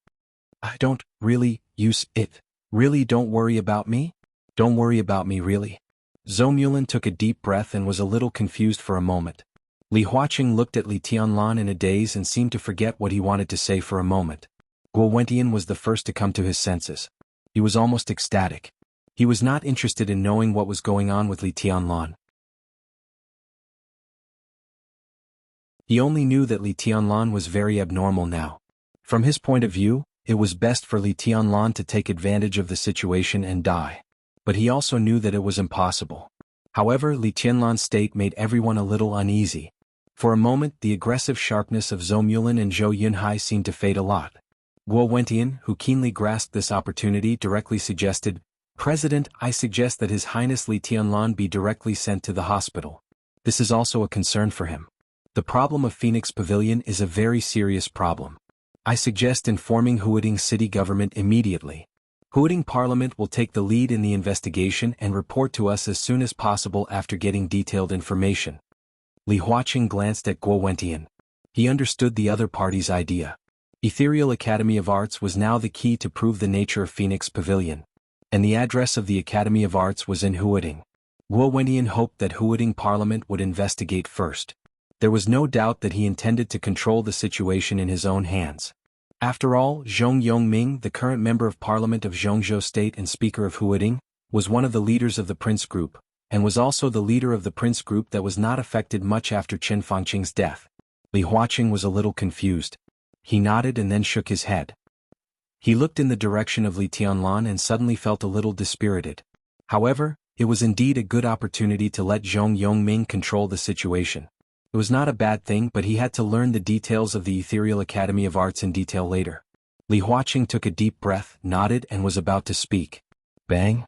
I don't really use it. Really don't worry about me? Don't worry about me really? Zhou Mulin took a deep breath and was a little confused for a moment. Li Huaqing looked at Li Tianlan in a daze and seemed to forget what he wanted to say for a moment. Guo Wentian was the first to come to his senses. He was almost ecstatic. He was not interested in knowing what was going on with Li Tianlan. He only knew that Li Tianlan was very abnormal now. From his point of view, it was best for Li Tianlan to take advantage of the situation and die. But he also knew that it was impossible. However, Li Tianlan's state made everyone a little uneasy. For a moment, the aggressive sharpness of Zhou Mulin and Zhou Yunhai seemed to fade a lot. Guo Wentian, who keenly grasped this opportunity, directly suggested, President, I suggest that His Highness Li Tianlan be directly sent to the hospital. This is also a concern for him. The problem of Phoenix Pavilion is a very serious problem. I suggest informing Huading city government immediately. Huading Parliament will take the lead in the investigation and report to us as soon as possible after getting detailed information. Li Huaqing glanced at Guo Wentian. He understood the other party's idea. Ethereal Academy of Arts was now the key to prove the nature of Phoenix Pavilion. And the address of the Academy of Arts was in Huading. Guo Wentian hoped that Huading Parliament would investigate first. There was no doubt that he intended to control the situation in his own hands. After all, Zhong Yongming, the current member of Parliament of Zhongzhou State and Speaker of Huading, was one of the leaders of the Prince Group, and was also the leader of the Prince Group that was not affected much after Chen Fangqing's death. Li Huaqing was a little confused. He nodded and then shook his head. He looked in the direction of Li Tianlan and suddenly felt a little dispirited. However, it was indeed a good opportunity to let Zhong Yongming control the situation. It was not a bad thing, but he had to learn the details of the Ethereal Academy of Arts in detail later. Li Huaqing took a deep breath, nodded and was about to speak. Bang!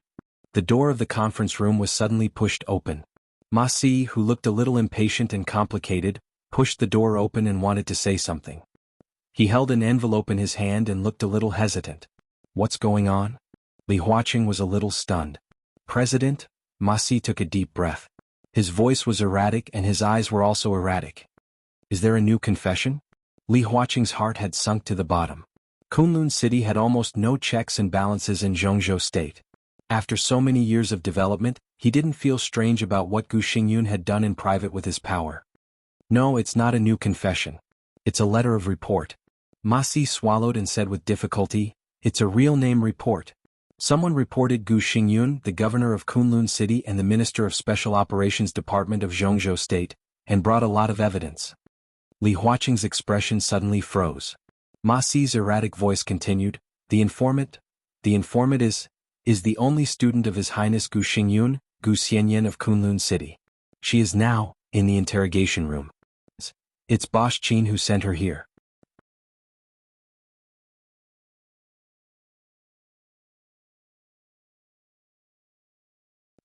The door of the conference room was suddenly pushed open. Ma Si, who looked a little impatient and complicated, pushed the door open and wanted to say something. He held an envelope in his hand and looked a little hesitant. What's going on? Li Huaqing was a little stunned. President? Ma Si took a deep breath. His voice was erratic and his eyes were also erratic. Is there a new confession? Li Huaqing's heart had sunk to the bottom. Kunlun City had almost no checks and balances in Zhongzhou State. After so many years of development, he didn't feel strange about what Gu Xingyun had done in private with his power. No, it's not a new confession. It's a letter of report. Ma Si swallowed and said with difficulty, it's a real name report. Someone reported Gu Xingyun, the governor of Kunlun City and the minister of Special Operations Department of Zhongzhou State, and brought a lot of evidence. Li Huaqing's expression suddenly froze. Ma Si's erratic voice continued, the informant is the only student of His Highness Gu Xingyun, Gu Xianyan of Kunlun City. She is now in the interrogation room. It's Bosch Qin who sent her here.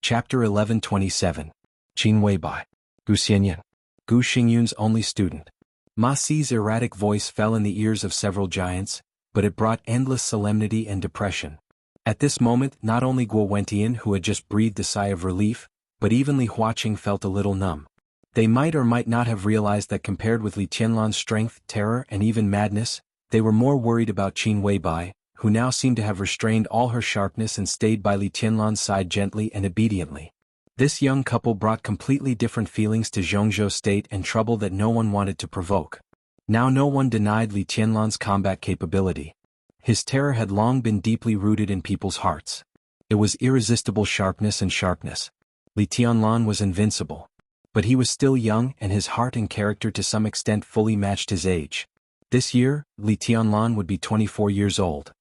Chapter 1127. Qin Weibai. Gu Xianyan. Gu Xingyun's only student. Ma Si's erratic voice fell in the ears of several giants, but it brought endless solemnity and depression. At this moment, not only Guo Wentian, who had just breathed a sigh of relief, but even Li Huaqing felt a little numb. They might or might not have realized that compared with Li Tianlan's strength, terror, and even madness, they were more worried about Qin Weibai, who now seemed to have restrained all her sharpness and stayed by Li Tianlan's side gently and obediently. This young couple brought completely different feelings to Zhongzhou's state and trouble that no one wanted to provoke. Now no one denied Li Tianlan's combat capability. His terror had long been deeply rooted in people's hearts. It was irresistible sharpness and sharpness. Li Tianlan was invincible. But he was still young and his heart and character to some extent fully matched his age. This year, Li Tianlan would be 24 years old.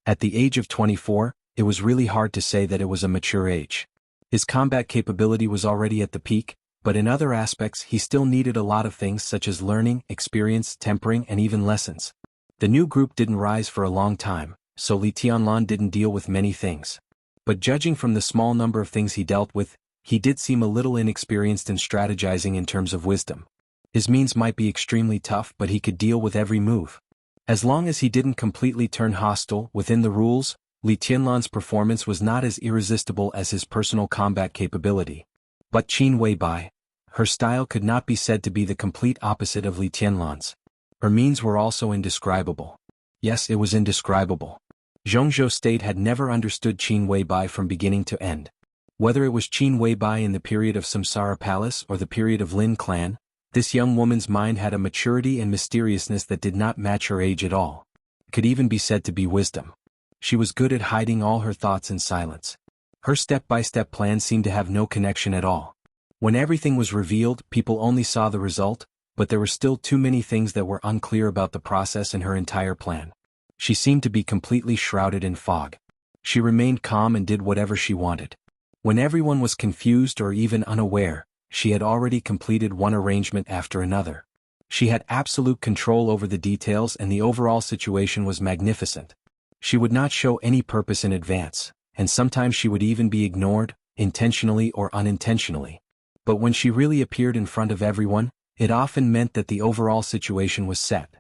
At the age of 24, it was really hard to say that it was a mature age. His combat capability was already at the peak, but in other aspects he still needed a lot of things such as learning, experience, tempering, and even lessons. The new group didn't rise for a long time, so Li Tianlan didn't deal with many things. But judging from the small number of things he dealt with, he did seem a little inexperienced in strategizing in terms of wisdom. His means might be extremely tough, but he could deal with every move. As long as he didn't completely turn hostile within the rules, Li Tianlan's performance was not as irresistible as his personal combat capability. But Qin Weibai, her style could not be said to be the complete opposite of Li Tianlan's. Her means were also indescribable. Yes, it was indescribable. Zhongzhou State had never understood Qin Weibai from beginning to end. Whether it was Qin Weibai in the period of Samsara Palace or the period of Lin Clan, this young woman's mind had a maturity and mysteriousness that did not match her age at all. It could even be said to be wisdom. She was good at hiding all her thoughts in silence. Her step-by-step plan seemed to have no connection at all. When everything was revealed, people only saw the result, but there were still too many things that were unclear about the process and her entire plan. She seemed to be completely shrouded in fog. She remained calm and did whatever she wanted. When everyone was confused or even unaware, she had already completed one arrangement after another. She had absolute control over the details and the overall situation was magnificent. She would not show any purpose in advance, and sometimes she would even be ignored, intentionally or unintentionally. But when she really appeared in front of everyone, it often meant that the overall situation was set.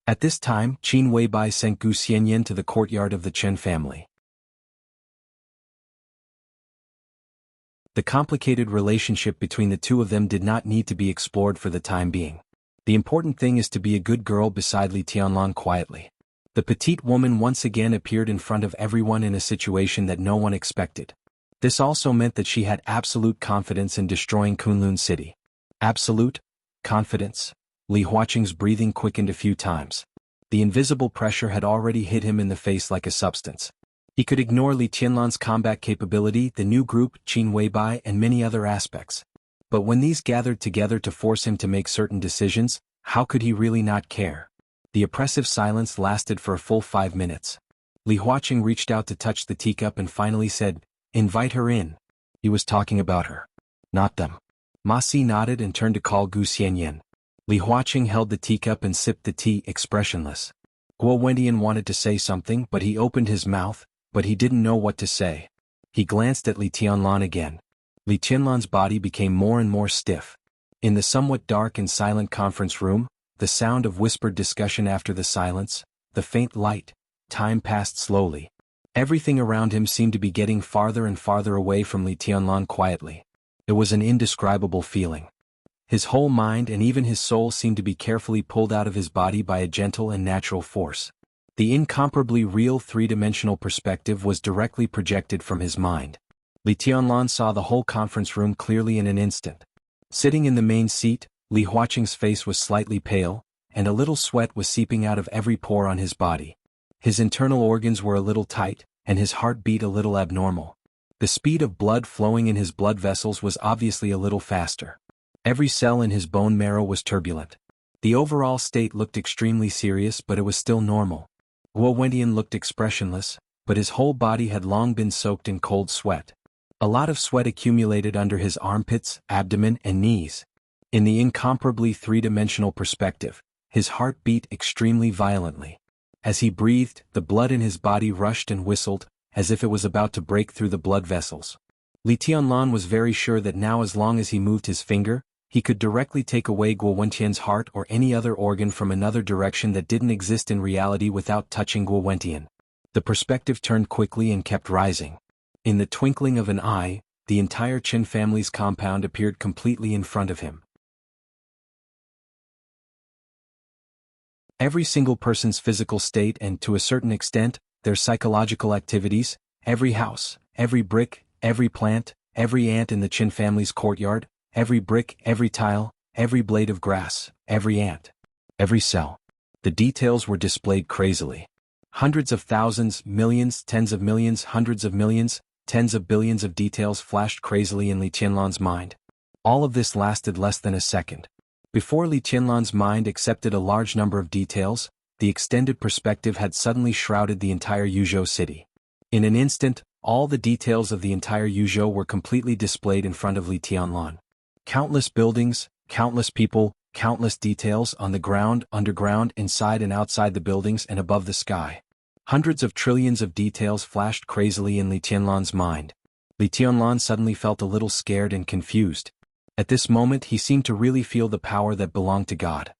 At this time, Qin Weibai sent Gu Xianyan to the courtyard of the Chen family. The complicated relationship between the two of them did not need to be explored for the time being. The important thing is to be a good girl beside Li Tianlan quietly. The petite woman once again appeared in front of everyone in a situation that no one expected. This also meant that she had absolute confidence in destroying Kunlun City. Absolute confidence. Li Huaqing's breathing quickened a few times. The invisible pressure had already hit him in the face like a substance. He could ignore Li Tianlan's combat capability, the new group, Qin Weibai, and many other aspects. But when these gathered together to force him to make certain decisions, how could he really not care? The oppressive silence lasted for a full 5 minutes. Li Huaqing reached out to touch the teacup and finally said, "Invite her in." He was talking about her. Not them. Ma Si nodded and turned to call Gu Xianyan. Li Huaqing held the teacup and sipped the tea, expressionless. Guo Wendian wanted to say something, but he opened his mouth, but he didn't know what to say. He glanced at Li Tianlan again. Li Tianlan's body became more and more stiff. In the somewhat dark and silent conference room, the sound of whispered discussion after the silence, the faint light, time passed slowly. Everything around him seemed to be getting farther and farther away from Li Tianlan quietly. It was an indescribable feeling. His whole mind and even his soul seemed to be carefully pulled out of his body by a gentle and natural force. The incomparably real three-dimensional perspective was directly projected from his mind. Li Tianlan saw the whole conference room clearly in an instant. Sitting in the main seat, Li Huaqing's face was slightly pale, and a little sweat was seeping out of every pore on his body. His internal organs were a little tight, and his heart beat a little abnormal. The speed of blood flowing in his blood vessels was obviously a little faster. Every cell in his bone marrow was turbulent. The overall state looked extremely serious, but it was still normal. Guo Wendian looked expressionless, but his whole body had long been soaked in cold sweat. A lot of sweat accumulated under his armpits, abdomen, and knees. In the incomparably three-dimensional perspective, his heart beat extremely violently. As he breathed, the blood in his body rushed and whistled, as if it was about to break through the blood vessels. Li Tianlan was very sure that now, as long as he moved his finger, he could directly take away Guo Wentian's heart or any other organ from another direction that didn't exist in reality without touching Guo Wentian. The perspective turned quickly and kept rising. In the twinkling of an eye, the entire Chen family's compound appeared completely in front of him. Every single person's physical state and, to a certain extent, their psychological activities, every house, every brick, every plant, every ant in the Qin family's courtyard, every brick, every tile, every blade of grass, every ant, every cell. The details were displayed crazily. Hundreds of thousands, millions, tens of millions, hundreds of millions, tens of billions of details flashed crazily in Li Tianlan's mind. All of this lasted less than a second. Before Li Tianlan's mind accepted a large number of details, the extended perspective had suddenly shrouded the entire Yuzhou city. In an instant, all the details of the entire Yuzhou were completely displayed in front of Li Tianlan. Countless buildings, countless people, countless details on the ground, underground, inside and outside the buildings and above the sky. Hundreds of trillions of details flashed crazily in Li Tianlan's mind. Li Tianlan suddenly felt a little scared and confused. At this moment he seemed to really feel the power that belonged to God.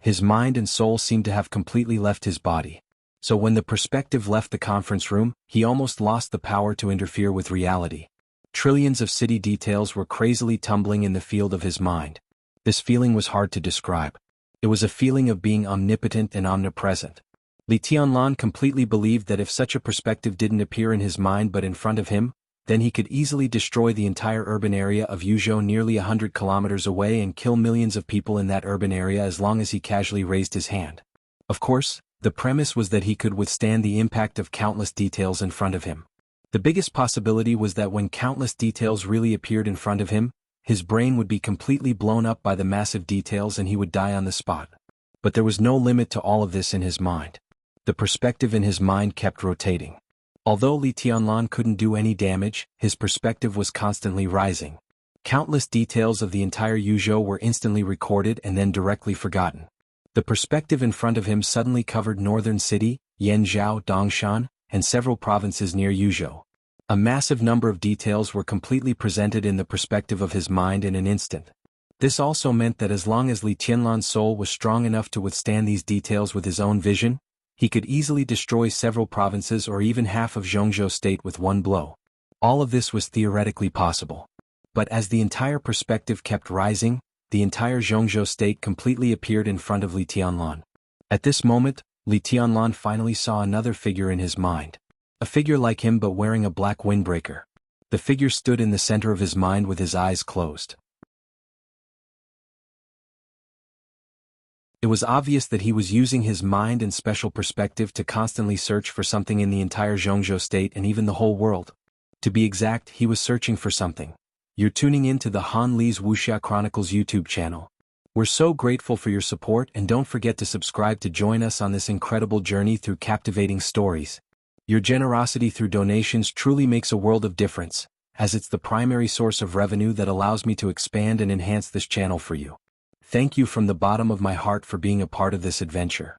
His mind and soul seemed to have completely left his body. So when the perspective left the conference room, he almost lost the power to interfere with reality. Trillions of city details were crazily tumbling in the field of his mind. This feeling was hard to describe. It was a feeling of being omnipotent and omnipresent. Li Tianlan completely believed that if such a perspective didn't appear in his mind but in front of him, then he could easily destroy the entire urban area of Yuzhou nearly 100 kilometers away and kill millions of people in that urban area as long as he casually raised his hand. Of course, the premise was that he could withstand the impact of countless details in front of him. The biggest possibility was that when countless details really appeared in front of him, his brain would be completely blown up by the massive details and he would die on the spot. But there was no limit to all of this in his mind. The perspective in his mind kept rotating. Although Li Tianlan couldn't do any damage, his perspective was constantly rising. Countless details of the entire Yuzhou were instantly recorded and then directly forgotten. The perspective in front of him suddenly covered northern city, Yanzhou, Dongshan, and several provinces near Yuzhou. A massive number of details were completely presented in the perspective of his mind in an instant. This also meant that as long as Li Tianlan's soul was strong enough to withstand these details with his own vision, he could easily destroy several provinces or even half of Zhongzhou state with one blow. All of this was theoretically possible. But as the entire perspective kept rising, the entire Zhongzhou state completely appeared in front of Li Tianlan. At this moment, Li Tianlan finally saw another figure in his mind. A figure like him but wearing a black windbreaker. The figure stood in the center of his mind with his eyes closed. It was obvious that he was using his mind and special perspective to constantly search for something in the entire Zhongzhou state and even the whole world. To be exact, he was searching for something. You're tuning in to the Han Li's Wuxia Chronicles YouTube channel. We're so grateful for your support and don't forget to subscribe to join us on this incredible journey through captivating stories. Your generosity through donations truly makes a world of difference, as it's the primary source of revenue that allows me to expand and enhance this channel for you. Thank you from the bottom of my heart for being a part of this adventure.